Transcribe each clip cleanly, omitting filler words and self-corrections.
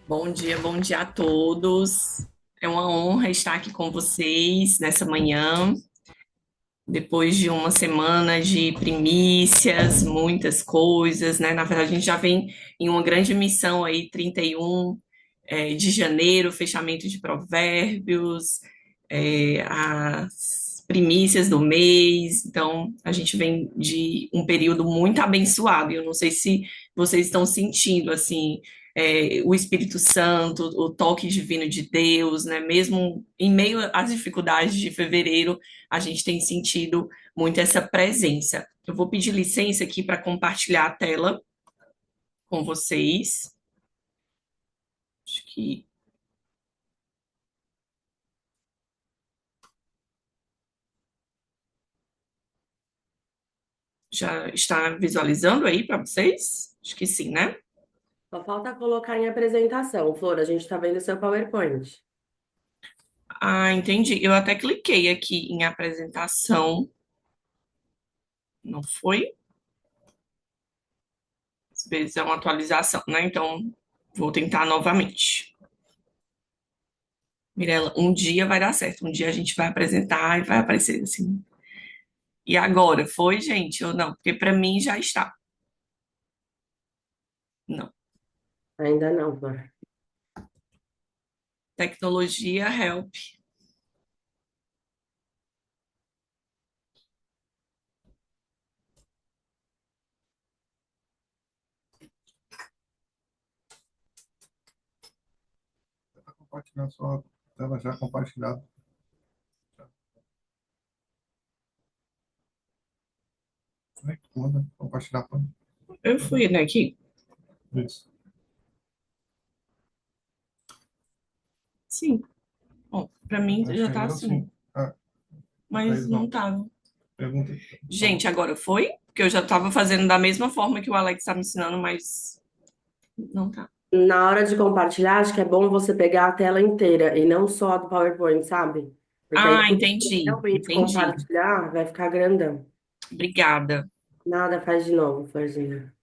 Bom dia a todos. É uma honra estar aqui com vocês nessa manhã, depois de uma semana de primícias, muitas coisas, né? Na verdade, a gente já vem em uma grande missão aí, 31 de janeiro, fechamento de Provérbios, as primícias do mês. Então, a gente vem de um período muito abençoado. E eu não sei se vocês estão sentindo, assim, o Espírito Santo, o toque divino de Deus, né? Mesmo em meio às dificuldades de fevereiro, a gente tem sentido muito essa presença. Eu vou pedir licença aqui para compartilhar a tela com vocês. Acho que já está visualizando aí para vocês? Acho que sim, né? Só falta colocar em apresentação. Flor, a gente está vendo seu PowerPoint. Ah, entendi. Eu até cliquei aqui em apresentação, não foi? Às vezes é uma atualização, né? Então, vou tentar novamente. Mirela, um dia vai dar certo. Um dia a gente vai apresentar e vai aparecer assim. E agora, foi, gente, ou não? Porque para mim já está. Não. Ainda não, Flor. Tecnologia, help. Está compartilhando sua tela já compartilhada. Como é que manda compartilhar para mim? Eu fui, né, aqui. Isso. Sim. Bom, para mim Acho já que tá eu sim. assim, Ah, o mas Thaís não não. tava. Pergunta. Tá bom. Gente, agora foi? Porque eu já tava fazendo da mesma forma que o Alex tá me ensinando, mas não tá. Na hora de compartilhar, acho que é bom você pegar a tela inteira e não só a do PowerPoint, sabe? Porque aí Ah, quando você entendi, realmente entendi. compartilhar, vai ficar grandão. Obrigada. Nada, faz de novo, Florzinha.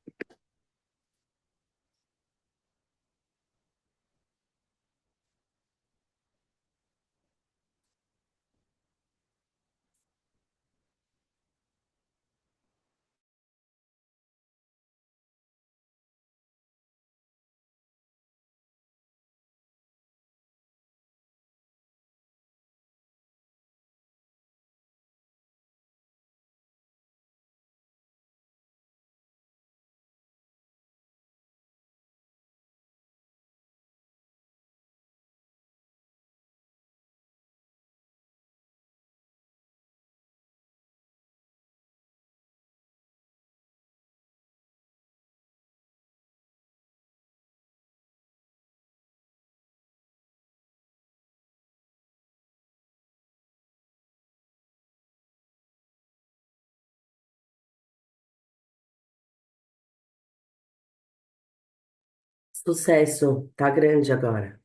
Sucesso, tá grande agora.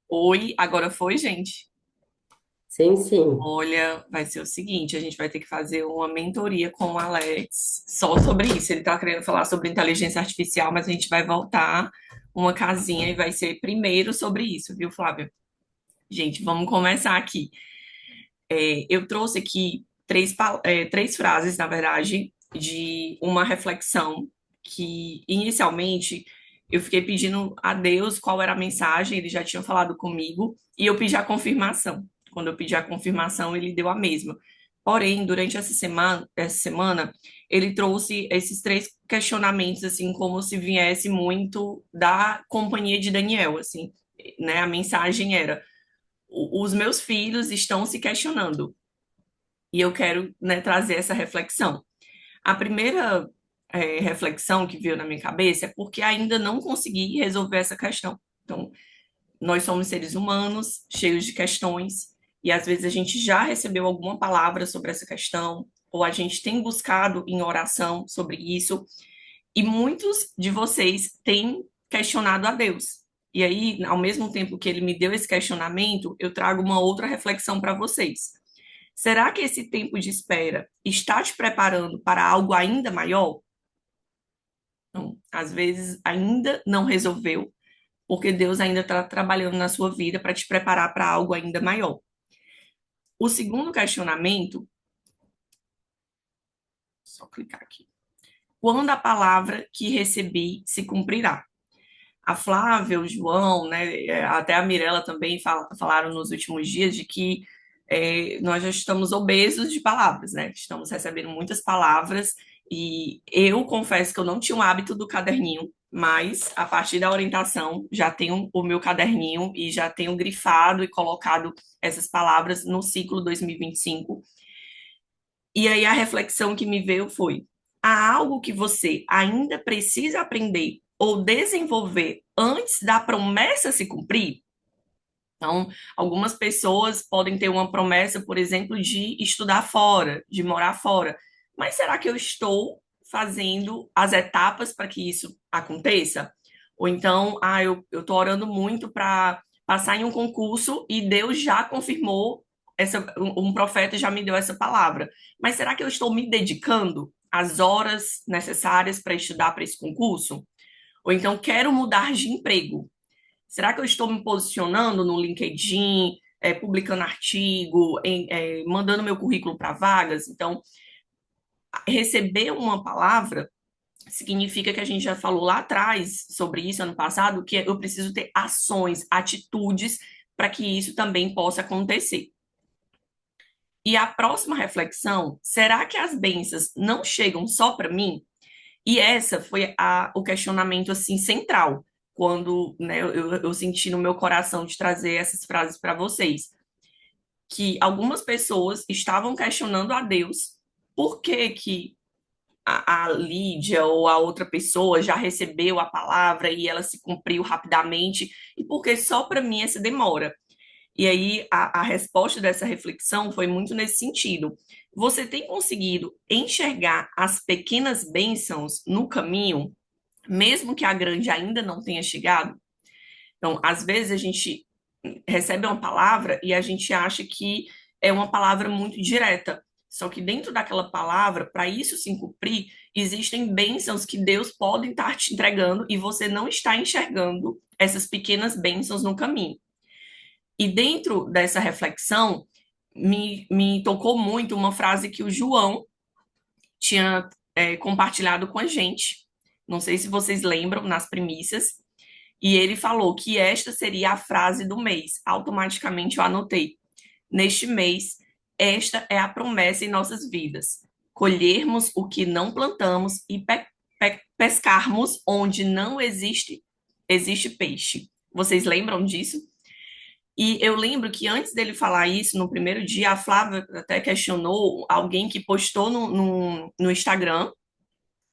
Oi, agora foi, gente? Sim, sim. Olha, vai ser o seguinte, a gente vai ter que fazer uma mentoria com o Alex só sobre isso. Ele tá querendo falar sobre inteligência artificial, mas a gente vai voltar uma casinha e vai ser primeiro sobre isso, viu, Flávia? Gente, vamos começar aqui. Eu trouxe aqui três frases, na verdade, de uma reflexão que, inicialmente, eu fiquei pedindo a Deus qual era a mensagem, ele já tinha falado comigo, e eu pedi a confirmação. Quando eu pedi a confirmação, ele deu a mesma. Porém, durante essa semana, ele trouxe esses três questionamentos, assim, como se viesse muito da companhia de Daniel, assim, né? A mensagem era: os meus filhos estão se questionando e eu quero, né, trazer essa reflexão. A primeira reflexão que veio na minha cabeça é porque ainda não consegui resolver essa questão. Então, nós somos seres humanos, cheios de questões, e às vezes a gente já recebeu alguma palavra sobre essa questão, ou a gente tem buscado em oração sobre isso, e muitos de vocês têm questionado a Deus. E aí, ao mesmo tempo que ele me deu esse questionamento, eu trago uma outra reflexão para vocês. Será que esse tempo de espera está te preparando para algo ainda maior? Então, Às vezes ainda não resolveu, porque Deus ainda está trabalhando na sua vida para te preparar para algo ainda maior. O segundo questionamento, só clicar aqui. Quando a palavra que recebi se cumprirá? A Flávia, o João, né, até a Mirella também falaram nos últimos dias de que nós já estamos obesos de palavras, né? Estamos recebendo muitas palavras e eu confesso que eu não tinha o hábito do caderninho, mas a partir da orientação já tenho o meu caderninho e já tenho grifado e colocado essas palavras no ciclo 2025. E aí a reflexão que me veio foi: há algo que você ainda precisa aprender ou desenvolver antes da promessa se cumprir? Então, algumas pessoas podem ter uma promessa, por exemplo, de estudar fora, de morar fora. Mas será que eu estou fazendo as etapas para que isso aconteça? Ou então, eu estou orando muito para passar em um concurso e Deus já confirmou, um profeta já me deu essa palavra. Mas será que eu estou me dedicando às horas necessárias para estudar para esse concurso? Ou então, quero mudar de emprego. Será que eu estou me posicionando no LinkedIn, publicando artigo, mandando meu currículo para vagas? Então, receber uma palavra significa que a gente já falou lá atrás sobre isso ano passado, que eu preciso ter ações, atitudes para que isso também possa acontecer. E a próxima reflexão, será que as bênçãos não chegam só para mim? E essa foi o questionamento assim central, quando né, eu senti no meu coração de trazer essas frases para vocês, que algumas pessoas estavam questionando a Deus por que a Lídia ou a outra pessoa já recebeu a palavra e ela se cumpriu rapidamente, e por que só para mim essa demora. E aí a resposta dessa reflexão foi muito nesse sentido. Você tem conseguido enxergar as pequenas bênçãos no caminho, mesmo que a grande ainda não tenha chegado? Então, às vezes a gente recebe uma palavra e a gente acha que é uma palavra muito direta. Só que dentro daquela palavra, para isso se cumprir, existem bênçãos que Deus pode estar te entregando e você não está enxergando essas pequenas bênçãos no caminho. E dentro dessa reflexão, me tocou muito uma frase que o João tinha compartilhado com a gente. Não sei se vocês lembram nas primícias. E ele falou que esta seria a frase do mês. Automaticamente eu anotei. Neste mês, esta é a promessa em nossas vidas: colhermos o que não plantamos e pescarmos onde não existe peixe. Vocês lembram disso? E eu lembro que antes dele falar isso, no primeiro dia, a Flávia até questionou alguém que postou no Instagram,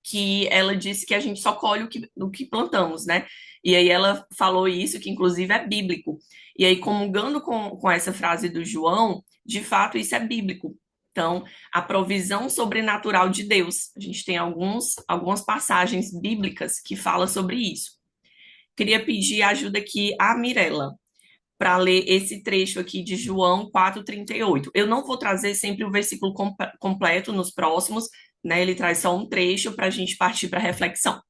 que ela disse que a gente só colhe o que plantamos, né? E aí ela falou isso, que inclusive é bíblico. E aí, comungando com essa frase do João, de fato isso é bíblico. Então, a provisão sobrenatural de Deus. A gente tem algumas passagens bíblicas que falam sobre isso. Queria pedir ajuda aqui à Mirella para ler esse trecho aqui de João 4:38. Eu não vou trazer sempre o versículo completo nos próximos, né? Ele traz só um trecho para a gente partir para a reflexão.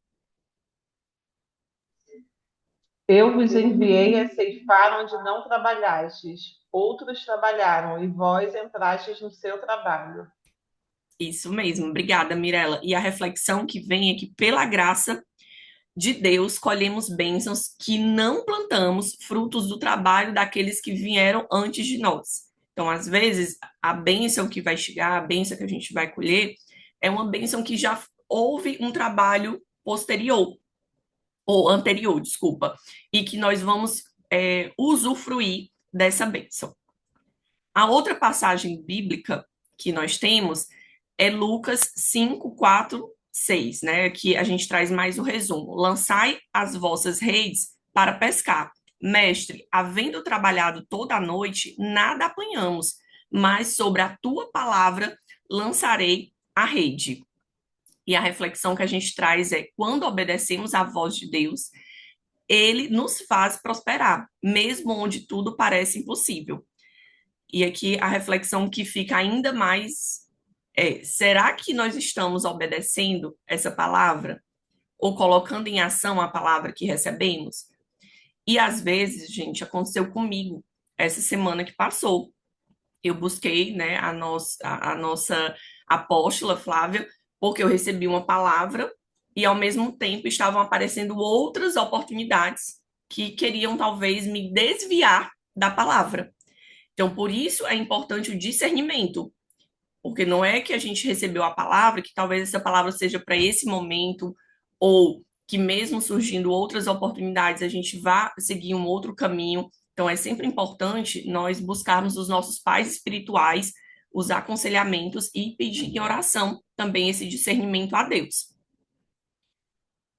Eu vos enviei a ceifar onde não trabalhastes. Outros trabalharam e vós entrastes no seu trabalho. Isso mesmo, obrigada, Mirella. E a reflexão que vem é que, pela graça de Deus, colhemos bênçãos que não plantamos, frutos do trabalho daqueles que vieram antes de nós. Então, às vezes, a bênção que vai chegar, a bênção que a gente vai colher, é uma bênção que já houve um trabalho posterior, ou anterior, desculpa, e que nós vamos usufruir dessa bênção. A outra passagem bíblica que nós temos é Lucas 5, 4, 6, né? Que a gente traz mais o resumo. Lançai as vossas redes para pescar. Mestre, havendo trabalhado toda a noite, nada apanhamos, mas sobre a tua palavra lançarei a rede. E a reflexão que a gente traz é: quando obedecemos à voz de Deus, ele nos faz prosperar, mesmo onde tudo parece impossível. E aqui a reflexão que fica ainda mais será que nós estamos obedecendo essa palavra? ou colocando em ação a palavra que recebemos? E às vezes, gente, aconteceu comigo essa semana que passou. Eu busquei, né, a nossa apóstola Flávia, porque eu recebi uma palavra e ao mesmo tempo estavam aparecendo outras oportunidades que queriam talvez me desviar da palavra. Então, por isso é importante o discernimento, porque não é que a gente recebeu a palavra, que talvez essa palavra seja para esse momento, ou que mesmo surgindo outras oportunidades, a gente vá seguir um outro caminho. Então, é sempre importante nós buscarmos os nossos pais espirituais, os aconselhamentos e pedir em oração também esse discernimento a Deus.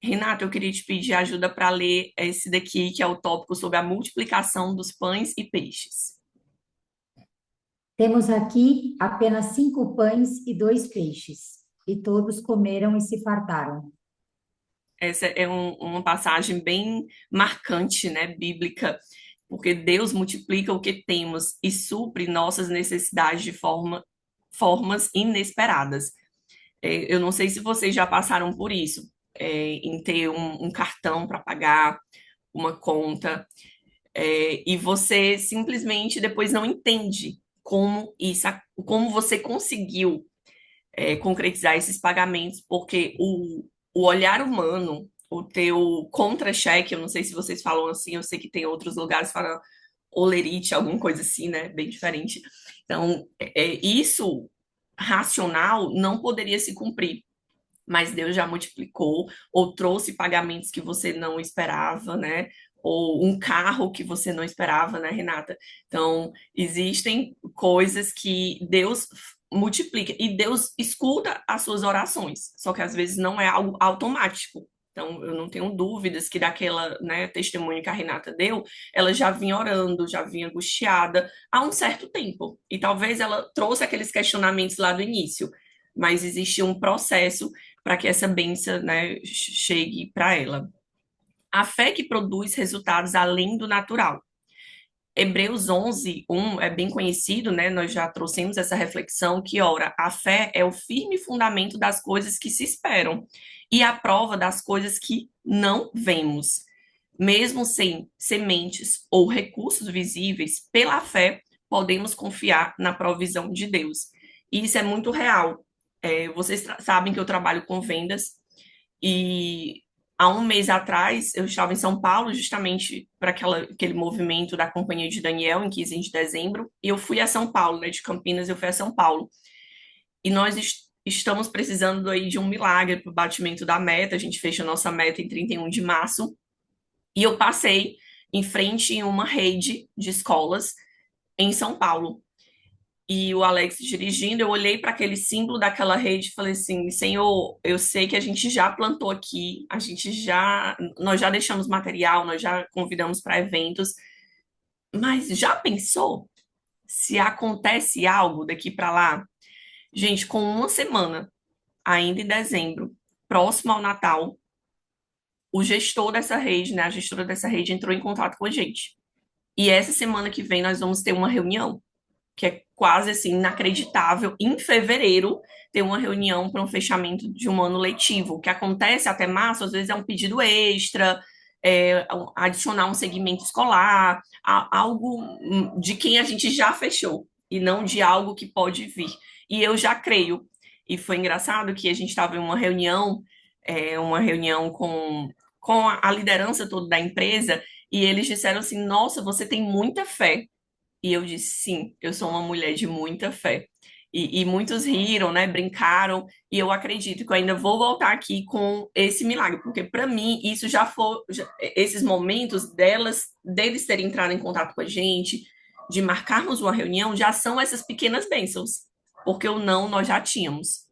Renata, eu queria te pedir ajuda para ler esse daqui, que é o tópico sobre a multiplicação dos pães e peixes. Temos aqui apenas 5 pães e 2 peixes, e todos comeram e se fartaram. Essa é uma passagem bem marcante, né, bíblica, porque Deus multiplica o que temos e supre nossas necessidades de formas inesperadas. Eu não sei se vocês já passaram por isso, em ter um cartão para pagar uma conta, e você simplesmente depois não entende como você conseguiu concretizar esses pagamentos, porque o olhar humano, o teu contra-cheque, eu não sei se vocês falam assim, eu sei que tem outros lugares que falam olerite, alguma coisa assim, né? Bem diferente. Então, isso racional não poderia se cumprir, mas Deus já multiplicou, ou trouxe pagamentos que você não esperava, né? Ou um carro que você não esperava, né, Renata? Então, existem coisas que Deus multiplica e Deus escuta as suas orações, só que às vezes não é algo automático. Então, eu não tenho dúvidas que daquela, né, testemunho que a Renata deu, ela já vinha orando, já vinha angustiada há um certo tempo. E talvez ela trouxe aqueles questionamentos lá do início, mas existia um processo para que essa bênção, né, chegue para ela. A fé que produz resultados além do natural. Hebreus 11, 1 é bem conhecido, né? Nós já trouxemos essa reflexão que, ora, a fé é o firme fundamento das coisas que se esperam e a prova das coisas que não vemos. Mesmo sem sementes ou recursos visíveis, pela fé, podemos confiar na provisão de Deus. E isso é muito real. Vocês sabem que eu trabalho com vendas e há um mês atrás eu estava em São Paulo justamente para aquele movimento da Companhia de Daniel em 15 de dezembro e eu fui a São Paulo, né, de Campinas eu fui a São Paulo e nós estamos precisando aí de um milagre para o batimento da meta. A gente fecha a nossa meta em 31 de março e eu passei em frente a uma rede de escolas em São Paulo e o Alex dirigindo, eu olhei para aquele símbolo daquela rede e falei assim, Senhor, eu sei que a gente já plantou aqui, nós já deixamos material, nós já convidamos para eventos, mas já pensou se acontece algo daqui para lá? Gente, com uma semana, ainda em dezembro, próximo ao Natal, o gestor dessa rede, né, a gestora dessa rede entrou em contato com a gente. E essa semana que vem nós vamos ter uma reunião que é quase assim inacreditável, em fevereiro ter uma reunião para um fechamento de um ano letivo. O que acontece até março, às vezes, é um pedido extra, adicionar um segmento escolar, algo de quem a gente já fechou, e não de algo que pode vir. E eu já creio. E foi engraçado que a gente estava em uma reunião com a liderança toda da empresa, e eles disseram assim: Nossa, você tem muita fé. E eu disse, sim, eu sou uma mulher de muita fé. E muitos riram, né, brincaram, e eu acredito que eu ainda vou voltar aqui com esse milagre, porque para mim isso esses momentos deles terem entrado em contato com a gente, de marcarmos uma reunião, já são essas pequenas bênçãos, porque o não nós já tínhamos.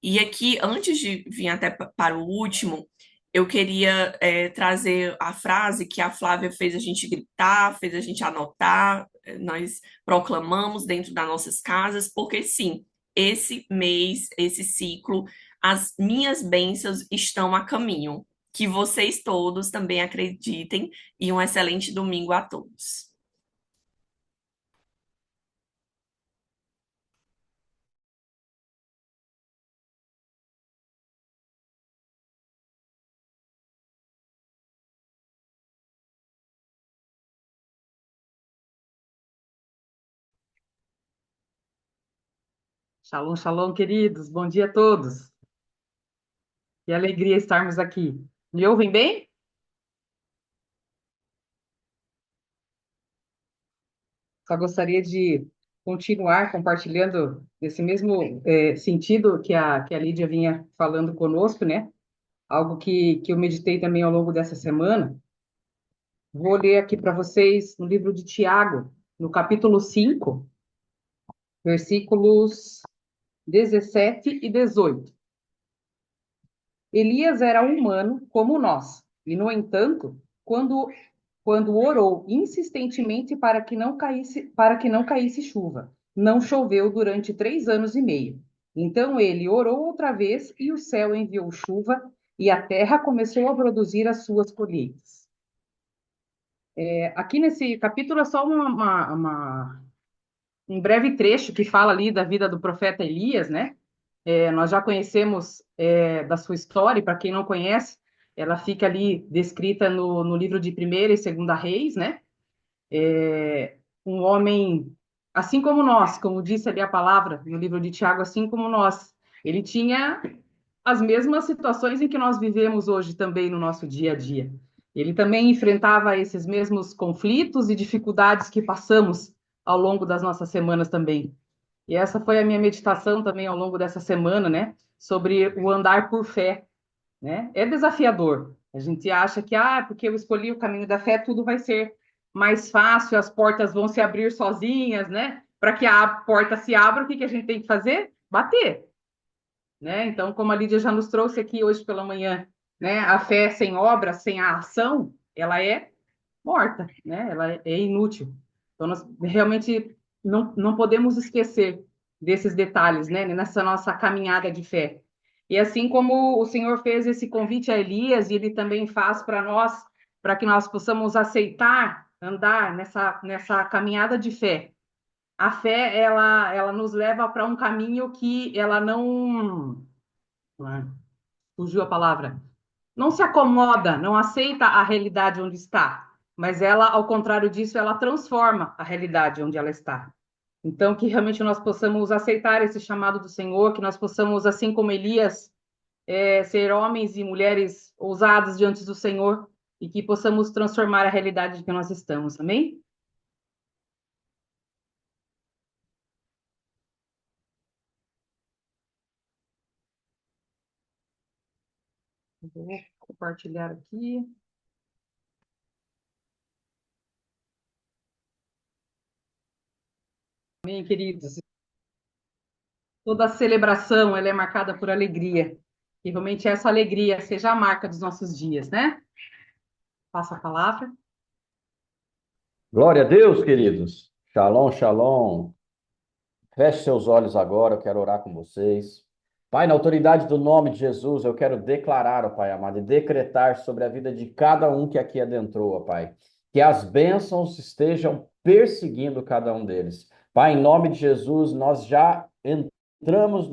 E aqui, antes de vir até para o último, eu queria trazer a frase que a Flávia fez a gente gritar, fez a gente anotar, nós proclamamos dentro das nossas casas, porque sim, esse mês, esse ciclo, as minhas bênçãos estão a caminho. Que vocês todos também acreditem e um excelente domingo a todos. Shalom, shalom, queridos. Bom dia a todos. Que alegria estarmos aqui. Me ouvem bem? Só gostaria de continuar compartilhando nesse mesmo sentido que a Lídia vinha falando conosco, né? Algo que eu meditei também ao longo dessa semana. Vou ler aqui para vocês no livro de Tiago, no capítulo 5, versículos 17 e 18. Elias era humano como nós, e, no entanto, quando orou insistentemente para que não caísse chuva, não choveu durante 3 anos e meio. Então ele orou outra vez e o céu enviou chuva e a terra começou a produzir as suas colheitas. Aqui nesse capítulo é só um breve trecho que fala ali da vida do profeta Elias, né? Nós já conhecemos da sua história, e para quem não conhece, ela fica ali descrita no livro de Primeira e Segunda Reis, né? Um homem, assim como nós, como disse ali a palavra no livro de Tiago, assim como nós, ele tinha as mesmas situações em que nós vivemos hoje também no nosso dia a dia. Ele também enfrentava esses mesmos conflitos e dificuldades que passamos ao longo das nossas semanas também. E essa foi a minha meditação também ao longo dessa semana, né? Sobre o andar por fé, né? É desafiador. A gente acha que, porque eu escolhi o caminho da fé, tudo vai ser mais fácil, as portas vão se abrir sozinhas, né? Para que a porta se abra, o que a gente tem que fazer? Bater, né? Então, como a Lídia já nos trouxe aqui hoje pela manhã, né? A fé sem obra, sem a ação, ela é morta, né? Ela é inútil. Então, nós realmente não podemos esquecer desses detalhes, né? Nessa nossa caminhada de fé. E assim como o Senhor fez esse convite a Elias, e ele também faz para nós, para que nós possamos aceitar, andar nessa caminhada de fé. A fé, ela nos leva para um caminho que ela não... Fugiu a palavra. Não se acomoda, não aceita a realidade onde está, mas ela, ao contrário disso, ela transforma a realidade onde ela está. Então, que realmente nós possamos aceitar esse chamado do Senhor, que nós possamos, assim como Elias, ser homens e mulheres ousados diante do Senhor e que possamos transformar a realidade em que nós estamos. Amém? Vou compartilhar aqui. Amém, queridos? Toda celebração ela é marcada por alegria. E realmente essa alegria seja a marca dos nossos dias, né? Passa a palavra. Glória a Deus, queridos. Shalom, shalom. Feche seus olhos agora, eu quero orar com vocês. Pai, na autoridade do nome de Jesus, eu quero declarar, ó Pai amado, e decretar sobre a vida de cada um que aqui adentrou, ó Pai, que as bênçãos estejam perseguindo cada um deles. Pai, em nome de Jesus, nós já entramos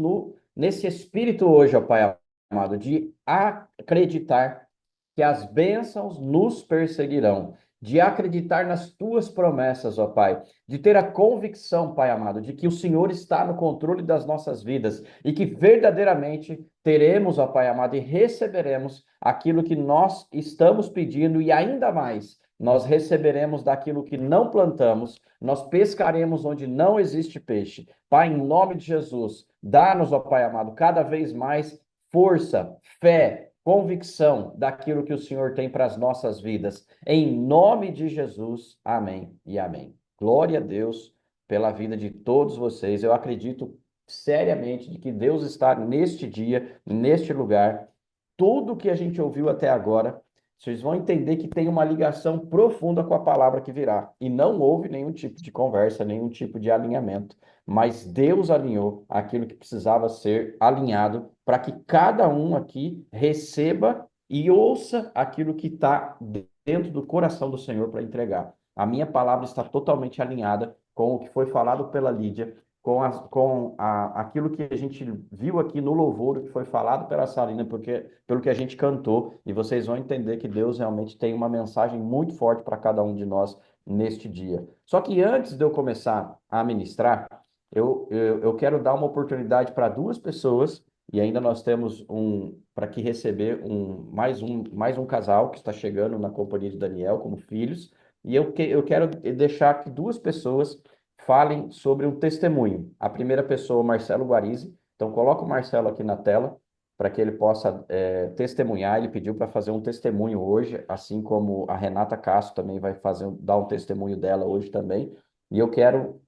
nesse espírito hoje, ó Pai amado, de acreditar que as bênçãos nos perseguirão, de acreditar nas tuas promessas, ó Pai, de ter a convicção, Pai amado, de que o Senhor está no controle das nossas vidas e que verdadeiramente teremos, ó Pai amado, e receberemos aquilo que nós estamos pedindo e ainda mais. Nós receberemos daquilo que não plantamos, nós pescaremos onde não existe peixe. Pai, em nome de Jesus, dá-nos, ó Pai amado, cada vez mais força, fé, convicção daquilo que o Senhor tem para as nossas vidas. Em nome de Jesus, amém e amém. Glória a Deus pela vida de todos vocês. Eu acredito seriamente de que Deus está neste dia, neste lugar. Tudo que a gente ouviu até agora, vocês vão entender que tem uma ligação profunda com a palavra que virá. E não houve nenhum tipo de conversa, nenhum tipo de alinhamento. Mas Deus alinhou aquilo que precisava ser alinhado para que cada um aqui receba e ouça aquilo que está dentro do coração do Senhor para entregar. A minha palavra está totalmente alinhada com o que foi falado pela Lídia, aquilo que a gente viu aqui no louvor, que foi falado pela Sarina, pelo que a gente cantou, e vocês vão entender que Deus realmente tem uma mensagem muito forte para cada um de nós neste dia. Só que antes de eu começar a ministrar, eu quero dar uma oportunidade para duas pessoas, e ainda nós temos para que receber mais um casal que está chegando na companhia de Daniel como filhos, e eu quero deixar que duas pessoas falem sobre um testemunho. A primeira pessoa, o Marcelo Guarizi. Então, coloca o Marcelo aqui na tela para que ele possa testemunhar. Ele pediu para fazer um testemunho hoje, assim como a Renata Castro também vai dar um testemunho dela hoje também. E eu quero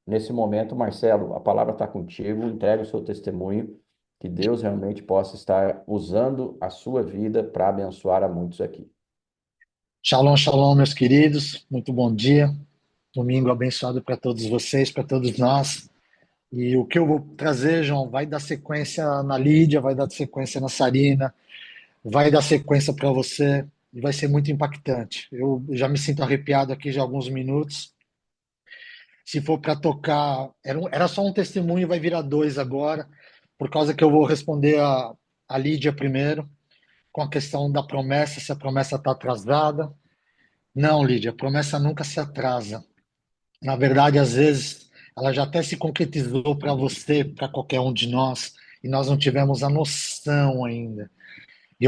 nesse momento, Marcelo, a palavra está contigo, entregue o seu testemunho, que Deus realmente possa estar usando a sua vida para abençoar a muitos aqui. Shalom, shalom, meus queridos. Muito bom dia. Domingo abençoado para todos vocês, para todos nós. E o que eu vou trazer, João, vai dar sequência na Lídia, vai dar sequência na Sarina, vai dar sequência para você e vai ser muito impactante. Eu já me sinto arrepiado aqui já há alguns minutos. Se for para tocar, era só um testemunho, vai virar dois agora, por causa que eu vou responder a Lídia primeiro, com a questão da promessa, se a promessa está atrasada. Não, Lídia, a promessa nunca se atrasa. Na verdade, às vezes, ela já até se concretizou para você, para qualquer um de nós, e nós não tivemos a noção ainda. E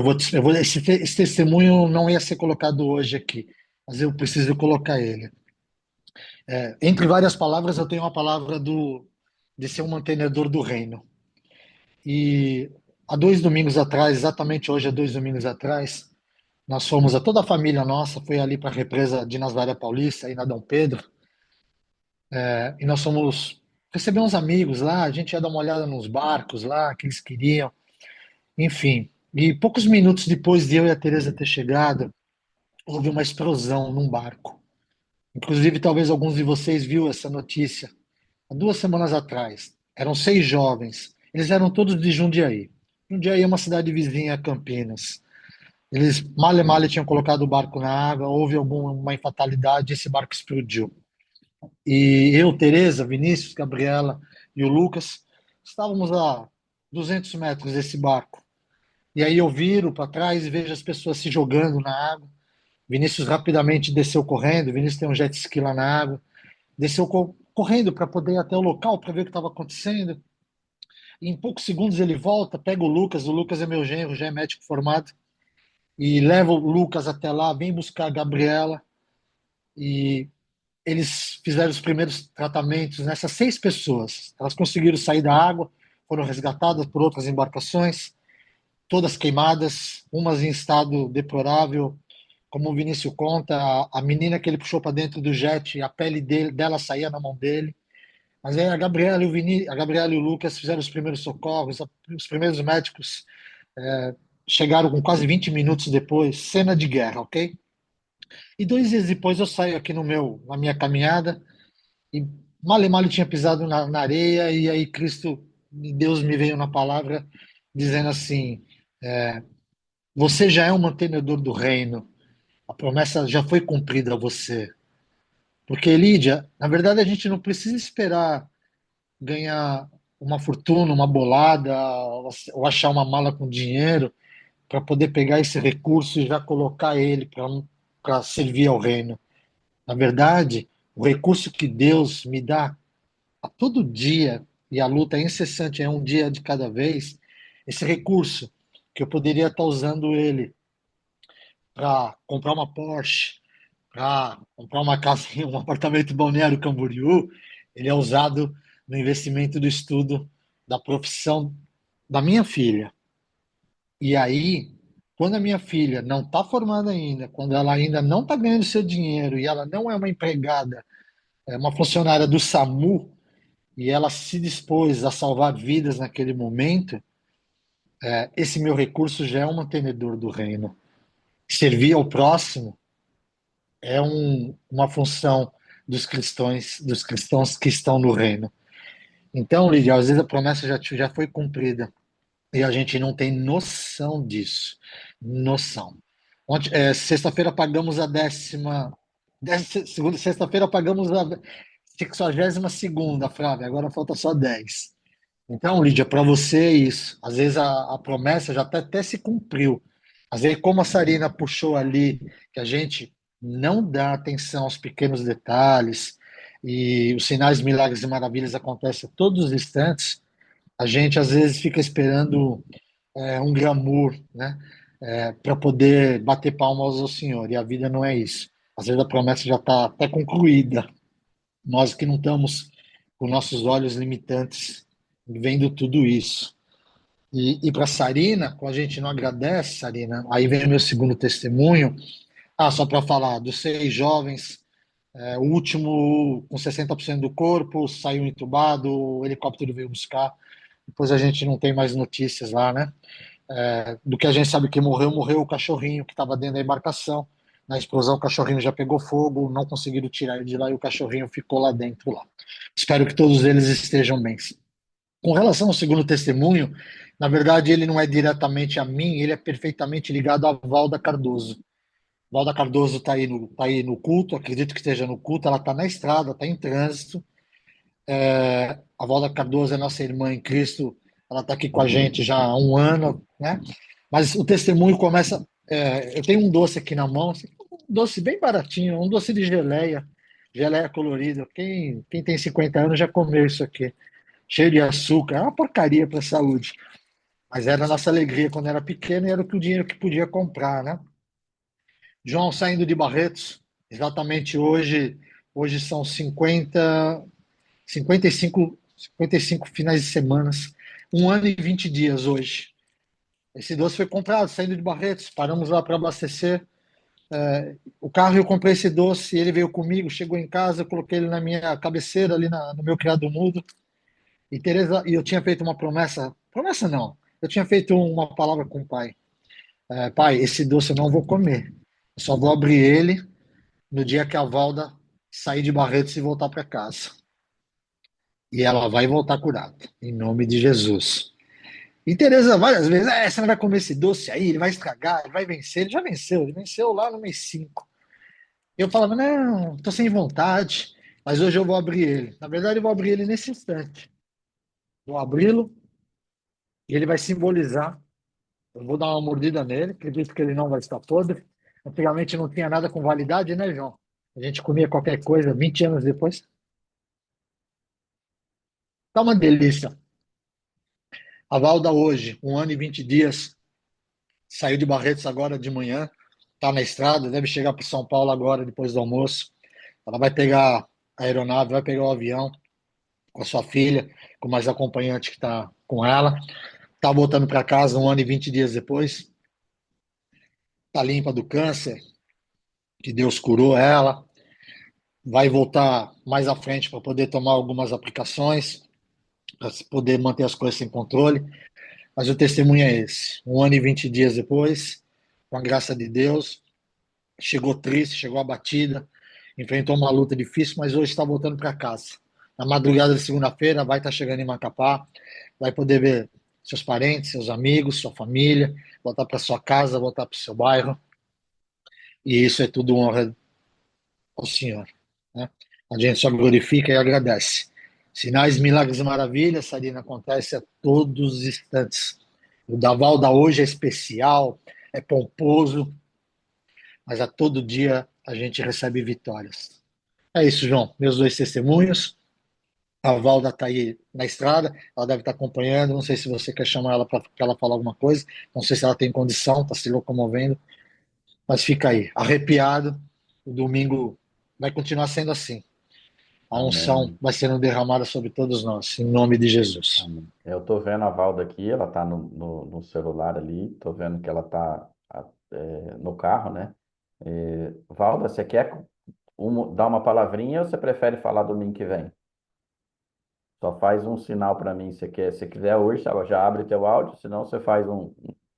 esse testemunho não ia ser colocado hoje aqui, mas eu preciso colocar ele. Entre várias palavras, eu tenho uma palavra de ser um mantenedor do reino. E há 2 domingos atrás, exatamente hoje, há 2 domingos atrás, nós fomos, toda a família nossa foi ali para a represa de Nazaré Paulista, aí na Dom Pedro, e nós fomos receber uns amigos lá, a gente ia dar uma olhada nos barcos lá, que eles queriam, enfim. E poucos minutos depois de eu e a Teresa ter chegado, houve uma explosão num barco. Inclusive, talvez alguns de vocês viram essa notícia há 2 semanas atrás. Eram 6 jovens. Eles eram todos de Jundiaí. Jundiaí é uma cidade vizinha a Campinas. Eles male tinham colocado o barco na água, houve alguma infatalidade, esse barco explodiu. E eu, Teresa, Vinícius, Gabriela e o Lucas estávamos a 200 metros desse barco. E aí eu viro para trás e vejo as pessoas se jogando na água. Vinícius rapidamente desceu correndo, Vinícius tem um jet ski lá na água, desceu correndo para poder ir até o local para ver o que estava acontecendo. E em poucos segundos ele volta, pega o Lucas é meu genro, já é médico formado, e leva o Lucas até lá, vem buscar a Gabriela, e eles fizeram os primeiros tratamentos nessas 6 pessoas. Elas conseguiram sair da água, foram resgatadas por outras embarcações, todas queimadas, umas em estado deplorável. Como o Vinícius conta, a menina que ele puxou para dentro do jet, a pele dela saía na mão dele. Mas aí a Gabriela e o Lucas fizeram os primeiros socorros, os primeiros médicos chegaram com quase 20 minutos depois, cena de guerra, ok? E 2 dias depois eu saio aqui na minha caminhada e mal tinha pisado na areia e aí Deus me veio na palavra dizendo assim, você já é um mantenedor do reino, a promessa já foi cumprida a você. Porque, Lídia, na verdade a gente não precisa esperar ganhar uma fortuna, uma bolada, ou achar uma mala com dinheiro para poder pegar esse recurso e já colocar ele para servir ao reino. Na verdade, o recurso que Deus me dá a todo dia, e a luta é incessante, é um dia de cada vez, esse recurso que eu poderia estar usando ele para comprar uma Porsche, para comprar uma casa, um apartamento em Balneário Camboriú, ele é usado no investimento do estudo da profissão da minha filha. E aí, quando a minha filha não está formada ainda, quando ela ainda não está ganhando seu dinheiro e ela não é uma empregada, é uma funcionária do SAMU, e ela se dispôs a salvar vidas naquele momento, esse meu recurso já é um mantenedor do reino. Servir ao próximo é uma função dos cristãos que estão no reino. Então, Lídia, às vezes a promessa já foi cumprida e a gente não tem noção disso. Noção. Sexta-feira pagamos a sexta-feira pagamos a 62ª, Flávia, agora falta só 10. Então, Lídia, para você é isso. Às vezes a promessa já até se cumpriu. Às vezes, como a Sarina puxou ali, que a gente não dá atenção aos pequenos detalhes, e os sinais, milagres e maravilhas acontecem a todos os instantes, a gente às vezes fica esperando um glamour, né? Para poder bater palmas ao Senhor. E a vida não é isso. Às vezes a promessa já está até concluída. Nós que não estamos com nossos olhos limitantes vendo tudo isso. E para Sarina, com a gente não agradece, Sarina, aí vem o meu segundo testemunho. Só para falar, dos 6 jovens, o último com 60% do corpo, saiu entubado, o helicóptero veio buscar. Depois a gente não tem mais notícias lá, né? Do que a gente sabe que morreu o cachorrinho que estava dentro da embarcação. Na explosão, o cachorrinho já pegou fogo, não conseguiram tirar ele de lá e o cachorrinho ficou lá dentro lá. Espero que todos eles estejam bem. Com relação ao segundo testemunho, na verdade ele não é diretamente a mim, ele é perfeitamente ligado a Valda Cardoso. Valda Cardoso está aí no culto, acredito que esteja no culto, ela está na estrada, está em trânsito. A Valda Cardoso é nossa irmã em Cristo, ela está aqui com a gente já há um ano, né? Mas o testemunho começa. Eu tenho um doce aqui na mão, um doce bem baratinho, um doce de geleia colorida. Quem tem 50 anos já comeu isso aqui, cheio de açúcar, é uma porcaria para a saúde. Mas era a nossa alegria quando era pequeno e era o dinheiro que podia comprar, né? João saindo de Barretos, exatamente hoje são 55 finais de semanas, 1 ano e 20 dias hoje. Esse doce foi comprado, saindo de Barretos, paramos lá para abastecer. O carro, eu comprei esse doce, ele veio comigo, chegou em casa, eu coloquei ele na minha cabeceira, ali no meu criado mudo. E Teresa, eu tinha feito uma promessa não, eu tinha feito uma palavra com o pai. Pai, esse doce eu não vou comer, eu só vou abrir ele no dia que a Valda sair de Barretos e voltar para casa. E ela vai voltar curada, em nome de Jesus. E Tereza, várias vezes, você não vai comer esse doce aí, ele vai estragar, ele vai vencer. Ele venceu lá no mês 5. Eu falava, não, tô sem vontade, mas hoje eu vou abrir ele. Na verdade, eu vou abrir ele nesse instante. Vou abri-lo e ele vai simbolizar. Eu vou dar uma mordida nele, acredito que ele não vai estar podre. Antigamente não tinha nada com validade, né, João? A gente comia qualquer coisa 20 anos depois. Tá uma delícia. A Valda hoje, 1 ano e 20 dias, saiu de Barretos agora de manhã, está na estrada, deve chegar para São Paulo agora, depois do almoço. Ela vai pegar a aeronave, vai pegar o avião com a sua filha, com mais acompanhante que está com ela. Está voltando para casa 1 ano e 20 dias depois. Está limpa do câncer, que Deus curou ela. Vai voltar mais à frente para poder tomar algumas aplicações, para poder manter as coisas em controle. Mas o testemunho é esse. 1 ano e 20 dias depois, com a graça de Deus, chegou triste, chegou abatida, enfrentou uma luta difícil, mas hoje está voltando para casa. Na madrugada de segunda-feira, vai estar chegando em Macapá, vai poder ver seus parentes, seus amigos, sua família, voltar para sua casa, voltar para o seu bairro. E isso é tudo honra ao Senhor, né? A gente só glorifica e agradece. Sinais, milagres e maravilhas, Sarina, acontece a todos os instantes. O da Valda hoje é especial, é pomposo, mas a todo dia a gente recebe vitórias. É isso, João. Meus 2 testemunhos. A Valda está aí na estrada, ela deve estar acompanhando. Não sei se você quer chamar ela para ela falar alguma coisa. Não sei se ela tem condição, está se locomovendo. Mas fica aí, arrepiado. O domingo vai continuar sendo assim. A unção Amém. vai sendo derramada sobre todos nós, em nome de Jesus. Amém. Eu tô vendo a Valda aqui, ela tá no celular ali, tô vendo que ela tá no carro, né? Valda, você quer dar uma palavrinha ou você prefere falar domingo que vem? Só faz um sinal para mim, se quiser hoje, já abre teu áudio, senão você faz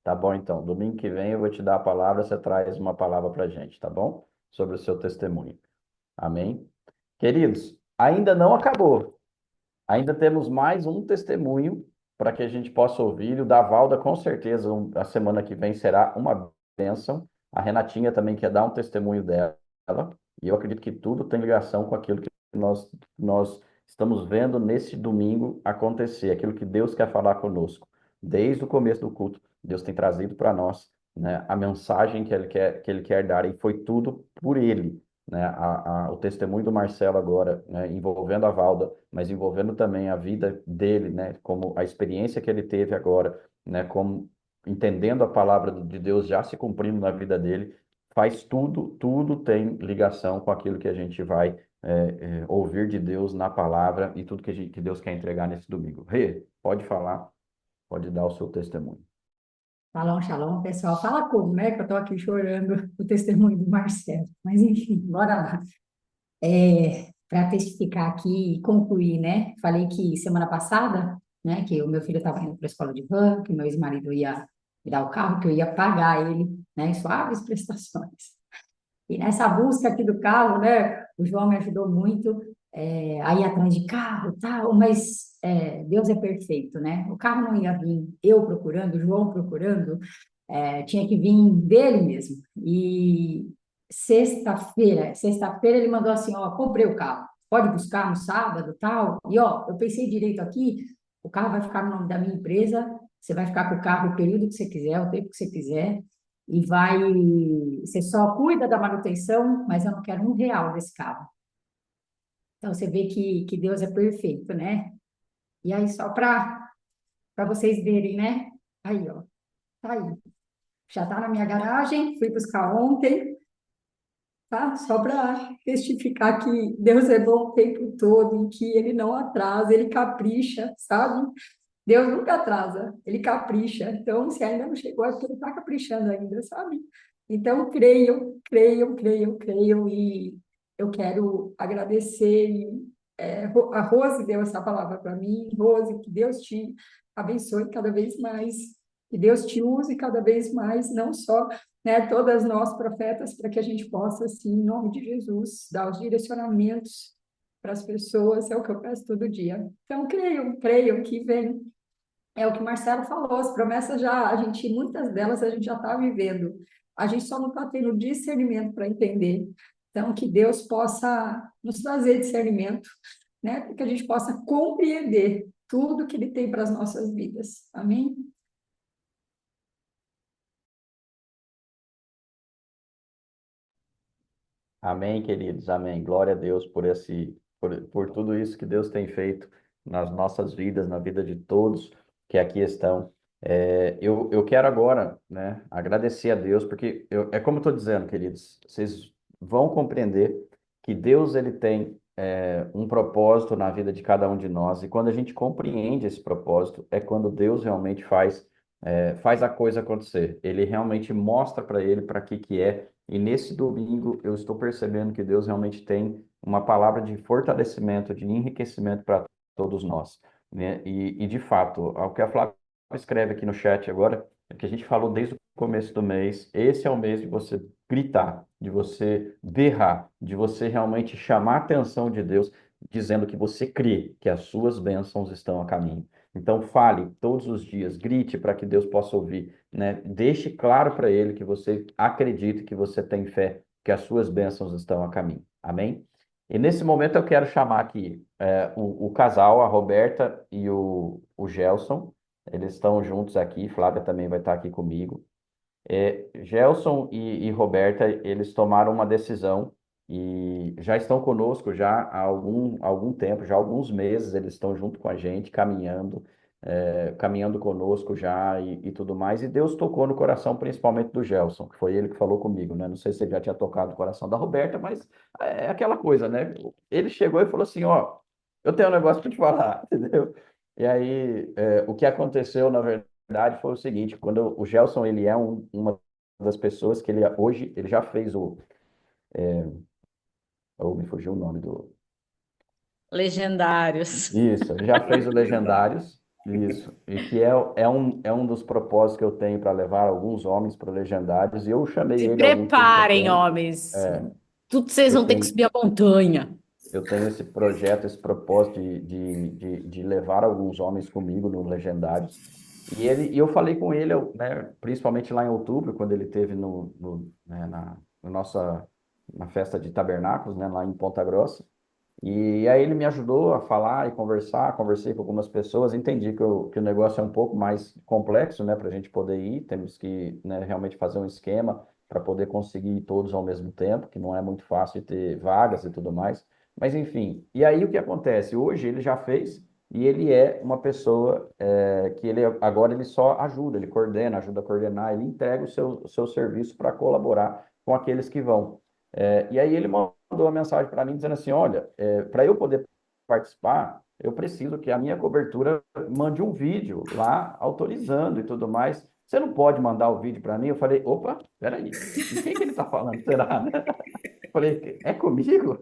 Tá bom, então, domingo que vem eu vou te dar a palavra, você traz uma palavra pra gente, tá bom? Sobre o seu testemunho. Amém? Queridos, ainda não acabou. Ainda temos mais um testemunho para que a gente possa ouvir. O da Valda, com certeza, a semana que vem será uma bênção. A Renatinha também quer dar um testemunho dela. E eu acredito que tudo tem ligação com aquilo que nós estamos vendo nesse domingo acontecer, aquilo que Deus quer falar conosco. Desde o começo do culto, Deus tem trazido para nós, né, a mensagem que ele quer dar, e foi tudo por Ele. né, o testemunho do Marcelo agora, né, envolvendo a Valda, mas envolvendo também a vida dele, né, como a experiência que ele teve agora, né, como entendendo a palavra de Deus já se cumprindo na vida dele, faz tudo tem ligação com aquilo que a gente vai ouvir de Deus na palavra e tudo que Deus quer entregar nesse domingo. Rê, pode falar, pode dar o seu testemunho. Shalom, shalom, pessoal. Fala como, né? Que eu tô aqui chorando o testemunho do Marcelo. Mas enfim, bora lá. Para testificar aqui e concluir, né? Falei que semana passada, né? Que o meu filho estava indo para a escola de van, que meu ex-marido ia me dar o carro, que eu ia pagar ele, né? Em suaves prestações. E nessa busca aqui do carro, né, o João me ajudou muito a ir atrás de carro e tal, mas Deus é perfeito, né? O carro não ia vir eu procurando, o João procurando, tinha que vir dele mesmo. E sexta-feira ele mandou assim, ó, comprei o carro, pode buscar no sábado, tal. E ó, eu pensei direito aqui, o carro vai ficar no nome da minha empresa, você vai ficar com o carro o período que você quiser, o tempo que você quiser e vai. Você só cuida da manutenção, mas eu não quero R$ 1 desse carro. Então você vê que Deus é perfeito, né? E aí, só para vocês verem, né? Aí, ó, tá aí. Já tá na minha garagem, fui buscar ontem, tá? Só para testificar que Deus é bom o tempo todo e que Ele não atrasa, Ele capricha, sabe? Deus nunca atrasa, Ele capricha. Então, se ainda não chegou, é porque Ele está caprichando ainda, sabe? Então, creiam, e eu quero agradecer. A Rose deu essa palavra para mim. Rose, que Deus te abençoe cada vez mais, que Deus te use cada vez mais, não só, né, todas nós profetas, para que a gente possa, assim, em nome de Jesus, dar os direcionamentos para as pessoas, é o que eu peço todo dia. Então, creiam que vem. É o que o Marcelo falou, as promessas já, muitas delas a gente já está vivendo. A gente só não está tendo discernimento para entender. Então, que Deus possa nos trazer discernimento, né? Para que a gente possa compreender tudo que Ele tem para as nossas vidas. Amém? Amém, queridos, amém. Glória a Deus por tudo isso que Deus tem feito nas nossas vidas, na vida de todos que aqui estão. Eu quero agora, né, agradecer a Deus, porque é como eu estou dizendo, queridos, vocês vão compreender que Deus ele tem um propósito na vida de cada um de nós, e quando a gente compreende esse propósito, é quando Deus realmente faz a coisa acontecer. Ele realmente mostra para ele para que é. E nesse domingo eu estou percebendo que Deus realmente tem uma palavra de fortalecimento, de enriquecimento para todos nós, né? E de fato, o que a Flávia escreve aqui no chat agora, é que a gente falou desde o começo do mês, esse é o mês de você gritar, de você berrar, de você realmente chamar a atenção de Deus, dizendo que você crê que as suas bênçãos estão a caminho. Então fale todos os dias, grite para que Deus possa ouvir, né? Deixe claro para ele que você acredita, que você tem fé, que as suas bênçãos estão a caminho. Amém? E nesse momento eu quero chamar aqui o casal, a Roberta e o Gelson. Eles estão juntos aqui, Flávia também vai estar aqui comigo. Gelson e Roberta, eles tomaram uma decisão e já estão conosco já há algum tempo, já há alguns meses eles estão junto com a gente, caminhando conosco já e tudo mais. E Deus tocou no coração, principalmente do Gelson, que foi ele que falou comigo, né? Não sei se ele já tinha tocado no coração da Roberta, mas é aquela coisa, né? Ele chegou e falou assim, ó, eu tenho um negócio para te falar, entendeu? E aí, o que aconteceu, na verdade, foi o seguinte, quando o Gelson, ele é uma das pessoas que hoje, ele já fez me fugiu o nome do... Legendários. Isso, ele já fez o Legendários, isso, e que é um dos propósitos que eu tenho para levar alguns homens para o Legendários, e eu chamei Se ele há algum tempo preparem, atrás. homens. Tudo vocês Eu vão ter que tenho, subir a montanha. eu tenho esse projeto, esse propósito de levar alguns homens comigo no Legendários. E eu falei com ele, né, principalmente lá em outubro, quando ele esteve né, na festa de tabernáculos, né, lá em Ponta Grossa. E aí ele me ajudou a falar e conversar, conversei com algumas pessoas, entendi que o negócio é um pouco mais complexo, né, para a gente poder ir, temos que, né, realmente fazer um esquema, para poder conseguir todos ao mesmo tempo, que não é muito fácil ter vagas e tudo mais. Mas enfim, e aí o que acontece? Hoje ele já fez e ele é uma pessoa que ele agora ele só ajuda, ele coordena, ajuda a coordenar, ele entrega o seu serviço para colaborar com aqueles que vão. E aí ele mandou uma mensagem para mim dizendo assim, olha, para eu poder participar, eu preciso que a minha cobertura mande um vídeo lá autorizando e tudo mais. Você não pode mandar o vídeo para mim? Eu falei, opa, peraí, de quem que ele está falando? Será, né? Eu falei, é comigo?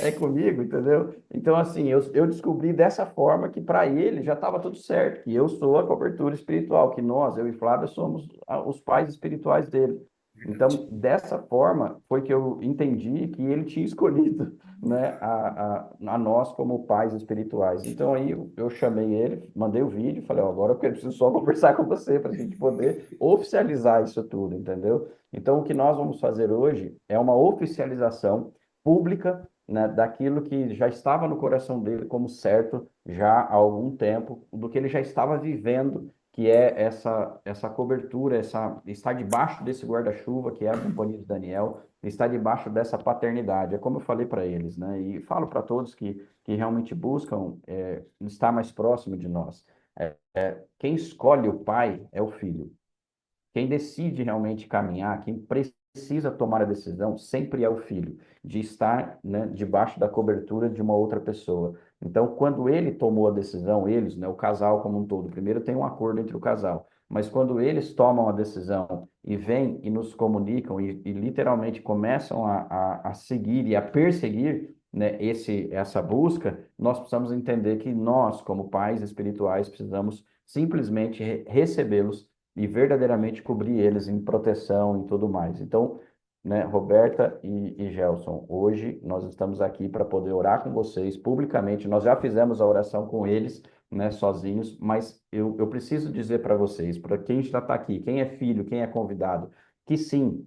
É comigo, entendeu? Então, assim, eu descobri dessa forma que para ele já estava tudo certo, que eu sou a cobertura espiritual, que nós, eu e Flávia, somos os pais espirituais dele. Então, dessa forma, foi que eu entendi que ele tinha escolhido, né, a nós como pais espirituais. Então, aí eu chamei ele, mandei o vídeo, falei, ó, agora eu preciso só conversar com você para a gente poder oficializar isso tudo, entendeu? Então, o que nós vamos fazer hoje é uma oficialização pública, né, daquilo que já estava no coração dele como certo já há algum tempo, do que ele já estava vivendo, que é essa cobertura, estar debaixo desse guarda-chuva, que é a companhia de Daniel, estar debaixo dessa paternidade. É como eu falei para eles, né? E falo para todos que realmente buscam estar mais próximo de nós. Quem escolhe o pai é o filho. Quem decide realmente caminhar, quem precisa tomar a decisão, sempre é o filho, de estar, né, debaixo da cobertura de uma outra pessoa. Então, quando ele tomou a decisão, eles, né, o casal como um todo, primeiro tem um acordo entre o casal, mas quando eles tomam a decisão e vêm e nos comunicam e literalmente começam a seguir e a perseguir, né, essa busca, nós precisamos entender que nós, como pais espirituais, precisamos simplesmente recebê-los e verdadeiramente cobrir eles em proteção e tudo mais. Então, né, Roberta e Gelson, hoje nós estamos aqui para poder orar com vocês publicamente. Nós já fizemos a oração com eles, né, sozinhos, mas eu preciso dizer para vocês, para quem já está aqui, quem é filho, quem é convidado, que sim,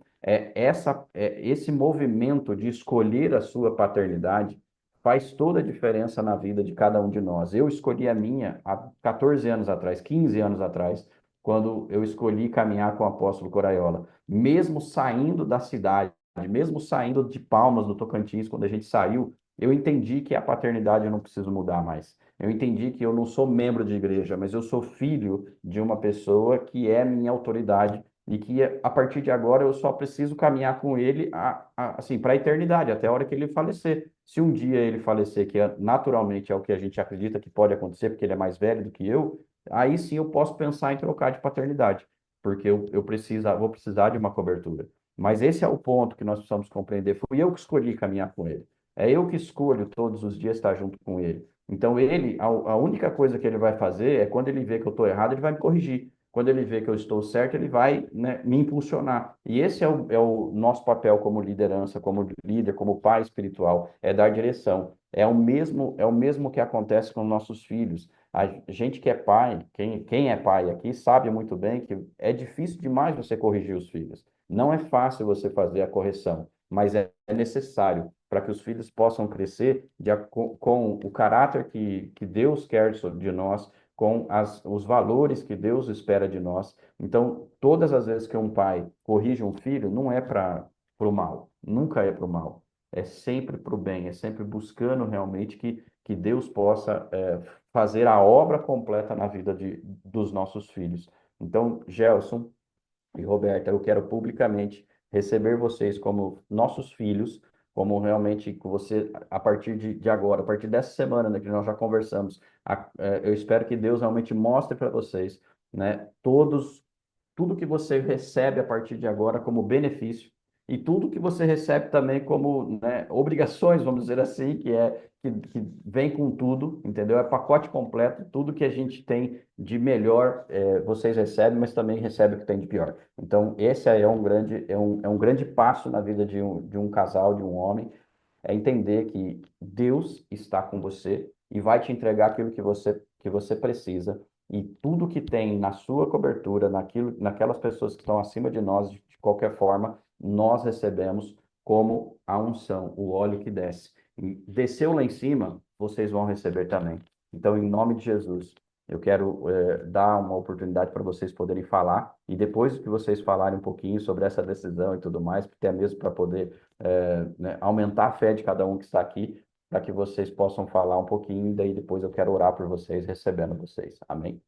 esse movimento de escolher a sua paternidade faz toda a diferença na vida de cada um de nós. Eu escolhi a minha há 14 anos atrás, 15 anos atrás, quando eu escolhi caminhar com o apóstolo Coraiola. Mesmo saindo da cidade, mesmo saindo de Palmas, no Tocantins, quando a gente saiu, eu entendi que a paternidade eu não preciso mudar mais. Eu entendi que eu não sou membro de igreja, mas eu sou filho de uma pessoa que é minha autoridade e que a partir de agora eu só preciso caminhar com ele assim para a eternidade, até a hora que ele falecer. Se um dia ele falecer, que naturalmente é o que a gente acredita que pode acontecer, porque ele é mais velho do que eu, aí sim eu posso pensar em trocar de paternidade, porque vou precisar de uma cobertura. Mas esse é o ponto que nós precisamos compreender. Fui eu que escolhi caminhar com ele. É eu que escolho todos os dias estar junto com ele. Então, a única coisa que ele vai fazer é quando ele vê que eu estou errado, ele vai me corrigir. Quando ele vê que eu estou certo, ele vai, né, me impulsionar. E esse é o nosso papel como liderança, como líder, como pai espiritual, é dar direção. É o mesmo que acontece com nossos filhos. A gente que é pai, quem é pai aqui, sabe muito bem que é difícil demais você corrigir os filhos. Não é fácil você fazer a correção, mas é necessário para que os filhos possam crescer com o caráter que Deus quer de nós, com os valores que Deus espera de nós. Então, todas as vezes que um pai corrige um filho, não é para o mal, nunca é para o mal. É sempre para o bem, é sempre buscando realmente que Deus possa fazer a obra completa na vida dos nossos filhos. Então, Gelson e Roberta, eu quero publicamente receber vocês como nossos filhos, como realmente que você, a partir de agora, a partir dessa semana, né, que nós já conversamos, eu espero que Deus realmente mostre para vocês, né, tudo que você recebe a partir de agora como benefício e tudo que você recebe também como, né, obrigações, vamos dizer assim, que vem com tudo, entendeu? É pacote completo, tudo que a gente tem de melhor, vocês recebem, mas também recebem o que tem de pior. Então, esse aí é um grande passo na vida de um casal, de um homem, é entender que Deus está com você e vai te entregar aquilo que você precisa. E tudo que tem na sua cobertura, naquelas pessoas que estão acima de nós, de qualquer forma, nós recebemos como a unção, o óleo que desce. E desceu lá em cima, vocês vão receber também. Então, em nome de Jesus, Eu quero dar uma oportunidade para vocês poderem falar, e depois que vocês falarem um pouquinho sobre essa decisão e tudo mais, até mesmo para poder né, aumentar a fé de cada um que está aqui, para que vocês possam falar um pouquinho, e daí depois eu quero orar por vocês, recebendo vocês. Amém?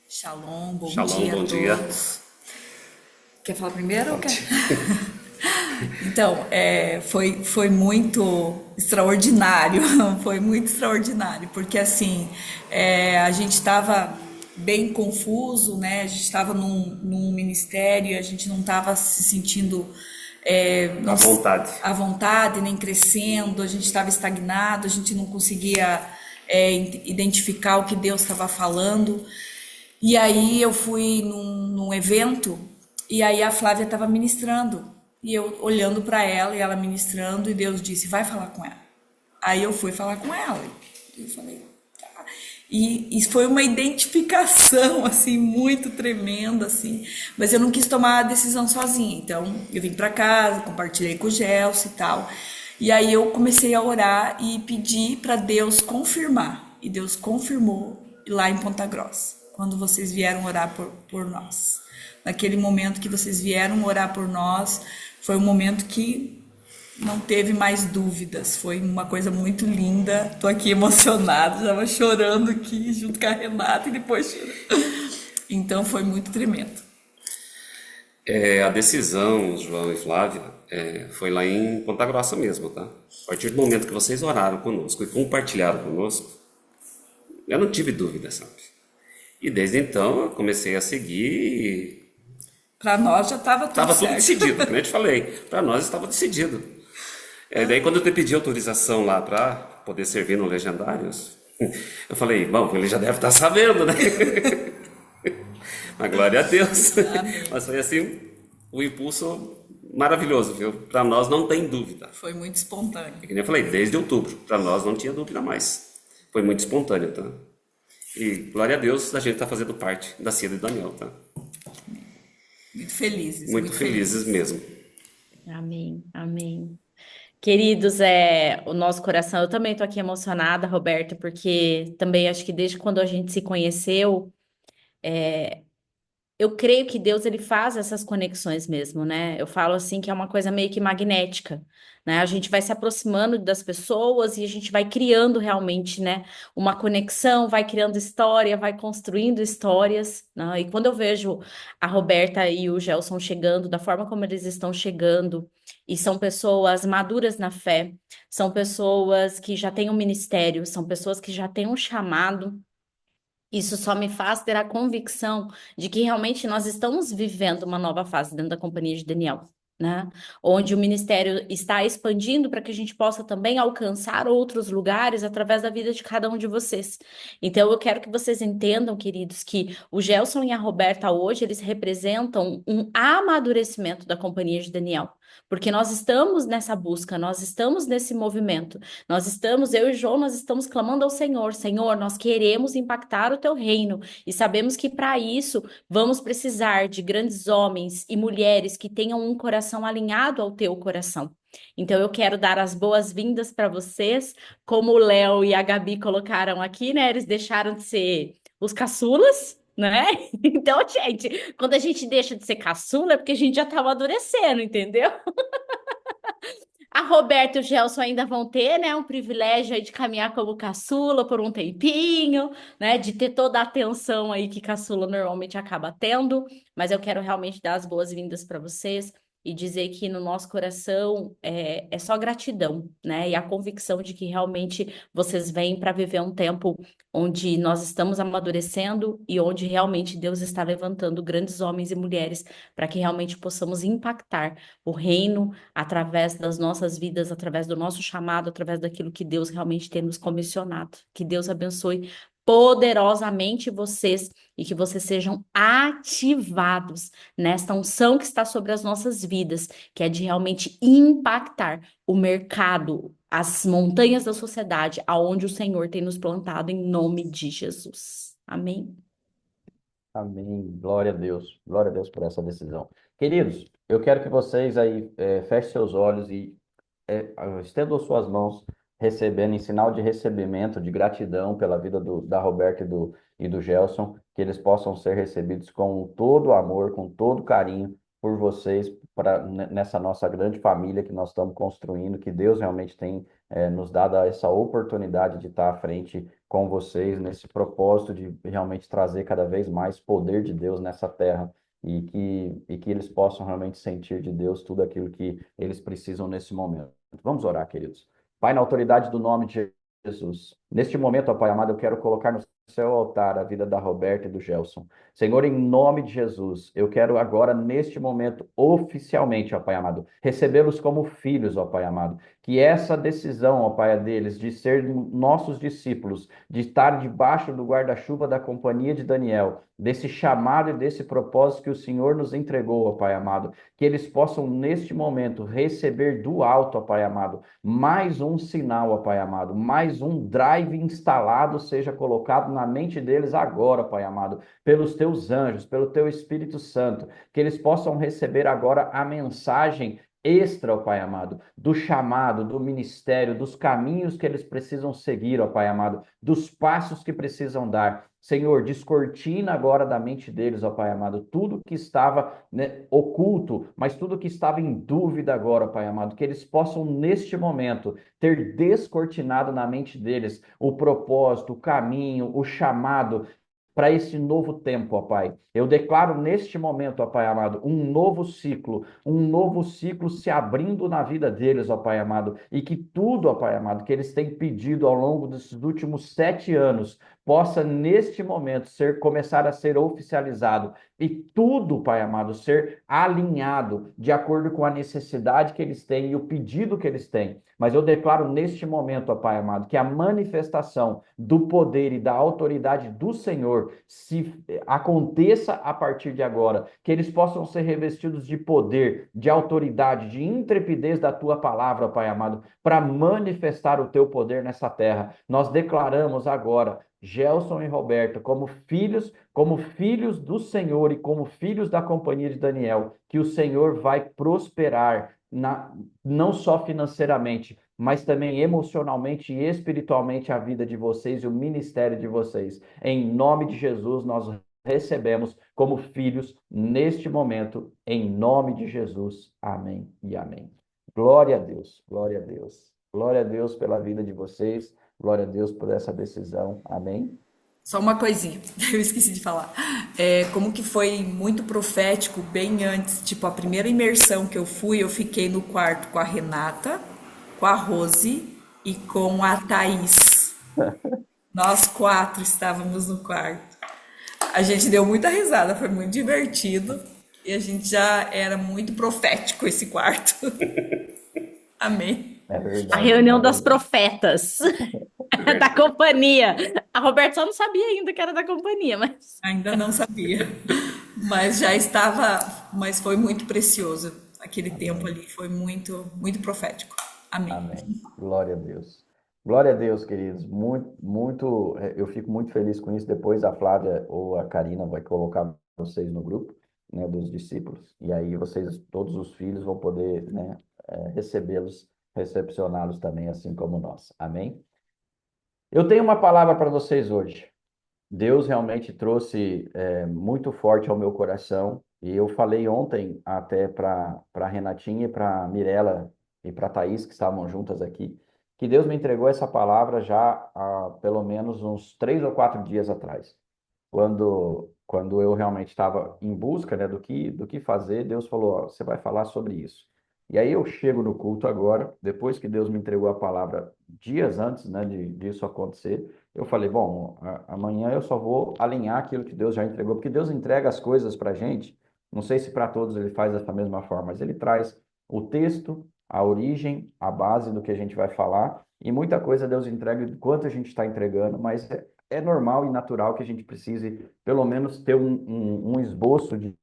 Shalom, bom Shalom, dia bom a dia. todos. Quer falar primeiro ou quer? Pode. Então, foi muito extraordinário, foi muito extraordinário, porque assim, a gente estava bem confuso, né? A gente estava num ministério, a gente não estava se sentindo À vontade. à vontade, nem crescendo, a gente estava estagnado, a gente não conseguia identificar o que Deus estava falando. E aí eu fui num evento e aí a Flávia estava ministrando e eu olhando para ela e ela ministrando e Deus disse, vai falar com ela. Aí eu fui falar com ela. Eu falei, tá. E foi uma identificação assim muito tremenda assim, mas eu não quis tomar a decisão sozinha. Então eu vim para casa, compartilhei com o Gelson e tal. E aí eu comecei a orar e pedir para Deus confirmar. E Deus confirmou lá em Ponta Grossa, quando vocês vieram orar por nós. Naquele momento que vocês vieram orar por nós, foi um momento que não teve mais dúvidas. Foi uma coisa muito linda. Estou aqui emocionada, estava chorando aqui junto com a Renata e depois chorando. Então foi muito tremendo. A decisão, João e Flávia, foi lá em Ponta Grossa mesmo, tá? A partir do momento que vocês oraram conosco e compartilharam conosco, eu não tive dúvida, sabe? E desde então eu comecei a seguir. Para nós já estava tudo Estava tudo certo. decidido, como eu te falei. Para nós estava decidido. Daí quando eu te pedi autorização lá para poder servir no Legendários, eu falei, bom, ele já deve estar sabendo, né? Mas glória a Deus. Amém. Mas foi assim, um impulso maravilhoso, viu? Para nós não tem dúvida. Foi muito espontâneo. É que nem eu falei, desde outubro, para nós não tinha dúvida mais. Foi muito espontâneo, tá? E glória a Deus da gente estar fazendo parte da Cida e do Daniel, tá? Muito felizes. Muito felizes mesmo. Amém, amém. Queridos, o nosso coração, eu também estou aqui emocionada, Roberta, porque também acho que desde quando a gente se conheceu, eu creio que Deus ele faz essas conexões mesmo, né? Eu falo assim que é uma coisa meio que magnética, né? A gente vai se aproximando das pessoas e a gente vai criando realmente, né, uma conexão, vai criando história, vai construindo histórias, né? E quando eu vejo a Roberta e o Gelson chegando, da forma como eles estão chegando, e são pessoas maduras na fé, são pessoas que já têm um ministério, são pessoas que já têm um chamado. Isso só me faz ter a convicção de que realmente nós estamos vivendo uma nova fase dentro da Companhia de Daniel, né? Onde o ministério está expandindo para que a gente possa também alcançar outros lugares através da vida de cada um de vocês. Então, eu quero que vocês entendam, queridos, que o Gelson e a Roberta hoje, eles representam um amadurecimento da Companhia de Daniel. Porque nós estamos nessa busca, nós estamos nesse movimento, eu e o João, nós estamos clamando ao Senhor, Senhor, nós queremos impactar o teu reino e sabemos que para isso vamos precisar de grandes homens e mulheres que tenham um coração alinhado ao teu coração. Então eu quero dar as boas-vindas para vocês, como o Léo e a Gabi colocaram aqui, né? Eles deixaram de ser os caçulas, né? Então, gente, quando a gente deixa de ser caçula é porque a gente já tá amadurecendo, entendeu? A Roberta e o Gelson ainda vão ter, né, um privilégio aí de caminhar como caçula por um tempinho, né, de ter toda a atenção aí que caçula normalmente acaba tendo, mas eu quero realmente dar as boas-vindas para vocês e dizer que no nosso coração é só gratidão, né, e a convicção de que realmente vocês vêm para viver um tempo onde nós estamos amadurecendo e onde realmente Deus está levantando grandes homens e mulheres para que realmente possamos impactar o reino através das nossas vidas, através do nosso chamado, através daquilo que Deus realmente tem nos comissionado. Que Deus abençoe poderosamente vocês e que vocês sejam ativados nesta unção que está sobre as nossas vidas, que é de realmente impactar o mercado, as montanhas da sociedade, aonde o Senhor tem nos plantado em nome de Jesus. Amém. Amém. Glória a Deus por essa decisão. Queridos, eu quero que vocês aí fechem seus olhos e estendam suas mãos, recebendo em sinal de recebimento, de gratidão pela vida da Roberta e do Gelson, que eles possam ser recebidos com todo o amor, com todo carinho por vocês, nessa nossa grande família que nós estamos construindo, que Deus realmente tem nos dado essa oportunidade de estar à frente com vocês, nesse propósito de realmente trazer cada vez mais poder de Deus nessa terra. E que eles possam realmente sentir de Deus tudo aquilo que eles precisam nesse momento. Vamos orar, queridos. Pai, na autoridade do nome de Jesus, neste momento, ó Pai amado, eu quero colocar no seu altar a vida da Roberta e do Gelson. Senhor, em nome de Jesus, eu quero agora, neste momento, oficialmente, ó Pai amado, recebê-los como filhos, ó Pai amado. Que essa decisão, ó Pai, deles, de ser nossos discípulos, de estar debaixo do guarda-chuva da companhia de Daniel, desse chamado e desse propósito que o Senhor nos entregou, ó Pai amado, que eles possam, neste momento, receber do alto, ó Pai amado, mais um sinal, ó Pai amado, mais um drive instalado seja colocado na mente deles agora, Pai amado, pelos teus anjos, pelo teu Espírito Santo, que eles possam receber agora a mensagem extra, ó Pai amado, do chamado, do ministério, dos caminhos que eles precisam seguir, ó Pai amado, dos passos que precisam dar. Senhor, descortina agora da mente deles, ó Pai amado, tudo que estava, né, oculto, mas tudo que estava em dúvida agora, ó Pai amado, que eles possam, neste momento, ter descortinado na mente deles o propósito, o caminho, o chamado para esse novo tempo, ó Pai. Eu declaro neste momento, ó Pai amado, um novo ciclo se abrindo na vida deles, ó Pai amado, e que tudo, ó Pai amado, que eles têm pedido ao longo desses últimos 7 anos, possa neste momento começar a ser oficializado e tudo, Pai amado, ser alinhado de acordo com a necessidade que eles têm e o pedido que eles têm. Mas eu declaro neste momento, ó Pai amado, que a manifestação do poder e da autoridade do Senhor se aconteça a partir de agora, que eles possam ser revestidos de poder, de autoridade, de intrepidez da tua palavra, Pai amado, para manifestar o teu poder nessa terra. Nós declaramos agora Gelson e Roberto como filhos do Senhor e como filhos da companhia de Daniel, que o Senhor vai prosperar não só financeiramente, mas também emocionalmente e espiritualmente a vida de vocês e o ministério de vocês. Em nome de Jesus, nós recebemos como filhos neste momento, em nome de Jesus. Amém e amém. Glória a Deus, glória a Deus. Glória a Deus pela vida de vocês. Glória a Deus por essa decisão. Amém? Só uma coisinha, eu esqueci de falar. Como que foi muito profético, bem antes, tipo, a primeira imersão que eu fui, eu fiquei no quarto com a Renata, com a Rose e com a Thaís. Nós 4 estávamos no quarto. A gente deu muita risada, foi muito divertido. E a gente já era muito profético esse quarto. Amém. É verdade. A reunião das profetas da companhia. A Roberta só não sabia ainda que era da companhia, mas Ainda não sabia. Mas já estava, mas foi muito precioso. Aquele tempo ali foi muito, muito profético. Amém. Amém. Glória a Deus. Glória a Deus, queridos. Eu fico muito feliz com isso. Depois a Flávia ou a Karina vai colocar vocês no grupo, né, dos discípulos. E aí vocês, todos os filhos, vão poder, né, recepcioná-los também, assim como nós. Amém? Eu tenho uma palavra para vocês hoje. Deus realmente trouxe muito forte ao meu coração. E eu falei ontem até para a Renatinha e para a Mirella e para a Thaís, que estavam juntas aqui, que Deus me entregou essa palavra já há pelo menos uns 3 ou 4 dias atrás. Quando eu realmente estava em busca, né, do que fazer, Deus falou, ó, você vai falar sobre isso. E aí eu chego no culto agora, depois que Deus me entregou a palavra dias antes, né, disso acontecer, eu falei, bom, amanhã eu só vou alinhar aquilo que Deus já entregou, porque Deus entrega as coisas para a gente, não sei se para todos ele faz dessa mesma forma, mas ele traz o texto, a origem, a base do que a gente vai falar, e muita coisa Deus entrega enquanto a gente está entregando, mas é normal e natural que a gente precise, pelo menos, ter um esboço de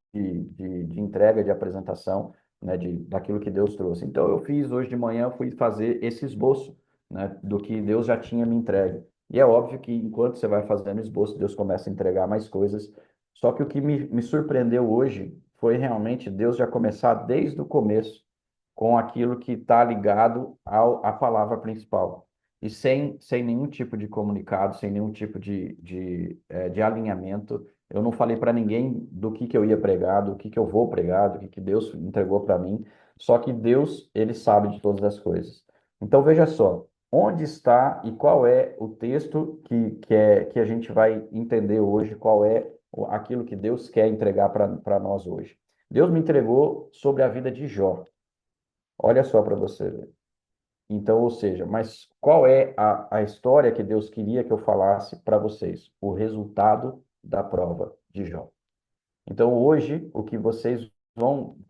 entrega, de apresentação, né, daquilo que Deus trouxe. Então, eu fiz hoje de manhã, fui fazer esse esboço, né, do que Deus já tinha me entregue. E é óbvio que enquanto você vai fazendo esboço, Deus começa a entregar mais coisas. Só que o que me surpreendeu hoje foi realmente Deus já começar desde o começo com aquilo que está ligado à palavra principal. e sem nenhum tipo de comunicado, sem nenhum tipo de alinhamento. Eu não falei para ninguém do que eu ia pregar, do que eu vou pregar, do que Deus entregou para mim. Só que Deus, ele sabe de todas as coisas. Então veja só, onde está e qual é o texto que a gente vai entender hoje, qual é aquilo que Deus quer entregar para nós hoje. Deus me entregou sobre a vida de Jó. Olha só para você ver. Então, ou seja, mas qual é a história que Deus queria que eu falasse para vocês? O resultado da prova de Jó. Então, hoje, o que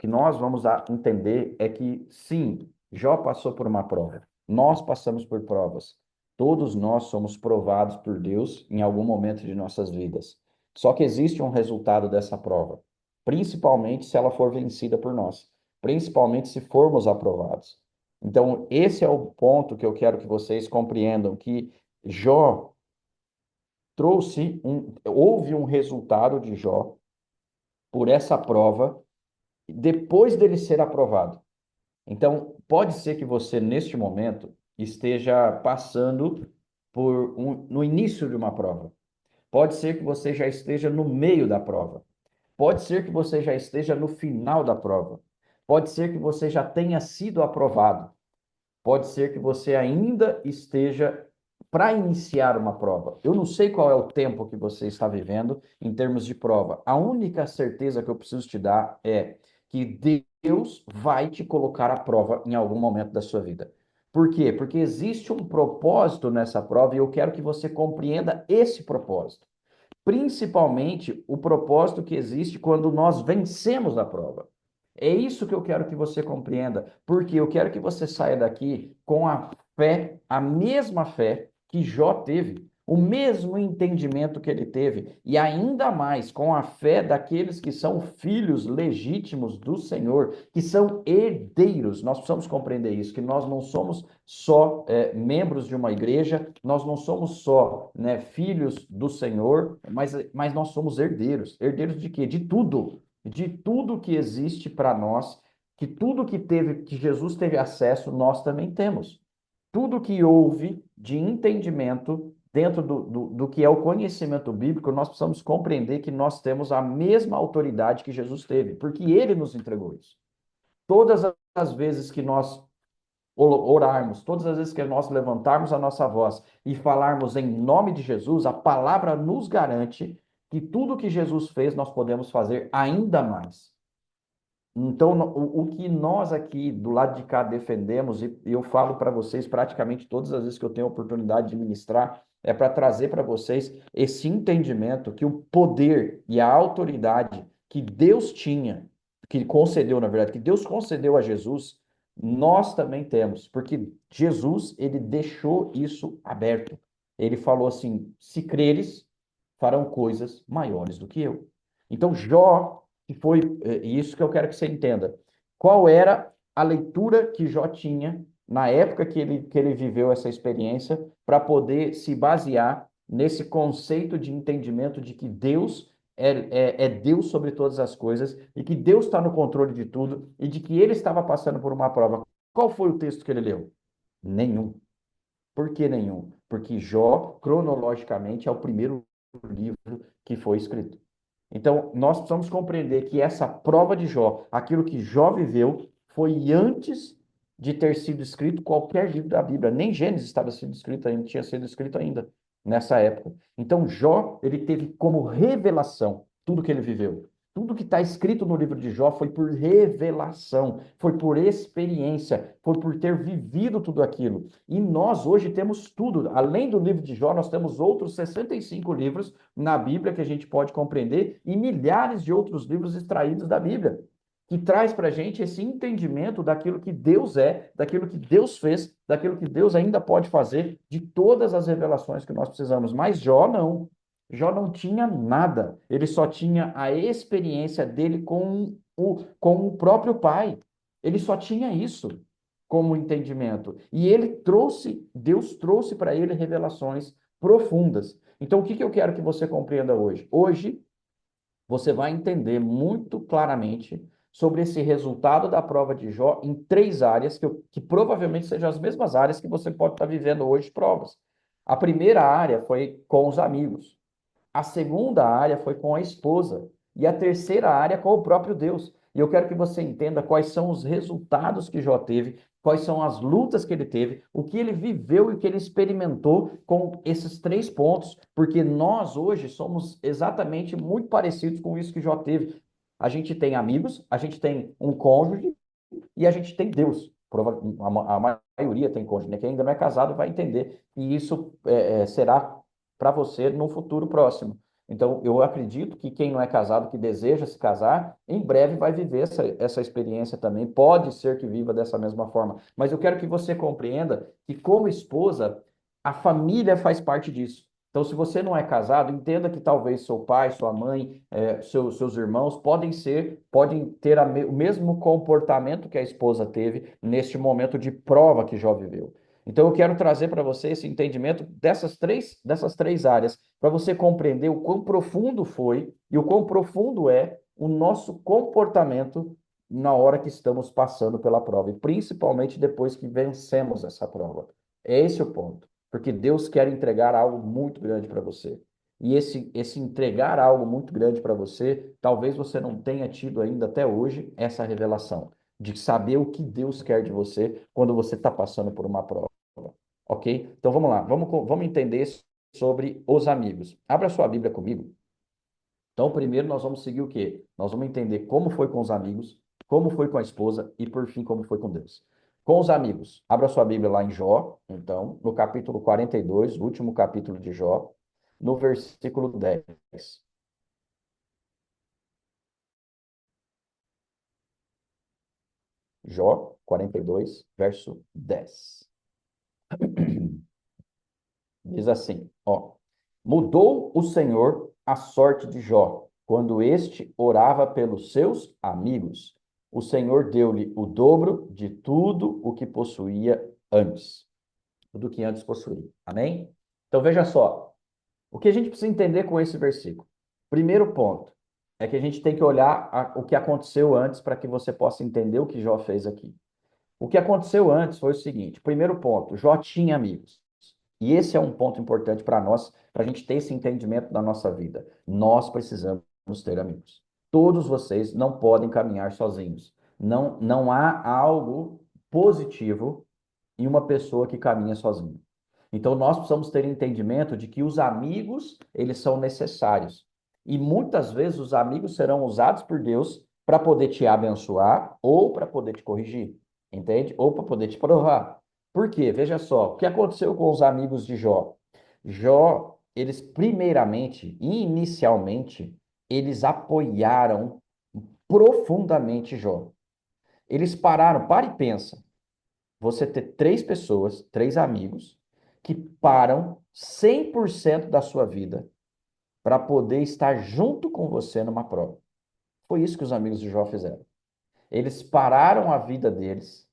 nós vamos entender é que, sim, Jó passou por uma prova. Nós passamos por provas. Todos nós somos provados por Deus em algum momento de nossas vidas. Só que existe um resultado dessa prova, principalmente se ela for vencida por nós, principalmente se formos aprovados. Então, esse é o ponto que eu quero que vocês compreendam, que Jó houve um resultado de Jó por essa prova, depois dele ser aprovado. Então, pode ser que você, neste momento, esteja passando no início de uma prova. Pode ser que você já esteja no meio da prova. Pode ser que você já esteja no final da prova. Pode ser que você já tenha sido aprovado. Pode ser que você ainda esteja para iniciar uma prova. Eu não sei qual é o tempo que você está vivendo em termos de prova. A única certeza que eu preciso te dar é que Deus vai te colocar à prova em algum momento da sua vida. Por quê? Porque existe um propósito nessa prova e eu quero que você compreenda esse propósito. Principalmente o propósito que existe quando nós vencemos a prova. É isso que eu quero que você compreenda, porque eu quero que você saia daqui com a fé, a mesma fé que Jó teve, o mesmo entendimento que ele teve, e ainda mais com a fé daqueles que são filhos legítimos do Senhor, que são herdeiros. Nós precisamos compreender isso, que nós não somos só membros de uma igreja, nós não somos só, né, filhos do Senhor, mas nós somos herdeiros. Herdeiros de quê? De tudo que existe para nós, que tudo que Jesus teve acesso, nós também temos. Tudo que houve de entendimento dentro do que é o conhecimento bíblico, nós precisamos compreender que nós temos a mesma autoridade que Jesus teve, porque ele nos entregou isso. Todas as vezes que nós orarmos, todas as vezes que nós levantarmos a nossa voz e falarmos em nome de Jesus, a palavra nos garante que tudo que Jesus fez, nós podemos fazer ainda mais. Então, o que nós aqui do lado de cá defendemos, e eu falo para vocês praticamente todas as vezes que eu tenho a oportunidade de ministrar, é para trazer para vocês esse entendimento que o poder e a autoridade que Deus tinha, que concedeu, na verdade, que Deus concedeu a Jesus, nós também temos, porque Jesus, ele deixou isso aberto. Ele falou assim: se creres, farão coisas maiores do que eu. Então, Jó, que foi isso que eu quero que você entenda. Qual era a leitura que Jó tinha na época que ele viveu essa experiência para poder se basear nesse conceito de entendimento de que Deus é Deus sobre todas as coisas e que Deus está no controle de tudo e de que ele estava passando por uma prova. Qual foi o texto que ele leu? Nenhum. Por que nenhum? Porque Jó, cronologicamente, é o primeiro livro que foi escrito. Então, nós precisamos compreender que essa prova de Jó, aquilo que Jó viveu, foi antes de ter sido escrito qualquer livro da Bíblia. Nem Gênesis estava sendo escrito ainda, tinha sido escrito ainda nessa época. Então, Jó, ele teve como revelação tudo que ele viveu. Tudo que está escrito no livro de Jó foi por revelação, foi por experiência, foi por ter vivido tudo aquilo. E nós hoje temos tudo. Além do livro de Jó, nós temos outros 65 livros na Bíblia que a gente pode compreender e milhares de outros livros extraídos da Bíblia, que traz para a gente esse entendimento daquilo que Deus é, daquilo que Deus fez, daquilo que Deus ainda pode fazer, de todas as revelações que nós precisamos. Mas Jó não. Jó não tinha nada, ele só tinha a experiência dele com o próprio pai. Ele só tinha isso como entendimento. E Deus trouxe para ele revelações profundas. Então, o que eu quero que você compreenda hoje? Hoje, você vai entender muito claramente sobre esse resultado da prova de Jó em 3 áreas, que provavelmente sejam as mesmas áreas que você pode estar vivendo hoje provas. A primeira área foi com os amigos. A segunda área foi com a esposa. E a terceira área com o próprio Deus. E eu quero que você entenda quais são os resultados que Jó teve, quais são as lutas que ele teve, o que ele viveu e o que ele experimentou com esses 3 pontos, porque nós hoje somos exatamente muito parecidos com isso que Jó teve. A gente tem amigos, a gente tem um cônjuge e a gente tem Deus. A maioria tem cônjuge, né? Quem ainda não é casado vai entender. E isso será para você no futuro próximo. Então, eu acredito que quem não é casado, que deseja se casar, em breve vai viver essa experiência também. Pode ser que viva dessa mesma forma. Mas eu quero que você compreenda que, como esposa, a família faz parte disso. Então, se você não é casado, entenda que talvez seu pai, sua mãe, seus irmãos podem ter o mesmo comportamento que a esposa teve neste momento de prova que Jó viveu. Então, eu quero trazer para você esse entendimento dessas três áreas, para você compreender o quão profundo foi e o quão profundo é o nosso comportamento na hora que estamos passando pela prova, e principalmente depois que vencemos essa prova. É esse o ponto, porque Deus quer entregar algo muito grande para você. E esse entregar algo muito grande para você, talvez você não tenha tido ainda até hoje essa revelação de saber o que Deus quer de você quando você está passando por uma prova. Ok? Então vamos lá, vamos entender sobre os amigos. Abra sua Bíblia comigo. Então, primeiro nós vamos seguir o quê? Nós vamos entender como foi com os amigos, como foi com a esposa e, por fim, como foi com Deus. Com os amigos, abra sua Bíblia lá em Jó, então, no capítulo 42, o último capítulo de Jó, no versículo 10. Jó 42, verso 10. Diz assim, ó: mudou o Senhor a sorte de Jó, quando este orava pelos seus amigos. O Senhor deu-lhe o dobro de tudo o que possuía antes. Tudo que antes possuía. Amém? Então veja só, o que a gente precisa entender com esse versículo? Primeiro ponto é que a gente tem que olhar o que aconteceu antes para que você possa entender o que Jó fez aqui. O que aconteceu antes foi o seguinte: primeiro ponto, Jó tinha amigos. E esse é um ponto importante para nós, para a gente ter esse entendimento da nossa vida. Nós precisamos ter amigos. Todos vocês não podem caminhar sozinhos. Não há algo positivo em uma pessoa que caminha sozinha. Então, nós precisamos ter entendimento de que os amigos, eles são necessários. E muitas vezes os amigos serão usados por Deus para poder te abençoar ou para poder te corrigir, entende? Ou para poder te provar. Por quê? Veja só, o que aconteceu com os amigos de Jó? Jó, eles primeiramente, inicialmente, eles apoiaram profundamente Jó. Eles pararam, para e pensa. Você ter 3 pessoas, 3 amigos, que param 100% da sua vida para poder estar junto com você numa prova. Foi isso que os amigos de Jó fizeram. Eles pararam a vida deles,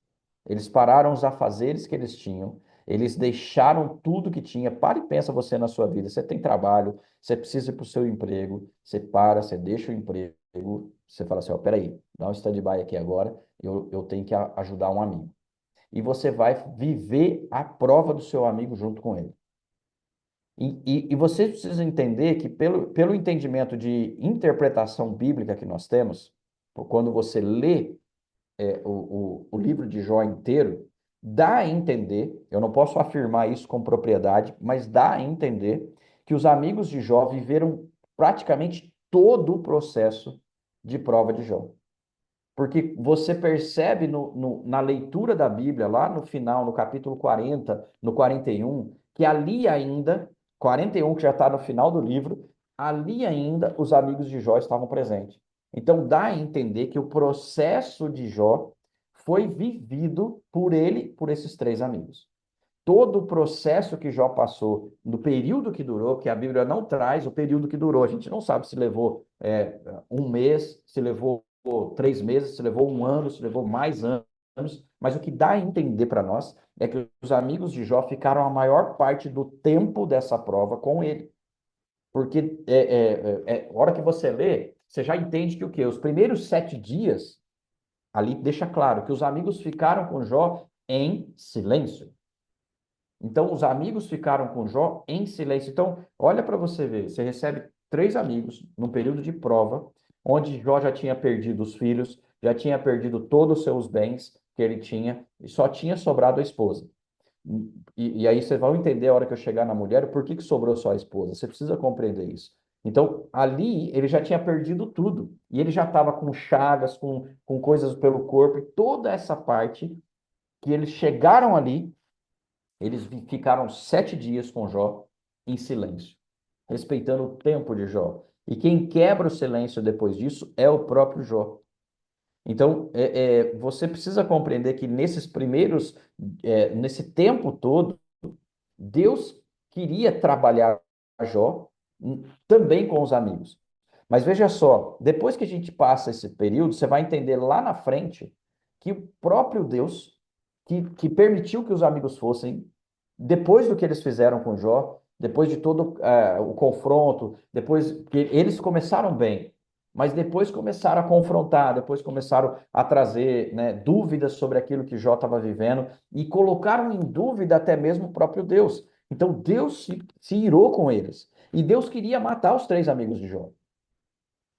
eles pararam os afazeres que eles tinham, eles deixaram tudo que tinha. Para e pensa você na sua vida. Você tem trabalho, você precisa ir para o seu emprego, você para, você deixa o emprego, você fala assim, ó, peraí, dá um stand-by aqui agora, eu tenho que ajudar um amigo. E você vai viver a prova do seu amigo junto com ele. E você precisa entender que pelo entendimento de interpretação bíblica que nós temos, quando você lê o livro de Jó inteiro, dá a entender, eu não posso afirmar isso com propriedade, mas dá a entender que os amigos de Jó viveram praticamente todo o processo de prova de Jó. Porque você percebe na leitura da Bíblia, lá no final, no capítulo 40, no 41, que ali ainda, 41 que já está no final do livro, ali ainda os amigos de Jó estavam presentes. Então dá a entender que o processo de Jó foi vivido por ele, por esses 3 amigos. Todo o processo que Jó passou, no período que durou, que a Bíblia não traz o período que durou, a gente não sabe se levou 1 mês, se levou 3 meses, se levou 1 ano, se levou mais anos, mas o que dá a entender para nós é que os amigos de Jó ficaram a maior parte do tempo dessa prova com ele. Porque a hora que você lê, você já entende que o quê? Os primeiros 7 dias Ali deixa claro que os amigos ficaram com Jó em silêncio. Então, os amigos ficaram com Jó em silêncio. Então, olha para você ver, você recebe 3 amigos num período de prova, onde Jó já tinha perdido os filhos, já tinha perdido todos os seus bens que ele tinha, e só tinha sobrado a esposa. E aí você vai entender a hora que eu chegar na mulher, o porquê que sobrou só a esposa. Você precisa compreender isso. Então, ali, ele já tinha perdido tudo. E ele já estava com chagas, com coisas pelo corpo, e toda essa parte que eles chegaram ali, eles ficaram 7 dias com Jó em silêncio, respeitando o tempo de Jó. E quem quebra o silêncio depois disso é o próprio Jó. Então, você precisa compreender que nesses primeiros, nesse tempo todo, Deus queria trabalhar Jó também com os amigos. Mas veja só, depois que a gente passa esse período, você vai entender lá na frente que o próprio Deus, que permitiu que os amigos fossem, depois do que eles fizeram com Jó, depois de todo o confronto, depois que eles começaram bem, mas depois começaram a confrontar, depois começaram a trazer, né, dúvidas sobre aquilo que Jó estava vivendo e colocaram em dúvida até mesmo o próprio Deus. Então Deus se irou com eles. E Deus queria matar os 3 amigos de Jó.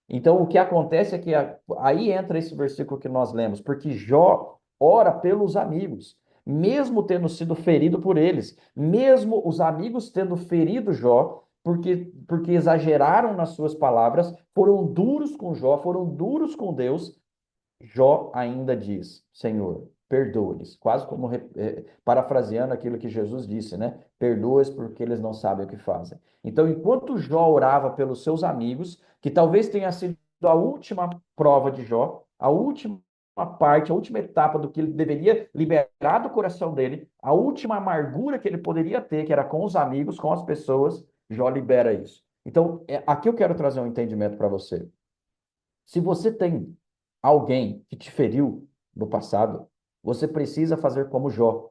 Então, o que acontece é que aí entra esse versículo que nós lemos, porque Jó ora pelos amigos, mesmo tendo sido ferido por eles, mesmo os amigos tendo ferido Jó, porque exageraram nas suas palavras, foram duros com Jó, foram duros com Deus, Jó ainda diz: Senhor, perdoa-lhes. Quase como parafraseando aquilo que Jesus disse, né? Perdoa-os porque eles não sabem o que fazem. Então, enquanto Jó orava pelos seus amigos, que talvez tenha sido a última prova de Jó, a última parte, a última etapa do que ele deveria liberar do coração dele, a última amargura que ele poderia ter, que era com os amigos, com as pessoas, Jó libera isso. Então, aqui eu quero trazer um entendimento para você. Se você tem alguém que te feriu no passado, você precisa fazer como Jó,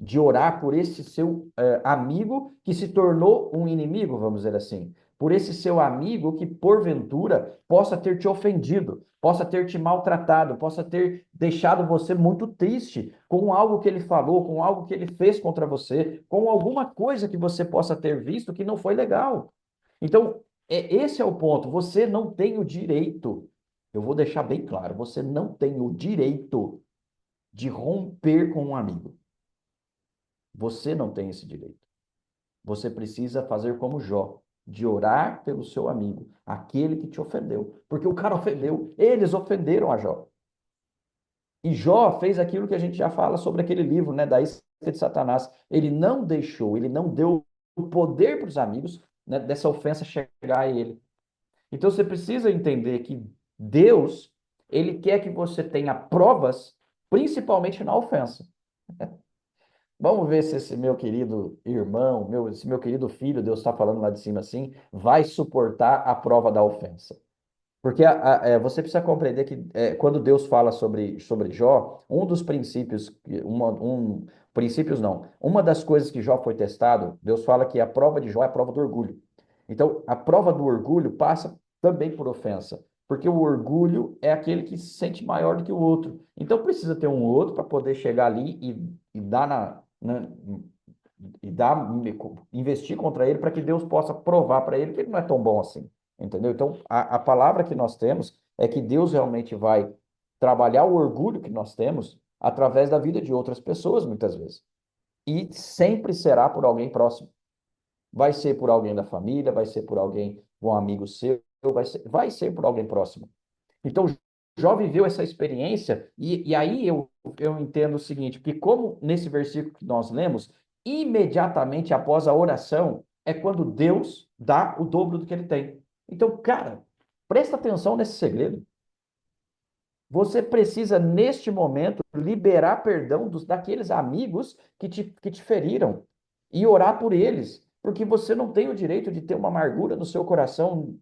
de orar por esse seu amigo que se tornou um inimigo, vamos dizer assim. Por esse seu amigo que, porventura, possa ter te ofendido, possa ter te maltratado, possa ter deixado você muito triste com algo que ele falou, com algo que ele fez contra você, com alguma coisa que você possa ter visto que não foi legal. Então, esse é o ponto. Você não tem o direito, eu vou deixar bem claro, você não tem o direito de romper com um amigo. Você não tem esse direito. Você precisa fazer como Jó, de orar pelo seu amigo, aquele que te ofendeu. Porque o cara ofendeu, eles ofenderam a Jó. E Jó fez aquilo que a gente já fala sobre aquele livro, né, da isca de Satanás. Ele não deixou, ele não deu o poder para os amigos, né, dessa ofensa chegar a ele. Então você precisa entender que Deus, ele quer que você tenha provas, principalmente na ofensa. Vamos ver se esse meu querido irmão, esse meu querido filho, Deus está falando lá de cima assim, vai suportar a prova da ofensa. Porque você precisa compreender que quando Deus fala sobre Jó, um dos princípios, princípios não, uma das coisas que Jó foi testado, Deus fala que a prova de Jó é a prova do orgulho. Então, a prova do orgulho passa também por ofensa, porque o orgulho é aquele que se sente maior do que o outro. Então, precisa ter um outro para poder chegar ali e dar investir contra ele para que Deus possa provar para ele que ele não é tão bom assim. Entendeu? Então, a palavra que nós temos é que Deus realmente vai trabalhar o orgulho que nós temos através da vida de outras pessoas, muitas vezes. E sempre será por alguém próximo. Vai ser por alguém da família, vai ser por alguém, um amigo seu, vai ser por alguém próximo. Então, Jó viveu essa experiência, e aí eu entendo o seguinte, que como nesse versículo que nós lemos, imediatamente após a oração, é quando Deus dá o dobro do que ele tem. Então, cara, presta atenção nesse segredo. Você precisa, neste momento, liberar perdão daqueles amigos que te feriram e orar por eles, porque você não tem o direito de ter uma amargura no seu coração,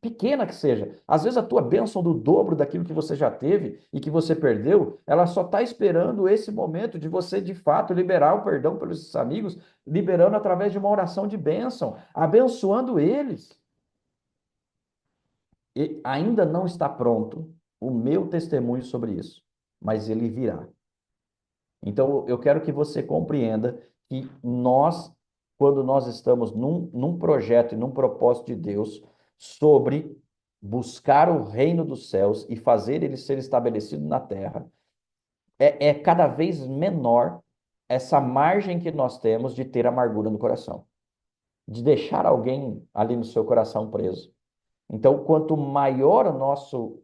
pequena que seja. Às vezes a tua bênção do dobro daquilo que você já teve e que você perdeu, ela só está esperando esse momento de você, de fato, liberar o perdão pelos amigos, liberando através de uma oração de bênção, abençoando eles. E ainda não está pronto o meu testemunho sobre isso. mas ele virá. Então, eu quero que você compreenda que nós, quando nós estamos num projeto e num propósito de Deus sobre buscar o reino dos céus e fazer ele ser estabelecido na terra, é cada vez menor essa margem que nós temos de ter amargura no coração, de deixar alguém ali no seu coração preso. Então, quanto maior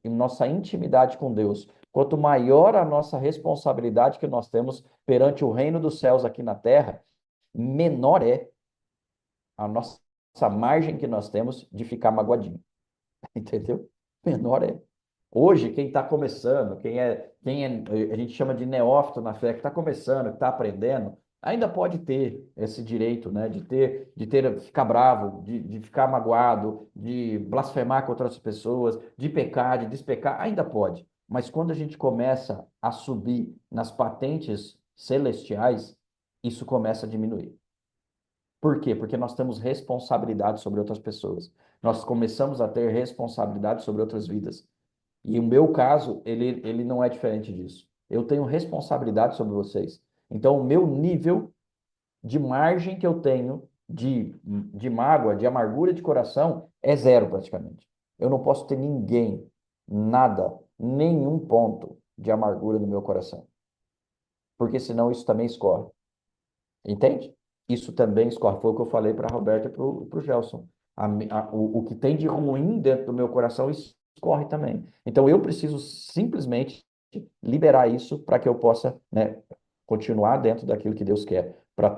nossa intimidade com Deus, quanto maior a nossa responsabilidade que nós temos perante o reino dos céus aqui na terra, menor é a nossa margem que nós temos de ficar magoadinho. Entendeu? Menor é. Hoje, quem está começando, a gente chama de neófito na fé, que está começando, que está aprendendo, ainda pode ter esse direito, né, ficar bravo, de ficar magoado, de blasfemar contra outras pessoas, de pecar, de despecar, ainda pode. Mas quando a gente começa a subir nas patentes celestiais, isso começa a diminuir. Por quê? Porque nós temos responsabilidade sobre outras pessoas. Nós começamos a ter responsabilidade sobre outras vidas. E o meu caso, ele não é diferente disso. Eu tenho responsabilidade sobre vocês. Então, o meu nível de margem que eu tenho de mágoa, de amargura de coração, é zero praticamente. Eu não posso ter ninguém, nada, nenhum ponto de amargura no meu coração. Porque senão isso também escorre. Entende? Isso também escorre. Foi o que eu falei para a Roberta e para o Gelson. O que tem de ruim dentro do meu coração escorre também. Então eu preciso simplesmente liberar isso para que eu possa, né, continuar dentro daquilo que Deus quer para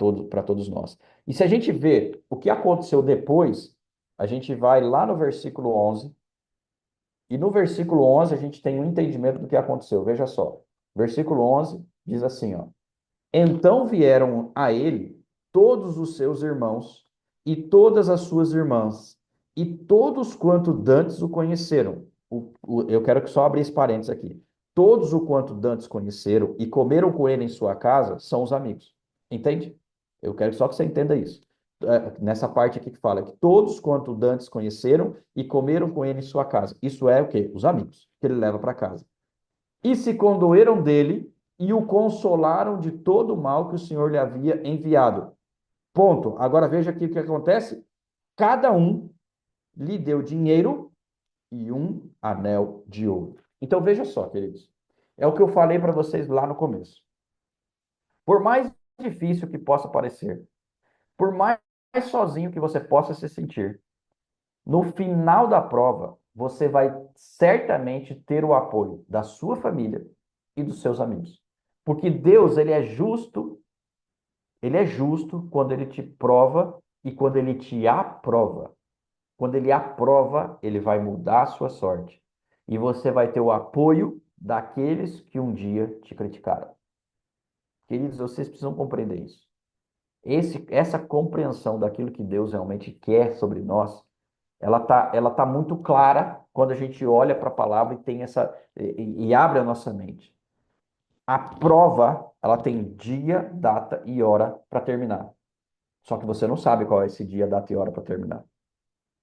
todos nós. E se a gente vê o que aconteceu depois, a gente vai lá no versículo 11, e no versículo 11 a gente tem um entendimento do que aconteceu. Veja só. Versículo 11 diz assim, ó: Então vieram a ele todos os seus irmãos e todas as suas irmãs, e todos quanto dantes o conheceram. Eu quero que só abra esse parênteses aqui. Todos o quanto dantes conheceram e comeram com ele em sua casa são os amigos. Entende? Eu quero só que você entenda isso. Nessa parte aqui que fala que todos quanto dantes conheceram e comeram com ele em sua casa. Isso é o quê? Os amigos que ele leva para casa. E se condoeram dele e o consolaram de todo o mal que o Senhor lhe havia enviado. Ponto. Agora veja aqui o que acontece. Cada um lhe deu dinheiro e um anel de ouro. Então veja só, queridos. É o que eu falei para vocês lá no começo. Por mais difícil que possa parecer, por mais sozinho que você possa se sentir, no final da prova, você vai certamente ter o apoio da sua família e dos seus amigos. Porque Deus, ele é justo quando ele te prova e quando ele te aprova. Quando ele aprova, ele vai mudar a sua sorte. E você vai ter o apoio daqueles que um dia te criticaram. Queridos, vocês precisam compreender isso. Essa compreensão daquilo que Deus realmente quer sobre nós, ela tá muito clara quando a gente olha para a palavra e tem e abre a nossa mente. A prova, ela tem dia, data e hora para terminar. Só que você não sabe qual é esse dia, data e hora para terminar.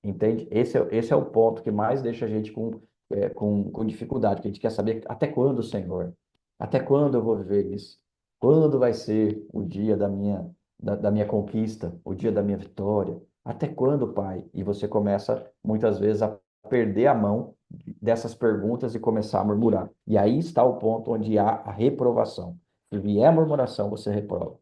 Entende? Esse é o ponto que mais deixa a gente com dificuldade, que a gente quer saber até quando, Senhor? Até quando eu vou viver isso? Quando vai ser o dia da minha conquista, o dia da minha vitória? Até quando, Pai? E você começa, muitas vezes, a perder a mão dessas perguntas e começar a murmurar. E aí está o ponto onde há a reprovação. Se vier a murmuração, você reprova.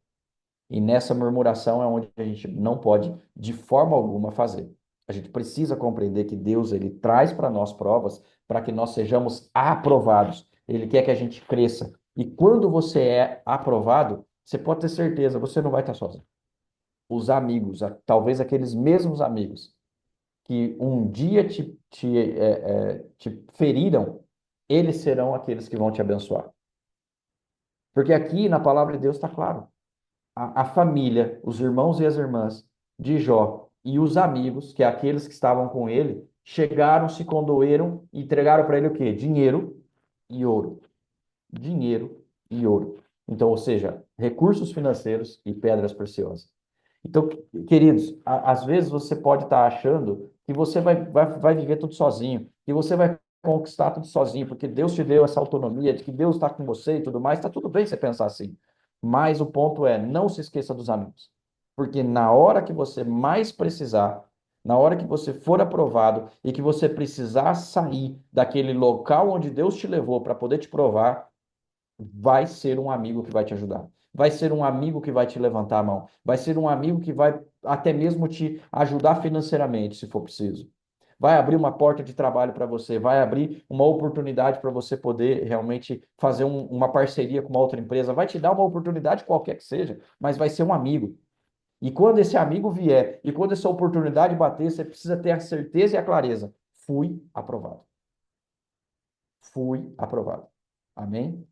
E nessa murmuração é onde a gente não pode, de forma alguma, fazer. A gente precisa compreender que Deus, ele traz para nós provas para que nós sejamos aprovados. Ele quer que a gente cresça. E quando você é aprovado, você pode ter certeza, você não vai estar sozinho. Os amigos, talvez aqueles mesmos amigos que um dia te feriram, eles serão aqueles que vão te abençoar. Porque aqui na palavra de Deus está claro. A família, os irmãos e as irmãs de Jó e os amigos, que é aqueles que estavam com ele, chegaram, se condoeram e entregaram para ele o quê? Dinheiro e ouro. Dinheiro e ouro. Então, ou seja, recursos financeiros e pedras preciosas. Então, queridos, às vezes você pode estar achando que você vai viver tudo sozinho, que você vai conquistar tudo sozinho, porque Deus te deu essa autonomia, de que Deus está com você e tudo mais, está tudo bem você pensar assim. Mas o ponto é, não se esqueça dos amigos. Porque na hora que você mais precisar, na hora que você for aprovado e que você precisar sair daquele local onde Deus te levou para poder te provar, vai ser um amigo que vai te ajudar. Vai ser um amigo que vai te levantar a mão. Vai ser um amigo que vai até mesmo te ajudar financeiramente, se for preciso. Vai abrir uma porta de trabalho para você, vai abrir uma oportunidade para você poder realmente fazer uma parceria com uma outra empresa, vai te dar uma oportunidade qualquer que seja, mas vai ser um amigo. E quando esse amigo vier, e quando essa oportunidade bater, você precisa ter a certeza e a clareza. Fui aprovado. Fui aprovado. Amém?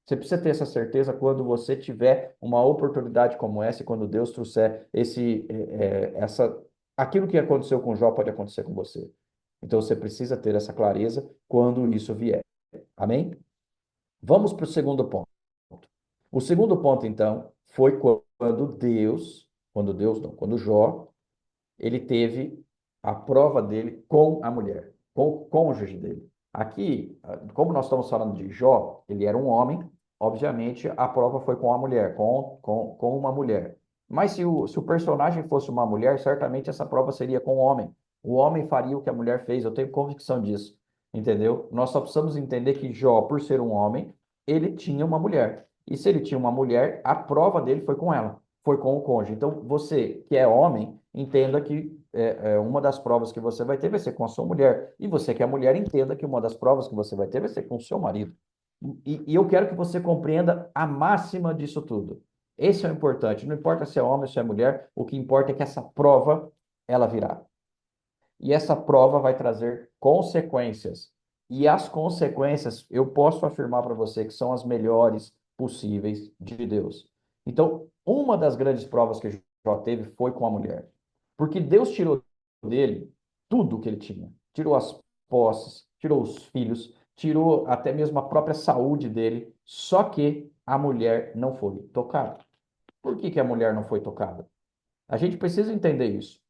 Você precisa ter essa certeza quando você tiver uma oportunidade como essa, e quando Deus trouxer aquilo que aconteceu com Jó pode acontecer com você. Então você precisa ter essa clareza quando isso vier. Amém? Vamos para o segundo ponto. O segundo ponto, então, foi quando Jó, ele teve a prova dele com a mulher, com o cônjuge dele. Aqui, como nós estamos falando de Jó, ele era um homem, obviamente a prova foi com a mulher, com uma mulher. Mas se o personagem fosse uma mulher, certamente essa prova seria com o homem. O homem faria o que a mulher fez, eu tenho convicção disso, entendeu? Nós só precisamos entender que Jó, por ser um homem, ele tinha uma mulher. E se ele tinha uma mulher, a prova dele foi com ela, foi com o cônjuge. Então, você que é homem, entenda que uma das provas que você vai ter vai ser com a sua mulher. E você que é mulher, entenda que uma das provas que você vai ter vai ser com o seu marido. E eu quero que você compreenda a máxima disso tudo. Esse é o importante. Não importa se é homem ou se é mulher, o que importa é que essa prova, ela virá. E essa prova vai trazer consequências. E as consequências, eu posso afirmar para você que são as melhores possíveis de Deus. Então, uma das grandes provas que Jó teve foi com a mulher. Porque Deus tirou dele tudo que ele tinha. Tirou as posses, tirou os filhos, tirou até mesmo a própria saúde dele. Só que a mulher não foi tocada. Por que a mulher não foi tocada? A gente precisa entender isso.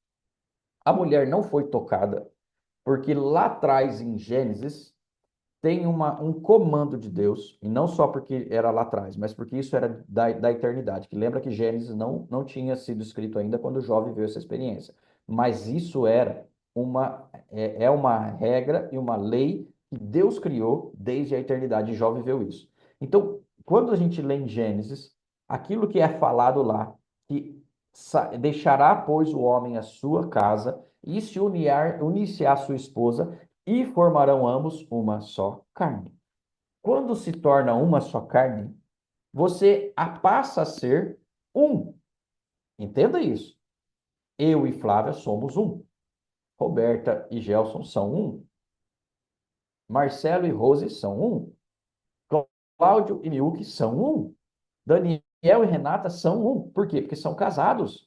A mulher não foi tocada porque lá atrás, em Gênesis, tem um comando de Deus, e não só porque era lá atrás, mas porque isso era da eternidade, que lembra que Gênesis não tinha sido escrito ainda quando Jó viveu essa experiência. Mas isso era uma regra e uma lei que Deus criou desde a eternidade, e Jó viveu isso. Então, quando a gente lê em Gênesis, aquilo que é falado lá, que deixará, pois, o homem a sua casa e se unir-se à sua esposa, e formarão ambos uma só carne. Quando se torna uma só carne, você passa a ser um. Entenda isso. Eu e Flávia somos um. Roberta e Gelson são um. Marcelo e Rose são um. Cláudio e Miuque são um. Daniel e Renata são um. Por quê? Porque são casados.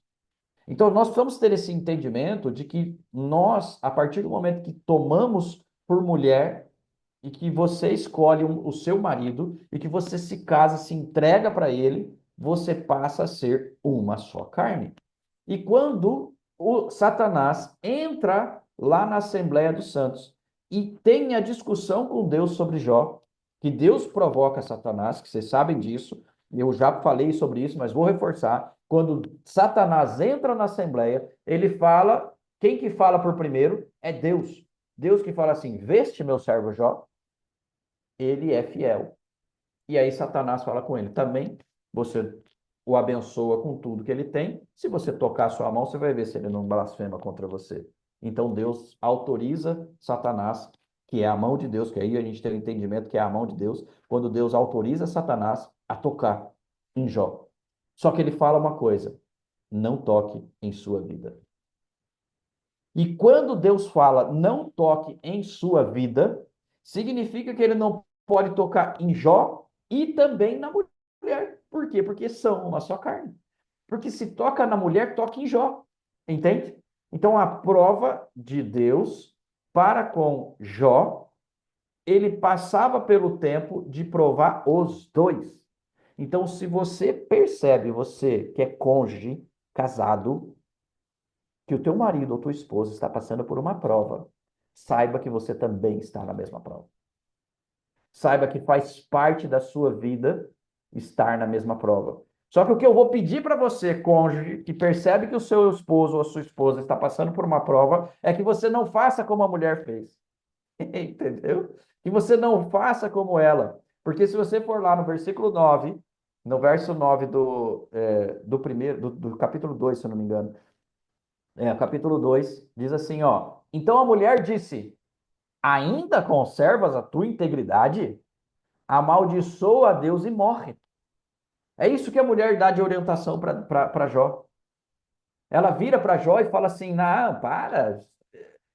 Então, nós precisamos ter esse entendimento de que nós, a partir do momento que tomamos por mulher e que você escolhe o seu marido e que você se casa, se entrega para ele, você passa a ser uma só carne. E quando o Satanás entra lá na Assembleia dos Santos e tem a discussão com Deus sobre Jó, que Deus provoca Satanás, que vocês sabem disso, eu já falei sobre isso, mas vou reforçar. Quando Satanás entra na Assembleia, ele fala, quem que fala por primeiro? É Deus. Deus que fala assim, veste meu servo Jó, ele é fiel. E aí Satanás fala com ele, também você o abençoa com tudo que ele tem, se você tocar a sua mão, você vai ver se ele não blasfema contra você. Então Deus autoriza Satanás, que é a mão de Deus, que aí a gente tem o entendimento que é a mão de Deus, quando Deus autoriza Satanás a tocar em Jó. Só que ele fala uma coisa, não toque em sua vida. E quando Deus fala não toque em sua vida, significa que ele não pode tocar em Jó e também na mulher. Por quê? Porque são uma só carne. Porque se toca na mulher, toca em Jó. Entende? Então a prova de Deus para com Jó, ele passava pelo tempo de provar os dois. Então, se você percebe, você que é cônjuge, casado, que o teu marido ou tua esposa está passando por uma prova, saiba que você também está na mesma prova. Saiba que faz parte da sua vida estar na mesma prova. Só que o que eu vou pedir para você, cônjuge, que percebe que o seu esposo ou a sua esposa está passando por uma prova, é que você não faça como a mulher fez. Entendeu? Que você não faça como ela. Porque se você for lá no versículo 9, no verso 9 do primeiro, do capítulo 2, se eu não me engano, capítulo 2, diz assim, ó, então a mulher disse, ainda conservas a tua integridade? Amaldiçoa a Deus e morre. É isso que a mulher dá de orientação para Jó. Ela vira para Jó e fala assim, não, para,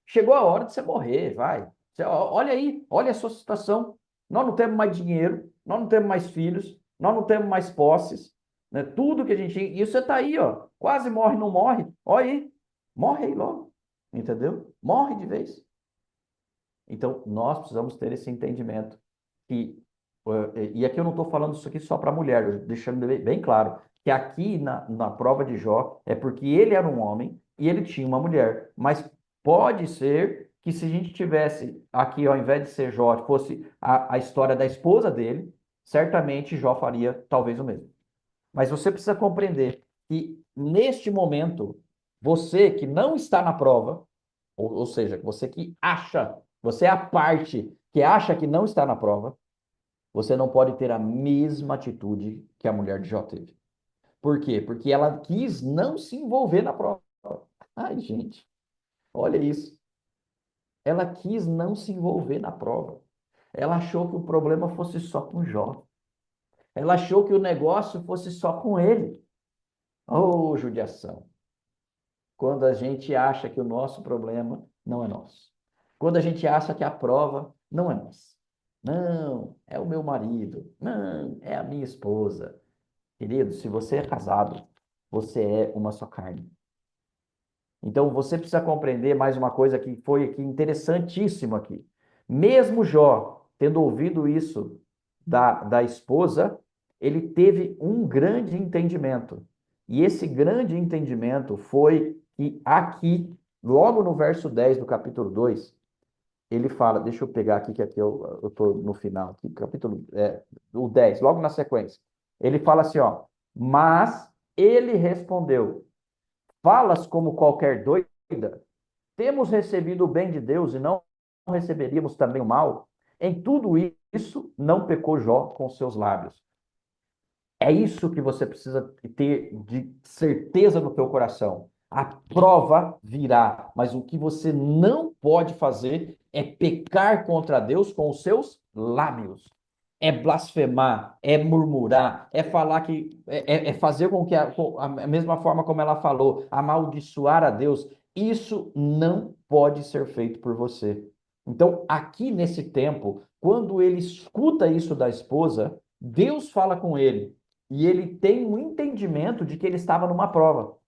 chegou a hora de você morrer, vai. Olha aí, olha a sua situação. Nós não temos mais dinheiro, nós não temos mais filhos, nós não temos mais posses, né? Tudo que a gente... E você está aí, ó, quase morre, não morre. Olha aí, morre aí logo, entendeu? Morre de vez. Então, nós precisamos ter esse entendimento. E aqui eu não estou falando isso aqui só para mulher, deixando bem claro, que aqui na prova de Jó é porque ele era um homem e ele tinha uma mulher. Mas pode ser que se a gente tivesse aqui, ao invés de ser Jó, fosse a história da esposa dele, certamente Jó faria talvez o mesmo. Mas você precisa compreender que neste momento, você que não está na prova, ou seja, você que acha, você é a parte que acha que não está na prova, você não pode ter a mesma atitude que a mulher de Jó teve. Por quê? Porque ela quis não se envolver na prova. Ai, gente, olha isso. Ela quis não se envolver na prova. Ela achou que o problema fosse só com Jó. Ela achou que o negócio fosse só com ele. Oh, judiação. Quando a gente acha que o nosso problema não é nosso. Quando a gente acha que a prova não é nossa. Não, é o meu marido. Não, é a minha esposa. Querido, se você é casado, você é uma só carne. Então, você precisa compreender mais uma coisa que foi aqui interessantíssimo aqui. Mesmo Jó, tendo ouvido isso da esposa, ele teve um grande entendimento. E esse grande entendimento foi que aqui, logo no verso 10 do capítulo 2, ele fala, deixa eu pegar aqui, que aqui eu estou no final, aqui, capítulo o 10, logo na sequência. Ele fala assim, ó, mas ele respondeu, falas como qualquer doida? Temos recebido o bem de Deus e não receberíamos também o mal? Em tudo isso, não pecou Jó com seus lábios. É isso que você precisa ter de certeza no teu coração. A prova virá, mas o que você não pode fazer é pecar contra Deus com os seus lábios. É blasfemar, é murmurar, é falar que é fazer com que a mesma forma como ela falou, amaldiçoar a Deus. Isso não pode ser feito por você. Então, aqui nesse tempo, quando ele escuta isso da esposa, Deus fala com ele. E ele tem um entendimento de que ele estava numa prova.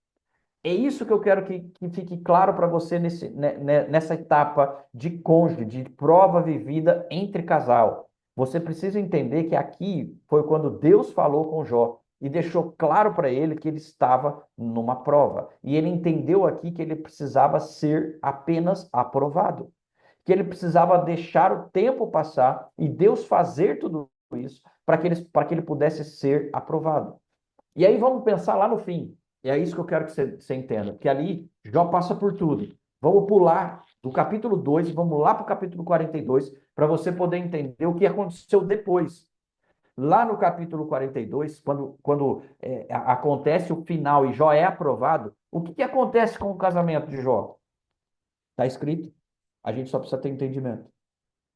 É isso que eu quero que fique claro para você nessa etapa de cônjuge, de prova vivida entre casal. Você precisa entender que aqui foi quando Deus falou com Jó e deixou claro para ele que ele estava numa prova. E ele entendeu aqui que ele precisava ser apenas aprovado. Que ele precisava deixar o tempo passar e Deus fazer tudo isso para que ele pudesse ser aprovado. E aí vamos pensar lá no fim. E é isso que eu quero que você entenda. Que ali Jó passa por tudo. Vamos pular do capítulo 2 e vamos lá para o capítulo 42 para você poder entender o que aconteceu depois. Lá no capítulo 42, quando acontece o final e Jó é aprovado, o que acontece com o casamento de Jó? Está escrito. A gente só precisa ter entendimento.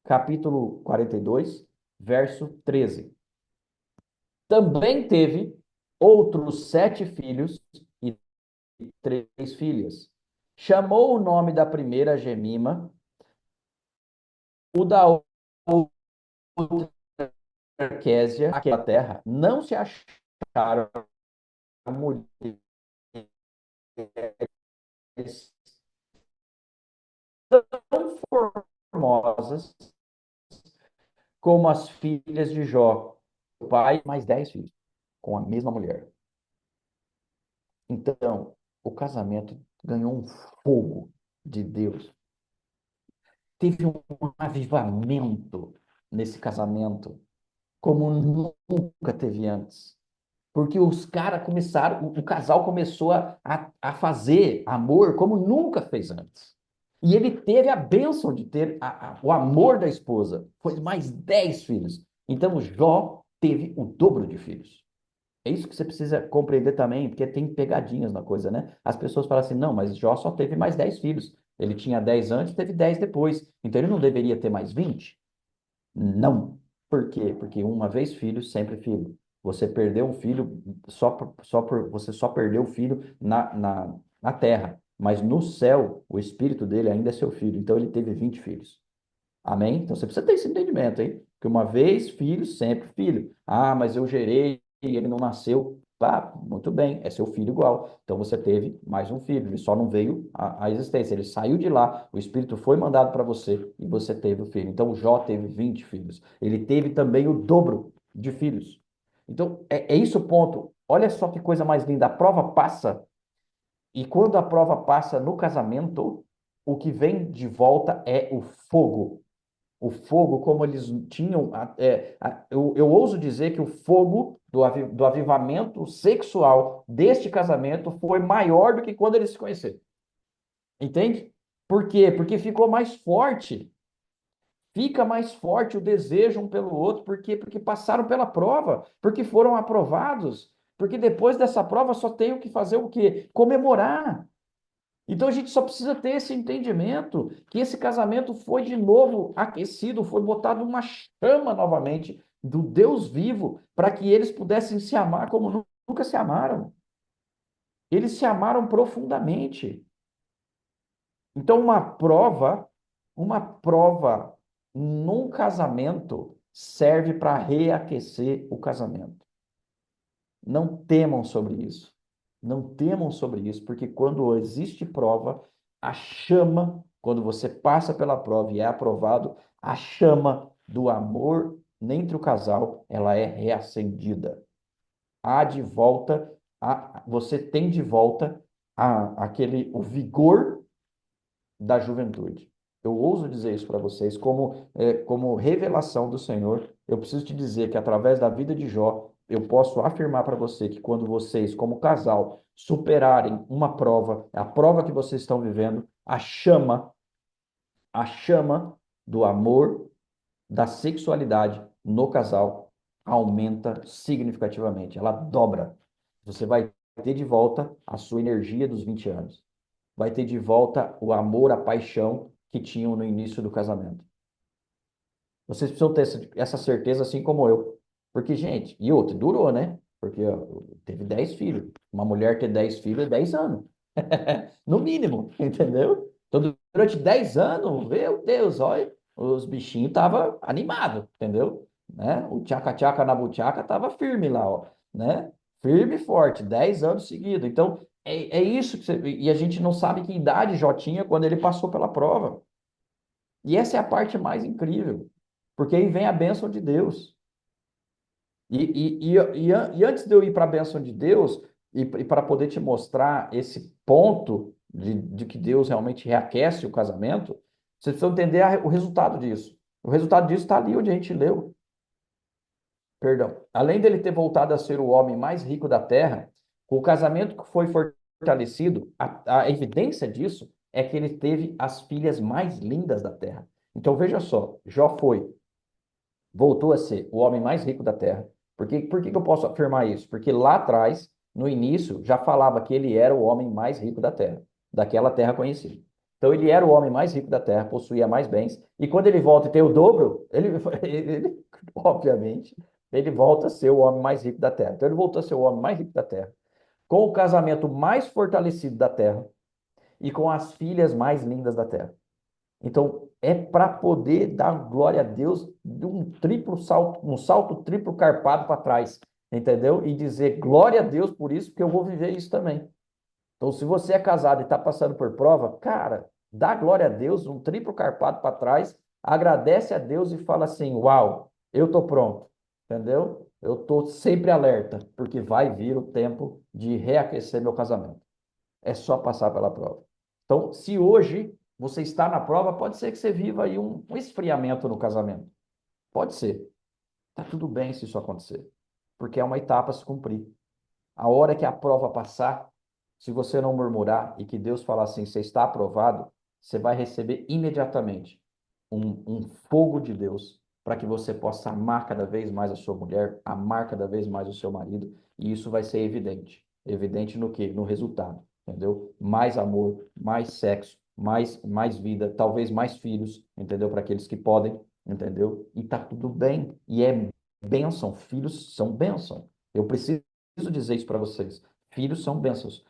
Capítulo 42, verso 13. Também teve outros 7 filhos e 3 filhas. Chamou o nome da primeira Gemima, o da outra Késia, aquela terra. Não se acharam mulheres tão formosas como as filhas de Jó. O pai, mais 10 filhos, com a mesma mulher. Então, o casamento ganhou um fogo de Deus. teve um avivamento nesse casamento, como nunca teve antes. Porque os caras começaram, o casal começou a fazer amor como nunca fez antes. E ele teve a bênção de ter o amor da esposa. Foi mais 10 filhos. Então Jó teve o dobro de filhos. É isso que você precisa compreender também, porque tem pegadinhas na coisa, né? As pessoas falam assim, não, mas Jó só teve mais 10 filhos. Ele tinha 10 antes, teve 10 depois. Então ele não deveria ter mais 20? Não. Por quê? Porque uma vez filho, sempre filho. Você perdeu um filho, você só perdeu o filho na terra. Mas no céu, o espírito dele ainda é seu filho. Então ele teve 20 filhos. Amém? Então você precisa ter esse entendimento, hein? Que uma vez filho, sempre filho. Ah, mas eu gerei e ele não nasceu. Tá, muito bem, é seu filho igual. Então você teve mais um filho, ele só não veio à existência. Ele saiu de lá, o Espírito foi mandado para você e você teve o filho. Então Jó teve 20 filhos. Ele teve também o dobro de filhos. Então é isso o ponto. Olha só que coisa mais linda. A prova passa, e quando a prova passa no casamento, o que vem de volta é o fogo. O fogo, como eles tinham. Eu ouso dizer que o fogo do avivamento sexual deste casamento foi maior do que quando eles se conheceram. Entende? Por quê? Porque ficou mais forte. Fica mais forte o desejo um pelo outro. Por quê? Porque passaram pela prova. Porque foram aprovados. Porque depois dessa prova só tem o que fazer o quê? Comemorar. Então a gente só precisa ter esse entendimento que esse casamento foi de novo aquecido, foi botado uma chama novamente do Deus vivo para que eles pudessem se amar como nunca se amaram. Eles se amaram profundamente. Então uma prova num casamento serve para reaquecer o casamento. Não temam sobre isso. Não temam sobre isso, porque quando existe prova, a chama, quando você passa pela prova e é aprovado, a chama do amor entre o casal, ela é reacendida. Há de volta, você tem de volta o vigor da juventude. Eu ouso dizer isso para vocês como revelação do Senhor. Eu preciso te dizer que através da vida de Jó, eu posso afirmar para você que quando vocês, como casal, superarem uma prova, a prova que vocês estão vivendo, a chama do amor, da sexualidade no casal aumenta significativamente. Ela dobra. Você vai ter de volta a sua energia dos 20 anos. Vai ter de volta o amor, a paixão que tinham no início do casamento. Vocês precisam ter essa certeza assim como eu. Porque, gente, e outro, durou, né? Porque ó, teve 10 filhos. Uma mulher ter 10 filhos é 10 anos. No mínimo, entendeu? Então, durante 10 anos, meu Deus, olha, os bichinhos estavam animados, entendeu? Né? O tchaca-tchaca na buchaca estava firme lá, ó, né? Firme e forte, 10 anos seguidos. Então, é isso que e a gente não sabe que idade Jó tinha quando ele passou pela prova. E essa é a parte mais incrível, porque aí vem a bênção de Deus. E antes de eu ir para a bênção de Deus, e para poder te mostrar esse ponto de que Deus realmente reaquece o casamento, vocês precisam entender o resultado disso. O resultado disso está ali onde a gente leu. Perdão. Além dele ter voltado a ser o homem mais rico da terra, o casamento que foi fortalecido, a evidência disso é que ele teve as filhas mais lindas da terra. Então veja só, Jó voltou a ser o homem mais rico da terra. Por que eu posso afirmar isso? Porque lá atrás, no início, já falava que ele era o homem mais rico da terra, daquela terra conhecida. Então ele era o homem mais rico da terra, possuía mais bens, e quando ele volta e tem o dobro, obviamente, ele volta a ser o homem mais rico da terra. Então ele voltou a ser o homem mais rico da terra, com o casamento mais fortalecido da terra e com as filhas mais lindas da terra. Então, é para poder dar glória a Deus de um salto triplo carpado para trás, entendeu? E dizer glória a Deus por isso, porque eu vou viver isso também. Então, se você é casado e está passando por prova, cara, dá glória a Deus, um triplo carpado para trás, agradece a Deus e fala assim, uau, eu estou pronto, entendeu? Eu estou sempre alerta, porque vai vir o tempo de reaquecer meu casamento. É só passar pela prova. Então, se hoje você está na prova, pode ser que você viva aí um esfriamento no casamento. Pode ser. Tá tudo bem se isso acontecer, porque é uma etapa a se cumprir. A hora que a prova passar, se você não murmurar e que Deus falar assim, você está aprovado, você vai receber imediatamente um fogo de Deus para que você possa amar cada vez mais a sua mulher, amar cada vez mais o seu marido, e isso vai ser evidente. Evidente no quê? No resultado, entendeu? Mais amor, mais sexo, mais vida, talvez mais filhos, entendeu? Para aqueles que podem, entendeu? E tá tudo bem. E é bênção. Filhos são bênção. Eu preciso dizer isso para vocês. Filhos são bênçãos.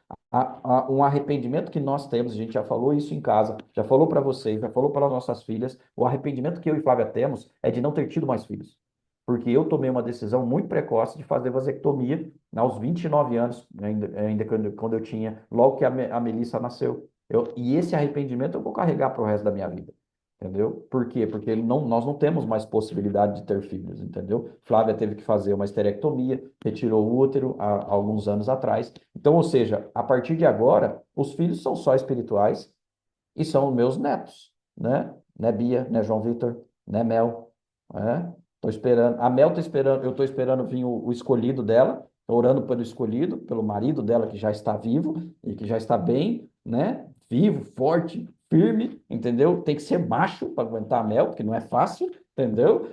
Um arrependimento que nós temos, a gente já falou isso em casa, já falou para vocês, já falou para as nossas filhas, o arrependimento que eu e Flávia temos é de não ter tido mais filhos. Porque eu tomei uma decisão muito precoce de fazer vasectomia aos 29 anos, ainda quando eu tinha, logo que a Melissa nasceu. E esse arrependimento eu vou carregar para o resto da minha vida. Entendeu? Por quê? Porque nós não temos mais possibilidade de ter filhos, entendeu? Flávia teve que fazer uma esterectomia, retirou o útero há alguns anos atrás. Então, ou seja, a partir de agora, os filhos são só espirituais e são meus netos, né? Né, Bia, né, João Vitor, né, Mel, né? Tô esperando, a Mel tá esperando, eu tô esperando vir o escolhido dela, tô orando pelo escolhido, pelo marido dela que já está vivo e que já está bem, né? Vivo, forte, firme, entendeu? Tem que ser macho para aguentar a Mel, porque não é fácil, entendeu?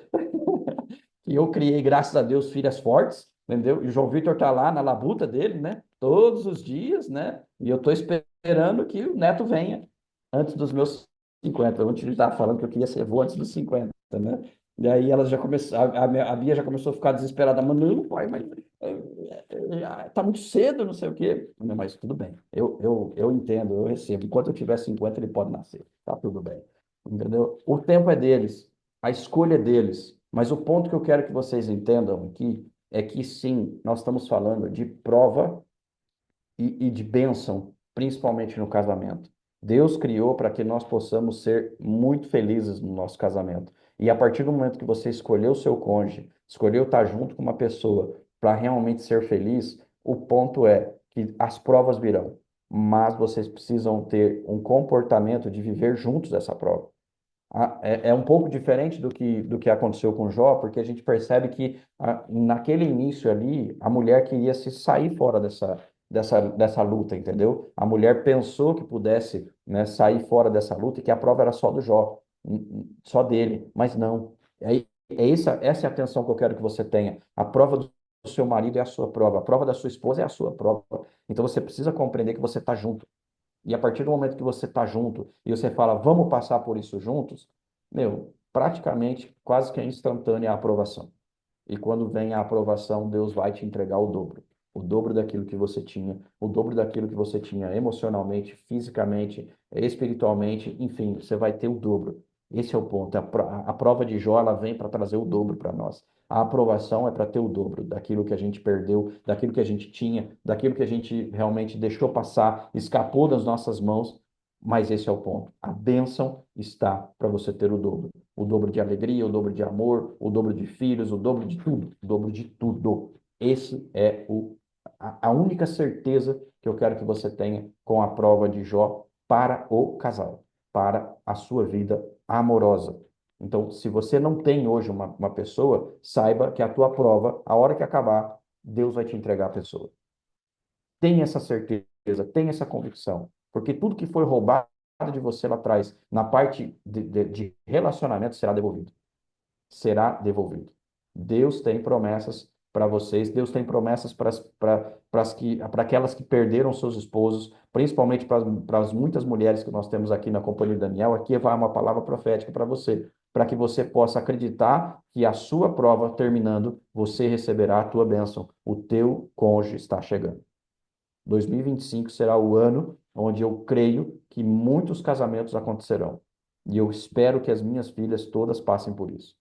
E eu criei, graças a Deus, filhas fortes, entendeu? E o João Vitor tá lá na labuta dele, né? Todos os dias, né? E eu tô esperando que o neto venha antes dos meus 50. Ontem ele estava falando que eu queria ser avô antes dos 50, né? E aí ela já começou, a Bia já começou a ficar desesperada, mas não, pai, mas tá muito cedo, não sei o quê. Não, mas tudo bem, eu entendo, eu recebo. Enquanto eu tiver 50, ele pode nascer, tá tudo bem, entendeu? O tempo é deles, a escolha é deles, mas o ponto que eu quero que vocês entendam aqui é que sim, nós estamos falando de prova e de bênção, principalmente no casamento. Deus criou para que nós possamos ser muito felizes no nosso casamento. E a partir do momento que você escolheu o seu cônjuge, escolheu estar junto com uma pessoa para realmente ser feliz, o ponto é que as provas virão, mas vocês precisam ter um comportamento de viver juntos essa prova. É um pouco diferente do que aconteceu com Jó, porque a gente percebe que naquele início ali, a mulher queria se sair fora dessa luta, entendeu? A mulher pensou que pudesse, né, sair fora dessa luta e que a prova era só do Jó, só dele, mas não. Essa é a atenção que eu quero que você tenha. A prova do seu marido é a sua prova, a prova da sua esposa é a sua prova. Então você precisa compreender que você está junto. E a partir do momento que você está junto e você fala, vamos passar por isso juntos, meu, praticamente quase que é instantânea a aprovação. E quando vem a aprovação, Deus vai te entregar o dobro. O dobro daquilo que você tinha, o dobro daquilo que você tinha emocionalmente, fisicamente, espiritualmente, enfim, você vai ter o dobro. Esse é o ponto. A prova de Jó, ela vem para trazer o dobro para nós. A aprovação é para ter o dobro daquilo que a gente perdeu, daquilo que a gente tinha, daquilo que a gente realmente deixou passar, escapou das nossas mãos. Mas esse é o ponto. A bênção está para você ter o dobro. O dobro de alegria, o dobro de amor, o dobro de filhos, o dobro de tudo. O dobro de tudo. Esse é a única certeza que eu quero que você tenha com a prova de Jó para o casal, para a sua vida amorosa. Então, se você não tem hoje uma pessoa, saiba que a tua prova, a hora que acabar, Deus vai te entregar a pessoa. Tenha essa certeza, tenha essa convicção, porque tudo que foi roubado de você lá atrás, na parte de relacionamento, será devolvido. Será devolvido. Deus tem promessas para vocês, Deus tem promessas para aquelas que perderam seus esposos, principalmente para as muitas mulheres que nós temos aqui na Companhia Daniel. Aqui vai uma palavra profética para você, para que você possa acreditar que a sua prova terminando, você receberá a tua bênção. O teu cônjuge está chegando. 2025 será o ano onde eu creio que muitos casamentos acontecerão. E eu espero que as minhas filhas todas passem por isso.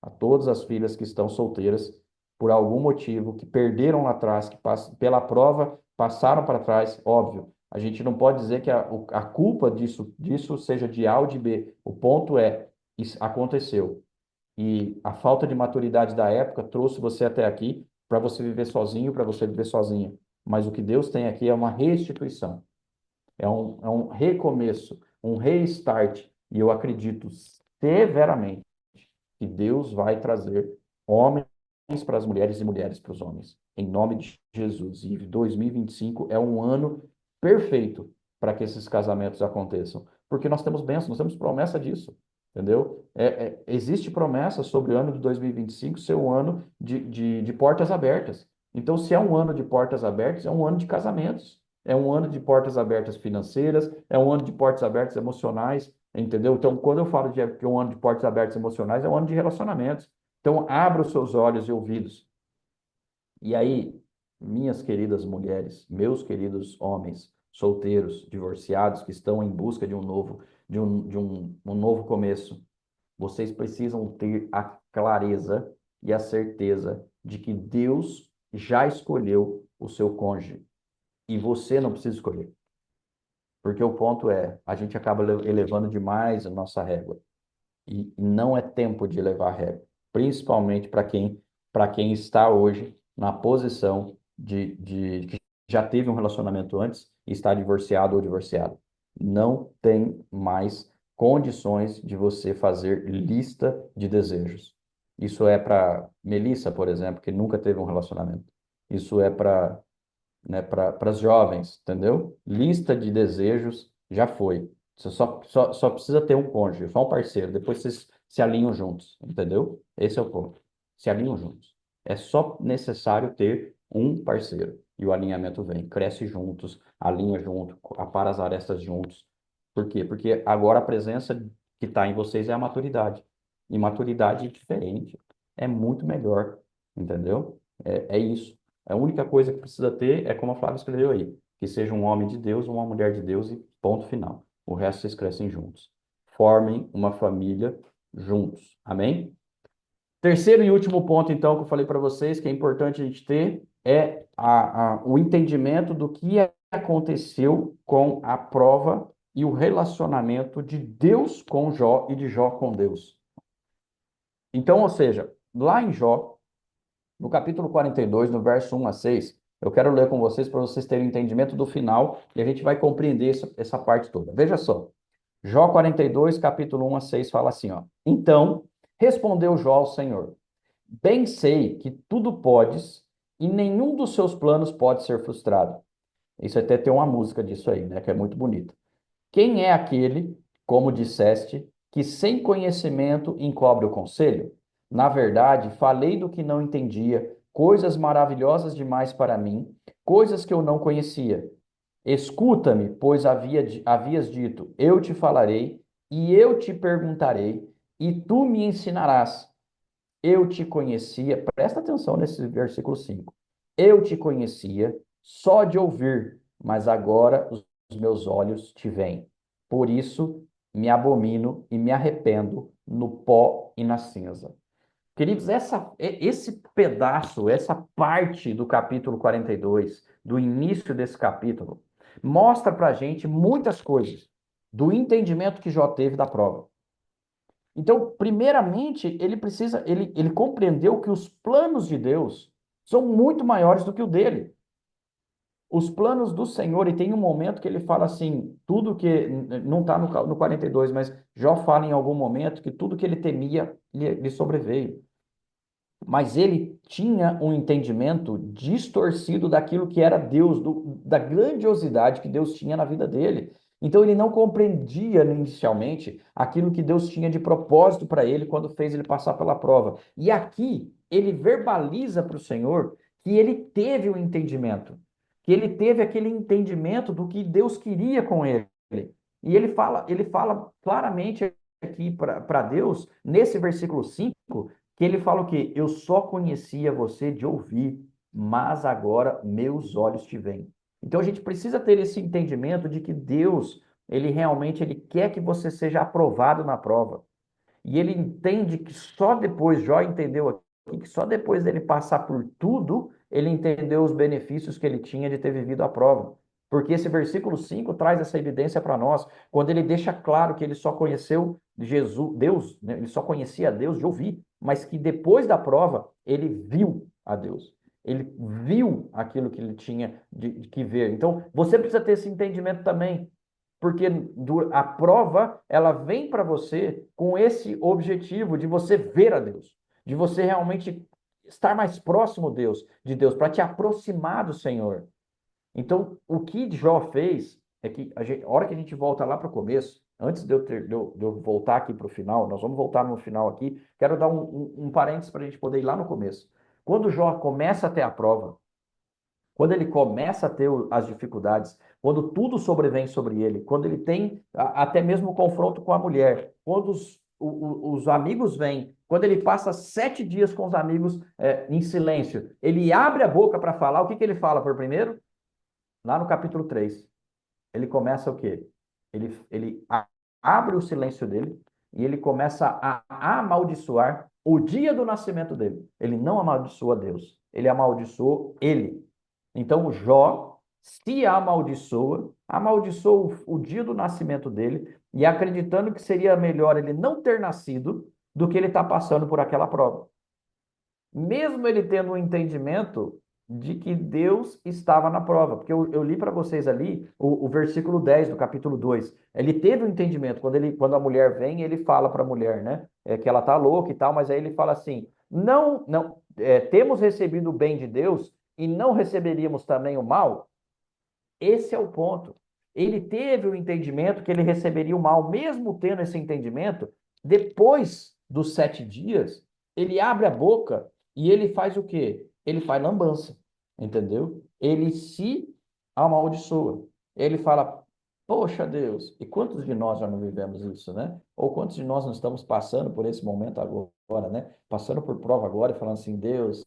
A todas as filhas que estão solteiras, por algum motivo, que perderam lá atrás, que pela prova passaram para trás, óbvio. A gente não pode dizer que a culpa disso seja de A ou de B. O ponto é, isso aconteceu. E a falta de maturidade da época trouxe você até aqui para você viver sozinho, para você viver sozinha. Mas o que Deus tem aqui é uma restituição. É um recomeço. um restart. E eu acredito severamente que Deus vai trazer homens para as mulheres e mulheres para os homens, em nome de Jesus. E 2025 é um ano perfeito para que esses casamentos aconteçam, porque nós temos bênção, nós temos promessa disso, entendeu? Existe promessa sobre o ano de 2025 ser um ano de portas abertas. Então, se é um ano de portas abertas, é um ano de casamentos, é um ano de portas abertas financeiras, é um ano de portas abertas emocionais, entendeu? Então, quando eu falo que é um ano de portas abertas emocionais, é um ano de relacionamentos. Então, abra os seus olhos e ouvidos. E aí, minhas queridas mulheres, meus queridos homens, solteiros, divorciados, que estão em busca de um novo começo, vocês precisam ter a clareza e a certeza de que Deus já escolheu o seu cônjuge. E você não precisa escolher. Porque o ponto é, a gente acaba elevando demais a nossa régua. E não é tempo de elevar a régua. Principalmente para quem está hoje na posição de que já teve um relacionamento antes e está divorciado ou divorciado. Não tem mais condições de você fazer lista de desejos. Isso é para Melissa, por exemplo, que nunca teve um relacionamento. Isso é para, né, para as jovens, entendeu? Lista de desejos já foi. Você só precisa ter um cônjuge, só um parceiro. Depois vocês se alinham juntos, entendeu? Esse é o ponto. Se alinham juntos. É só necessário ter um parceiro. E o alinhamento vem. Cresce juntos, alinha junto, apara as arestas juntos. Por quê? Porque agora a presença que está em vocês é a maturidade. E maturidade é diferente. É muito melhor, entendeu? É isso. A única coisa que precisa ter é como a Flávia escreveu aí, que seja um homem de Deus, uma mulher de Deus e ponto final. O resto vocês crescem juntos. Formem uma família juntos. Amém? Terceiro e último ponto, então, que eu falei para vocês, que é importante a gente ter, é o entendimento do que aconteceu com a prova e o relacionamento de Deus com Jó e de Jó com Deus. Então, ou seja, lá em Jó, no capítulo 42, no verso 1 a 6, eu quero ler com vocês para vocês terem entendimento do final e a gente vai compreender essa parte toda. Veja só, Jó 42, capítulo 1 a 6 fala assim, ó. Então, respondeu Jó ao Senhor, bem sei que tudo podes e nenhum dos seus planos pode ser frustrado. Isso até tem uma música disso aí, né, que é muito bonita. Quem é aquele, como disseste, que sem conhecimento encobre o conselho? Na verdade, falei do que não entendia, coisas maravilhosas demais para mim, coisas que eu não conhecia. Escuta-me, pois havias dito, eu te falarei, e eu te perguntarei, e tu me ensinarás. Eu te conhecia, presta atenção nesse versículo 5. Eu te conhecia só de ouvir, mas agora os meus olhos te veem. Por isso me abomino e me arrependo no pó e na cinza. Queridos, esse pedaço, essa parte do capítulo 42, do início desse capítulo, mostra para a gente muitas coisas do entendimento que Jó teve da prova. Então, primeiramente, ele compreendeu que os planos de Deus são muito maiores do que o dele. Os planos do Senhor, e tem um momento que ele fala assim, tudo que, não está no 42, mas Jó fala em algum momento que tudo que ele temia lhe sobreveio. Mas ele tinha um entendimento distorcido daquilo que era Deus, da grandiosidade que Deus tinha na vida dele. Então ele não compreendia inicialmente aquilo que Deus tinha de propósito para ele quando fez ele passar pela prova. E aqui ele verbaliza para o Senhor que ele teve o entendimento, que ele teve aquele entendimento do que Deus queria com ele. E ele fala claramente aqui para Deus, nesse versículo 5, que ele fala o quê? Eu só conhecia você de ouvir, mas agora meus olhos te veem. Então a gente precisa ter esse entendimento de que Deus, ele realmente quer que você seja aprovado na prova. E ele entende que só depois, Jó entendeu aqui, que só depois dele passar por tudo, ele entendeu os benefícios que ele tinha de ter vivido a prova. Porque esse versículo 5 traz essa evidência para nós, quando ele deixa claro que ele só conheceu Jesus, Deus, né? Ele só conhecia Deus de ouvir, mas que depois da prova, ele viu a Deus. Ele viu aquilo que ele tinha que ver. Então, você precisa ter esse entendimento também. Porque a prova, ela vem para você com esse objetivo de você ver a Deus, de você realmente estar mais próximo de Deus, para te aproximar do Senhor. Então, o que Jó fez é que a hora que a gente volta lá para o começo, antes de eu voltar aqui para o final, nós vamos voltar no final aqui, quero dar um parênteses para a gente poder ir lá no começo. Quando Jó começa a ter a prova, quando ele começa a ter as dificuldades, quando tudo sobrevém sobre ele, quando ele tem até mesmo o confronto com a mulher, quando os amigos vêm, quando ele passa 7 dias com os amigos em silêncio, ele abre a boca para falar, o que que ele fala por primeiro? Lá no capítulo 3, ele começa o quê? Ele abre o silêncio dele e ele começa a amaldiçoar o dia do nascimento dele. Ele não amaldiçoa Deus, ele amaldiçoou ele. Então, Jó se amaldiçoa o dia do nascimento dele e acreditando que seria melhor ele não ter nascido do que ele estar passando por aquela prova. Mesmo ele tendo um entendimento de que Deus estava na prova, porque eu li para vocês ali o versículo 10 do capítulo 2. Ele teve um entendimento, quando a mulher vem, ele fala para a mulher, né, que ela está louca e tal, mas aí ele fala assim, temos recebido o bem de Deus e não receberíamos também o mal? Esse é o ponto. Ele teve o entendimento que ele receberia o mal, mesmo tendo esse entendimento, depois dos 7 dias, ele abre a boca e ele faz o quê? Ele faz lambança, entendeu? Ele se amaldiçoa. Ele fala, poxa Deus, e quantos de nós já não vivemos isso, né? Ou quantos de nós não estamos passando por esse momento agora, né? Passando por prova agora e falando assim, Deus,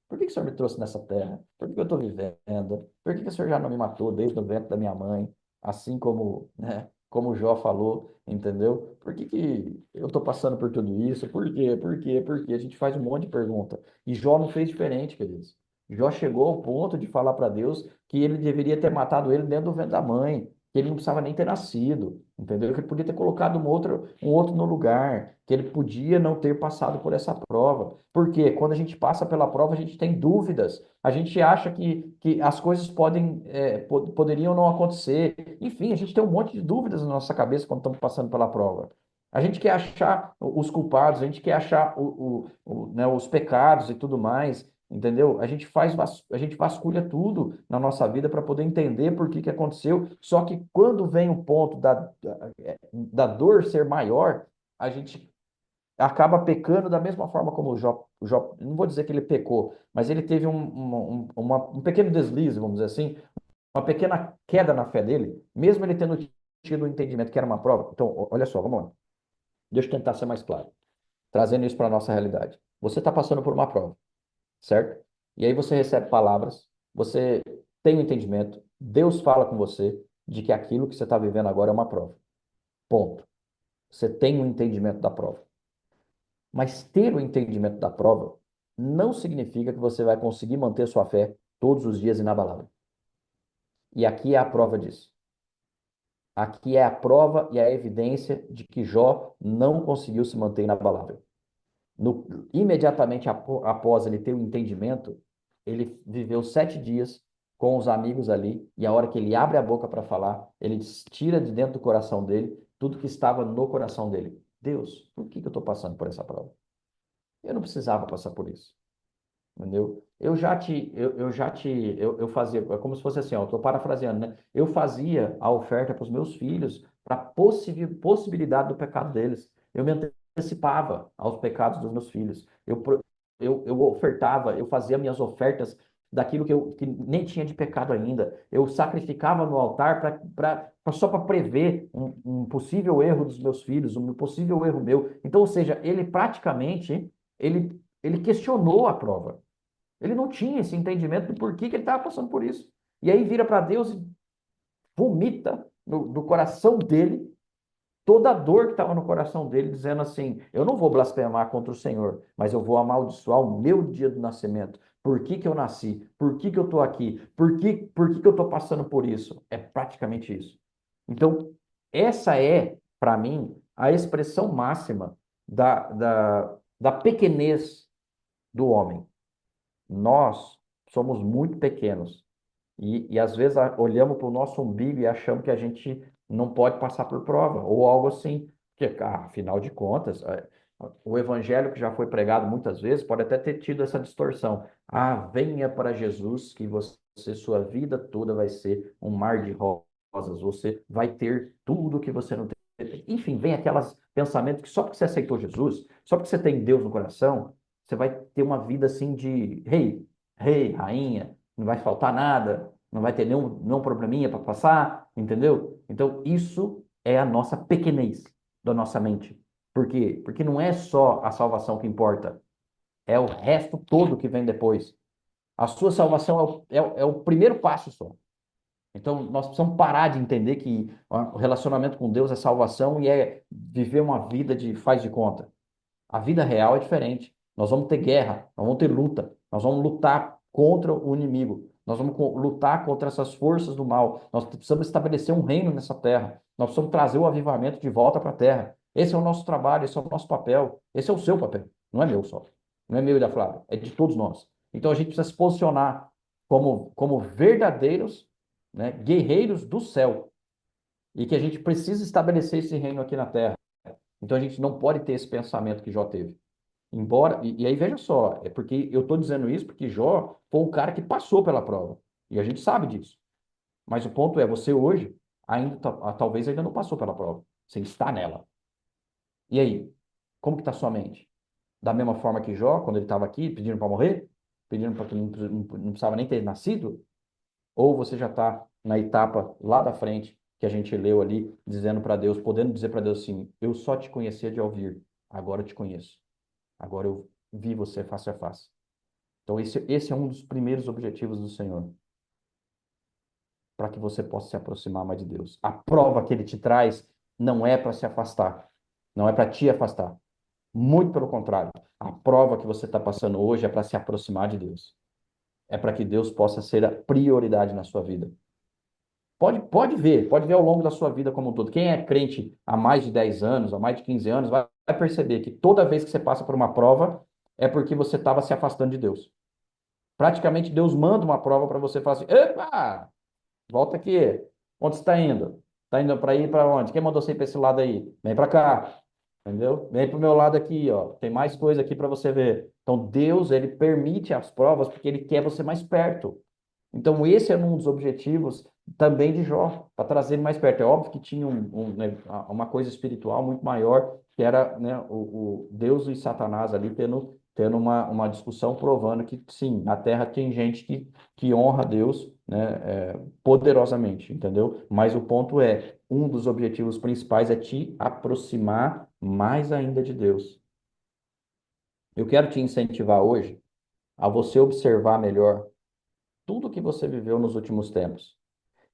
por que o Senhor me trouxe nessa terra? Por que eu estou vivendo? Por que o Senhor já não me matou desde o ventre da minha mãe? Assim como, né, como Jó falou, entendeu? Por que eu estou passando por tudo isso? Por quê? Por quê? Por quê? A gente faz um monte de pergunta. E Jó não fez diferente, queridos. Jó chegou ao ponto de falar para Deus que ele deveria ter matado ele dentro do ventre da mãe, que ele não precisava nem ter nascido, entendeu? Que ele podia ter colocado um outro no lugar, que ele podia não ter passado por essa prova. Porque quando a gente passa pela prova, a gente tem dúvidas, a gente acha que as coisas poderiam não acontecer. Enfim, a gente tem um monte de dúvidas na nossa cabeça quando estamos passando pela prova. A gente quer achar os culpados, a gente quer achar né, os pecados e tudo mais, entendeu? A gente vasculha tudo na nossa vida para poder entender por que aconteceu. Só que quando vem o ponto da dor ser maior, a gente acaba pecando da mesma forma como o Jó, não vou dizer que ele pecou, mas ele teve um pequeno deslize, vamos dizer assim, uma pequena queda na fé dele, mesmo ele tendo tido o entendimento que era uma prova. Então, olha só, vamos lá. Deixa eu tentar ser mais claro, trazendo isso para a nossa realidade. Você está passando por uma prova, certo? E aí você recebe palavras, você tem o entendimento, Deus fala com você de que aquilo que você está vivendo agora é uma prova. Ponto. Você tem o entendimento da prova. Mas ter o entendimento da prova não significa que você vai conseguir manter sua fé todos os dias inabalável. E aqui é a prova disso. Aqui é a prova e a evidência de que Jó não conseguiu se manter inabalável. Imediatamente após ele ter o entendimento, ele viveu 7 dias com os amigos ali, e a hora que ele abre a boca para falar, ele tira de dentro do coração dele tudo que estava no coração dele. Deus, por que eu estou passando por essa prova? Eu não precisava passar por isso, entendeu? Eu fazia, é como se fosse assim, ó, eu estou parafraseando, né? Eu fazia a oferta para os meus filhos para possibilidade do pecado deles. Eu me antecipava aos pecados dos meus filhos. Eu ofertava, eu fazia minhas ofertas daquilo que nem tinha de pecado ainda. Eu sacrificava no altar só para prever um possível erro dos meus filhos, um possível erro meu. Então, ou seja, ele praticamente ele questionou a prova. Ele não tinha esse entendimento do porquê que ele estava passando por isso. E aí vira para Deus e vomita do coração dele toda a dor que estava no coração dele, dizendo assim: eu não vou blasfemar contra o Senhor, mas eu vou amaldiçoar o meu dia do nascimento. Por que que eu nasci? Por que que eu estou aqui? Por que que eu estou passando por isso? É praticamente isso. Então, essa é, para mim, a expressão máxima da pequenez do homem. Nós somos muito pequenos e às vezes olhamos para o nosso umbigo e achamos que a gente não pode passar por prova, ou algo assim. Porque, afinal de contas, o evangelho que já foi pregado muitas vezes pode até ter tido essa distorção. Venha para Jesus, que sua vida toda vai ser um mar de rosas, você vai ter tudo que você não tem. Enfim, vem aqueles pensamentos que só porque você aceitou Jesus, só porque você tem Deus no coração, você vai ter uma vida assim de rei, rainha, não vai faltar nada, não vai ter nenhum probleminha para passar, entendeu? Então, isso é a nossa pequenez da nossa mente. Por quê? Porque não é só a salvação que importa, é o resto todo que vem depois. A sua salvação é o primeiro passo só. Então, nós precisamos parar de entender que o relacionamento com Deus é salvação e é viver uma vida de faz de conta. A vida real é diferente. Nós vamos ter guerra, nós vamos ter luta, nós vamos lutar contra o inimigo, nós vamos lutar contra essas forças do mal. Nós precisamos estabelecer um reino nessa terra. Nós precisamos trazer o avivamento de volta para a terra. Esse é o nosso trabalho, esse é o nosso papel, esse é o seu papel. Não é meu só, não é meu e da Flávia, é de todos nós. Então a gente precisa se posicionar como verdadeiros, né, guerreiros do céu e que a gente precisa estabelecer esse reino aqui na terra. Então a gente não pode ter esse pensamento que Jó teve. Embora, e aí veja só, é porque eu estou dizendo isso porque Jó foi um cara que passou pela prova. E a gente sabe disso. Mas o ponto é, você hoje ainda talvez ainda não passou pela prova. Você está nela. E aí? Como que está sua mente? Da mesma forma que Jó, quando ele estava aqui, pedindo para morrer? Pedindo para que não precisava nem ter nascido? Ou você já está na etapa lá da frente que a gente leu ali, dizendo para Deus, podendo dizer para Deus assim, eu só te conhecia de ouvir, agora eu te conheço. Agora eu vi você face a face. Então esse é um dos primeiros objetivos do Senhor, para que você possa se aproximar mais de Deus. A prova que Ele te traz não é para se afastar, não é para te afastar. Muito pelo contrário. A prova que você está passando hoje é para se aproximar de Deus. É para que Deus possa ser a prioridade na sua vida. Pode ver ao longo da sua vida como um todo. Quem é crente há mais de 10 anos, há mais de 15 anos, vai perceber que toda vez que você passa por uma prova, é porque você estava se afastando de Deus. Praticamente Deus manda uma prova para você falar assim, epa, volta aqui. Onde você está indo? Está indo para ir para onde? Quem mandou você ir para esse lado aí? Vem para cá. Entendeu? Vem para o meu lado aqui, ó. Tem mais coisa aqui para você ver. Então Deus, ele permite as provas porque ele quer você mais perto. Então, esse é um dos objetivos também de Jó, para trazer ele mais perto. É óbvio que tinha né, uma coisa espiritual muito maior, que era, né, o Deus e Satanás ali tendo uma discussão provando que, sim, na Terra tem gente que honra Deus, né, poderosamente, entendeu? Mas o ponto é, um dos objetivos principais é te aproximar mais ainda de Deus. Eu quero te incentivar hoje a você observar melhor tudo que você viveu nos últimos tempos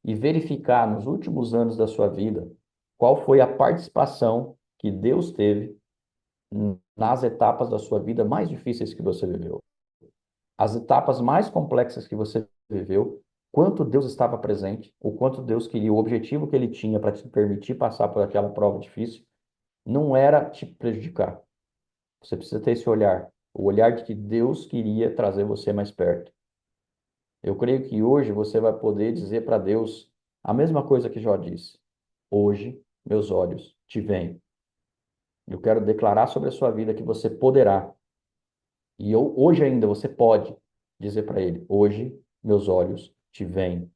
e verificar nos últimos anos da sua vida qual foi a participação que Deus teve nas etapas da sua vida mais difíceis que você viveu. As etapas mais complexas que você viveu, quanto Deus estava presente, o quanto Deus queria, o objetivo que ele tinha para te permitir passar por aquela prova difícil, não era te prejudicar. Você precisa ter esse olhar, o olhar de que Deus queria trazer você mais perto. Eu creio que hoje você vai poder dizer para Deus a mesma coisa que Jó disse. Hoje, meus olhos te veem. Eu quero declarar sobre a sua vida que você poderá. E hoje ainda você pode dizer para ele: hoje, meus olhos te veem.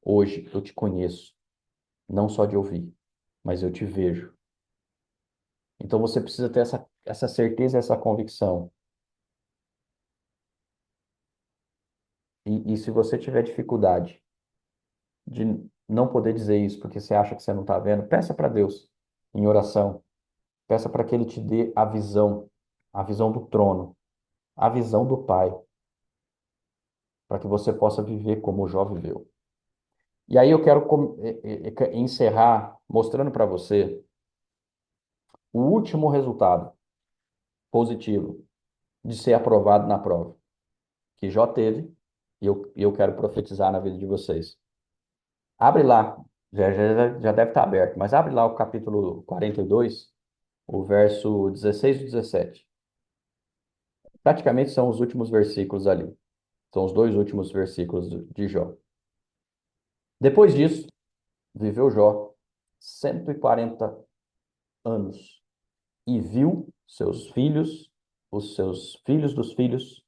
Hoje eu te conheço. Não só de ouvir, mas eu te vejo. Então você precisa ter essa certeza, essa convicção. E se você tiver dificuldade de não poder dizer isso porque você acha que você não está vendo, peça para Deus em oração. Peça para que Ele te dê a visão do trono, a visão do Pai, para que você possa viver como Jó viveu. E aí eu quero encerrar mostrando para você o último resultado positivo de ser aprovado na prova, que Jó teve, e eu quero profetizar na vida de vocês. Abre lá, já deve estar aberto, mas abre lá o capítulo 42, o verso 16 e 17. Praticamente são os últimos versículos ali. São os dois últimos versículos de Jó. Depois disso, viveu Jó 140 anos e viu os seus filhos dos filhos,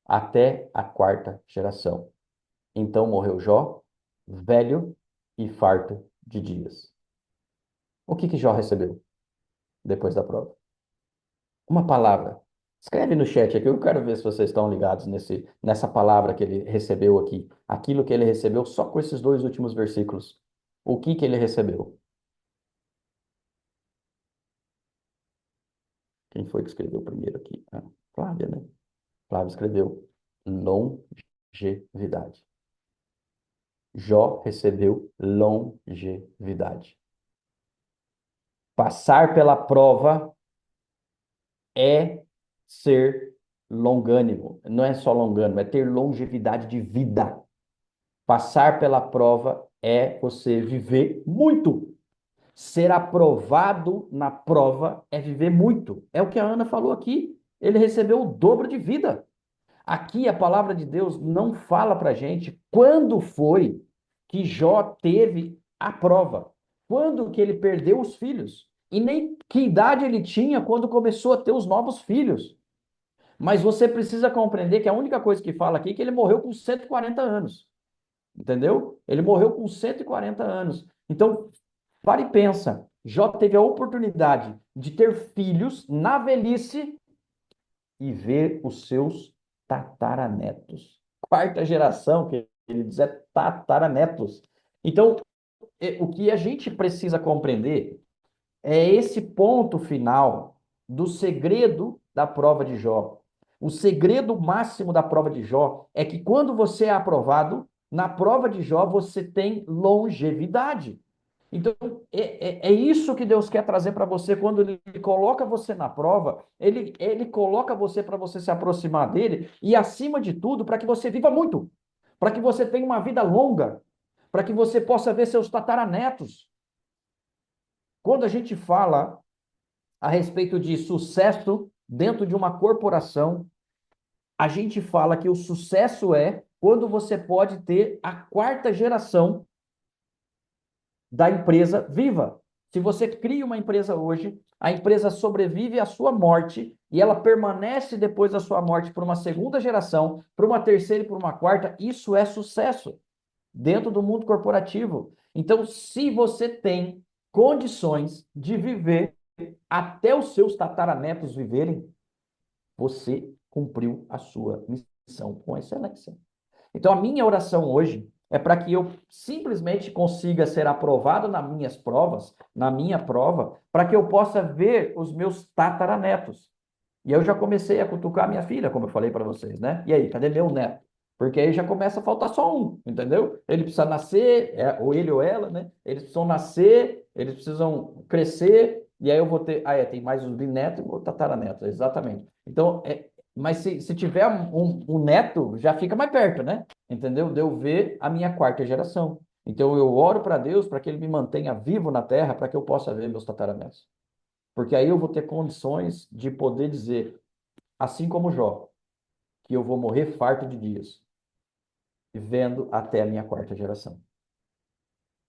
até a quarta geração. Então morreu Jó, velho e farto de dias. O que Jó recebeu depois da prova? Uma palavra. Escreve no chat aqui, eu quero ver se vocês estão ligados nessa palavra que ele recebeu aqui. Aquilo que ele recebeu só com esses 2 últimos versículos. O que ele recebeu? Quem foi que escreveu primeiro aqui? Ah, Flávia, né? Flávia escreveu longevidade. Jó recebeu longevidade. Passar pela prova é ser longânimo. Não é só longânimo, é ter longevidade de vida. Passar pela prova é você viver muito. Ser aprovado na prova é viver muito. É o que a Ana falou aqui. Ele recebeu o dobro de vida. Aqui a palavra de Deus não fala para gente quando foi que Jó teve a prova. Quando que ele perdeu os filhos. E nem que idade ele tinha quando começou a ter os novos filhos. Mas você precisa compreender que a única coisa que fala aqui é que ele morreu com 140 anos. Entendeu? Ele morreu com 140 anos. Então, para e pensa. Jó teve a oportunidade de ter filhos na velhice e ver os seus tataranetos. Quarta geração, que ele diz, é tataranetos. Então, o que a gente precisa compreender é esse ponto final do segredo da prova de Jó. O segredo máximo da prova de Jó é que quando você é aprovado, na prova de Jó você tem longevidade. Então, é isso que Deus quer trazer para você quando Ele coloca você na prova, Ele coloca você para você se aproximar dEle e, acima de tudo, para que você viva muito, para que você tenha uma vida longa, para que você possa ver seus tataranetos. Quando a gente fala a respeito de sucesso dentro de uma corporação, a gente fala que o sucesso é quando você pode ter a quarta geração da empresa viva. Se você cria uma empresa hoje, a empresa sobrevive à sua morte e ela permanece depois da sua morte por uma segunda geração, por uma terceira e por uma quarta, isso é sucesso dentro do mundo corporativo. Então, se você tem condições de viver até os seus tataranetos viverem, você cumpriu a sua missão com excelência. Então, a minha oração hoje é para que eu simplesmente consiga ser aprovado nas minhas provas, na minha prova, para que eu possa ver os meus tataranetos. E eu já comecei a cutucar minha filha, como eu falei para vocês, né? E aí, cadê meu neto? Porque aí já começa a faltar só um, entendeu? Ele precisa nascer, ou ele ou ela, né? Eles precisam nascer, eles precisam crescer, e aí eu vou ter... tem mais os bisnetos e o tataraneto, exatamente. Então, mas se tiver um neto, já fica mais perto, né? Entendeu? De eu ver a minha quarta geração. Então, eu oro para Deus para que Ele me mantenha vivo na terra, para que eu possa ver meus tataranetos. Porque aí eu vou ter condições de poder dizer, assim como Jó, que eu vou morrer farto de dias, vendo até a minha quarta geração.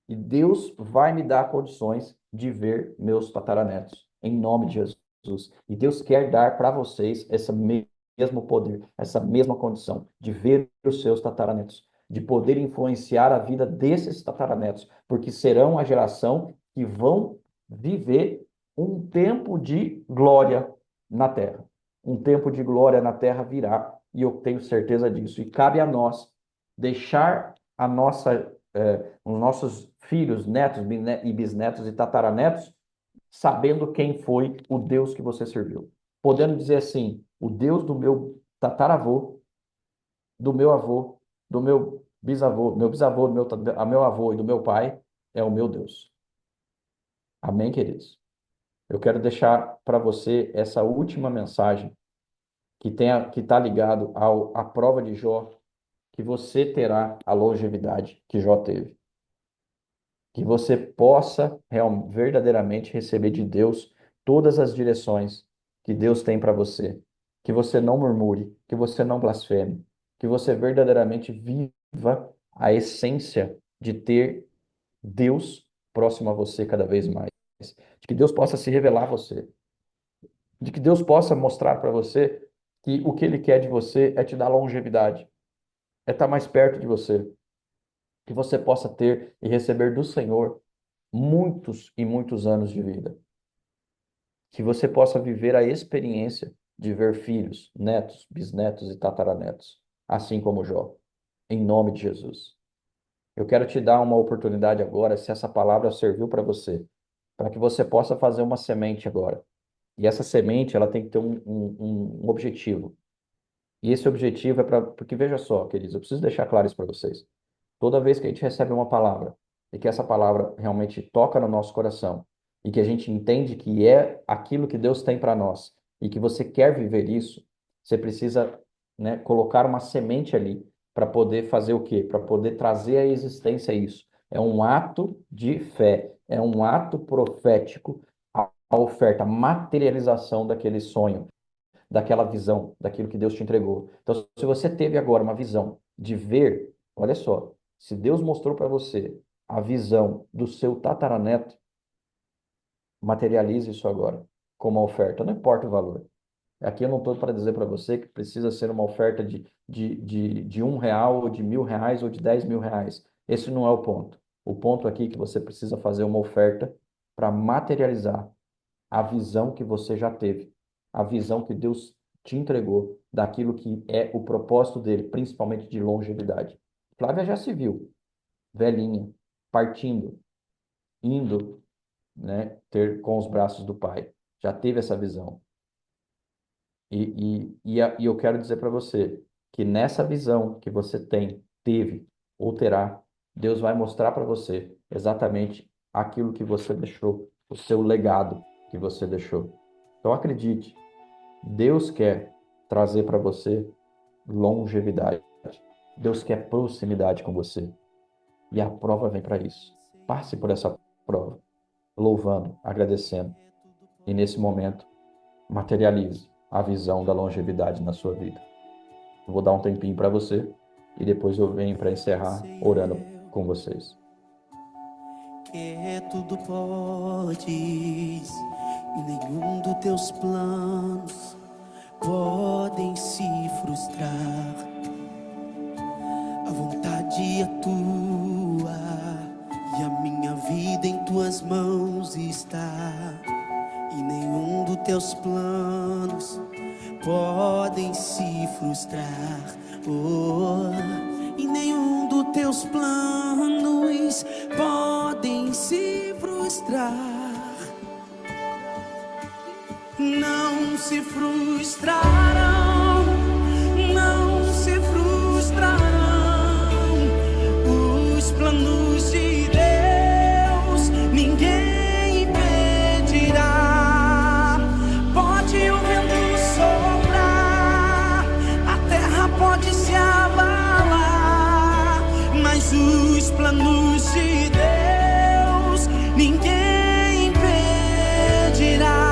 E Deus vai me dar condições de ver meus tataranetos, em nome de Jesus. E Deus quer dar para vocês esse mesmo poder, essa mesma condição de ver os seus tataranetos, de poder influenciar a vida desses tataranetos, porque serão a geração que vão viver um tempo de glória na terra. Um tempo de glória na terra virá, e eu tenho certeza disso. E cabe a nós deixar os nossos filhos, netos e bisnetos e tataranetos sabendo quem foi o Deus que você serviu. Podendo dizer assim, o Deus do meu tataravô, do meu avô, do meu bisavô, meu avô e do meu pai é o meu Deus. Amém, queridos? Eu quero deixar para você essa última mensagem que está ligado à prova de Jó, que você terá a longevidade que Jó teve. Que você possa verdadeiramente receber de Deus todas as direções que Deus tem para você. Que você não murmure, que você não blasfeme, que você verdadeiramente viva a essência de ter Deus próximo a você cada vez mais, de que Deus possa se revelar a você, de que Deus possa mostrar para você que o que Ele quer de você é te dar longevidade, é estar mais perto de você, que você possa ter e receber do Senhor muitos e muitos anos de vida, que você possa viver a experiência de ver filhos, netos, bisnetos e tataranetos, assim como Jó, em nome de Jesus. Eu quero te dar uma oportunidade agora, se essa palavra serviu para você, para que você possa fazer uma semente agora. E essa semente, ela tem que ter um objetivo. E esse objetivo é para... Porque veja só, queridos, eu preciso deixar claro isso para vocês. Toda vez que a gente recebe uma palavra, e que essa palavra realmente toca no nosso coração, e que a gente entende que é aquilo que Deus tem para nós, e que você quer viver isso, você precisa, né, colocar uma semente ali para poder fazer o quê? Para poder trazer à existência isso. É um ato de fé, é um ato profético, a oferta, a materialização daquele sonho, daquela visão, daquilo que Deus te entregou. Então, se você teve agora uma visão de ver, olha só, se Deus mostrou para você a visão do seu tataraneto, materialize isso agora como uma oferta, não importa o valor. Aqui eu não estou para dizer para você que precisa ser uma oferta de R$ 1, ou de R$ 1.000, ou de R$ 10.000. Esse não é o ponto. O ponto aqui é que você precisa fazer uma oferta para materializar a visão que você já teve, a visão que Deus te entregou daquilo que é o propósito dele, principalmente de longevidade. Flávia já se viu, velhinha, partindo, indo, né, ter com os braços do Pai. Já teve essa visão. E eu quero dizer para você que nessa visão que você teve ou terá, Deus vai mostrar para você exatamente aquilo que você deixou, o seu legado que você deixou. Então acredite, Deus quer trazer para você longevidade. Deus quer proximidade com você. E a prova vem para isso. Passe por essa prova, louvando, agradecendo. E nesse momento, materialize a visão da longevidade na sua vida. Eu vou dar um tempinho para você e depois eu venho para encerrar orando com vocês. Que tudo podes e nenhum dos teus planos podem se frustrar. A vontade é tua e a minha vida em tuas mãos está. E nenhum dos teus planos podem se frustrar. E nenhum dos teus planos podem se frustrar. Não se frustrarão, não se frustrarão os planos de Deus. Ninguém impedirá. Pode o vento soprar, a terra pode se abalar, mas os planos de Deus ninguém impedirá.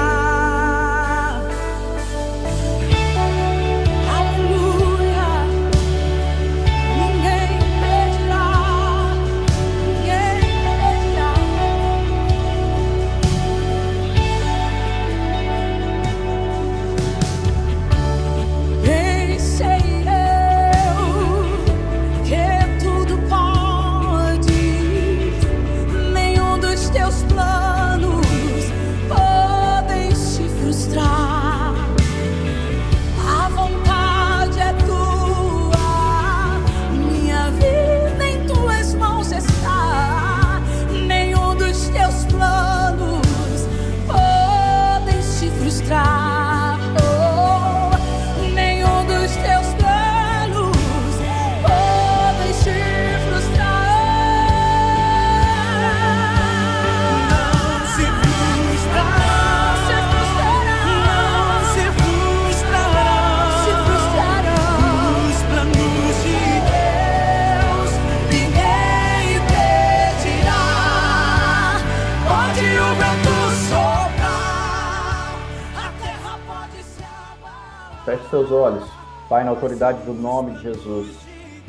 Feche seus olhos, Pai, na autoridade do nome de Jesus.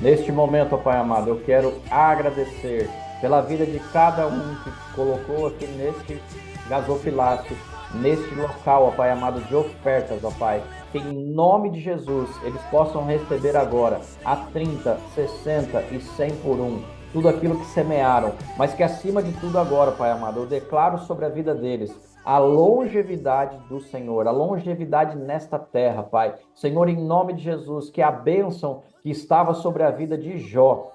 Neste momento, ó Pai amado, eu quero agradecer pela vida de cada um que colocou aqui neste gasofilácio, neste local, ó Pai amado, de ofertas, ó Pai, que em nome de Jesus eles possam receber agora a 30, 60 e 100 por um, tudo aquilo que semearam, mas que acima de tudo agora, Pai amado, eu declaro sobre a vida deles a longevidade do Senhor, a longevidade nesta terra, Pai. Senhor, em nome de Jesus, que a bênção que estava sobre a vida de Jó,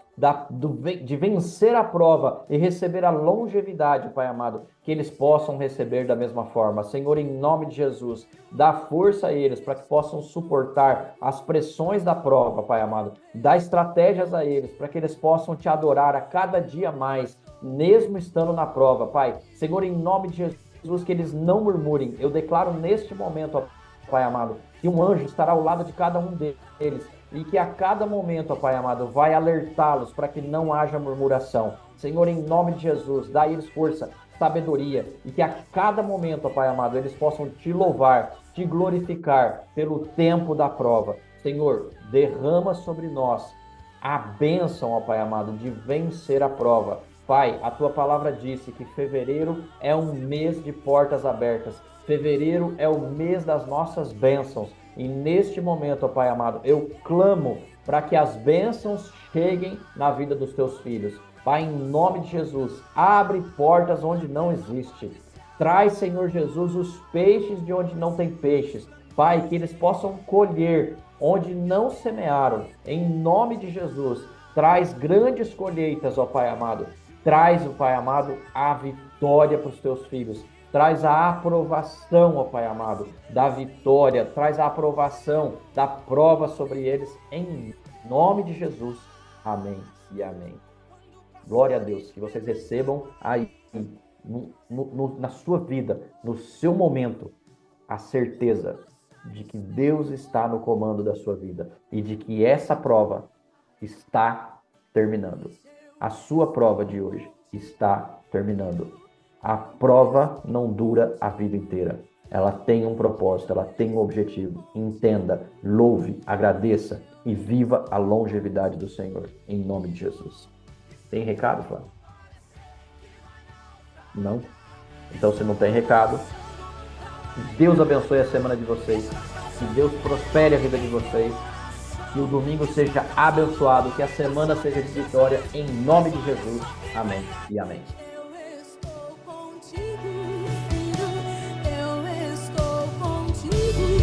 de vencer a prova e receber a longevidade, Pai amado, que eles possam receber da mesma forma. Senhor, em nome de Jesus, dá força a eles para que possam suportar as pressões da prova, Pai amado. Dá estratégias a eles para que eles possam te adorar a cada dia mais, mesmo estando na prova, Pai. Senhor, em nome de Jesus, que eles não murmurem. Eu declaro neste momento, ó Pai amado, que um anjo estará ao lado de cada um deles, e que a cada momento, ó Pai amado, vai alertá-los para que não haja murmuração. Senhor, em nome de Jesus, dá a eles força, sabedoria, e que a cada momento, ó Pai amado, eles possam te louvar, te glorificar pelo tempo da prova. Senhor, derrama sobre nós a bênção, ó Pai amado, de vencer a prova. Pai, a tua palavra disse que fevereiro é um mês de portas abertas. Fevereiro é o mês das nossas bênçãos. E neste momento, ó Pai amado, eu clamo para que as bênçãos cheguem na vida dos teus filhos. Pai, em nome de Jesus, abre portas onde não existe. Traz, Senhor Jesus, os peixes de onde não tem peixes. Pai, que eles possam colher onde não semearam. Em nome de Jesus, traz grandes colheitas, ó Pai amado. Traz, ó Pai amado, a vitória para os teus filhos. Traz a aprovação, ó Pai amado, da vitória. Traz a aprovação da prova sobre eles, em nome de Jesus. Amém e amém. Glória a Deus. Que vocês recebam aí, na sua vida, no seu momento, a certeza de que Deus está no comando da sua vida e de que essa prova está terminando. A sua prova de hoje está terminando. A prova não dura a vida inteira. Ela tem um propósito, ela tem um objetivo. Entenda, louve, agradeça e viva a longevidade do Senhor, em nome de Jesus. Tem recado, Flávio? Não? Então, se não tem recado, que Deus abençoe a semana de vocês, que Deus prospere a vida de vocês, que o domingo seja abençoado, que a semana seja de vitória, em nome de Jesus. Amém e amém.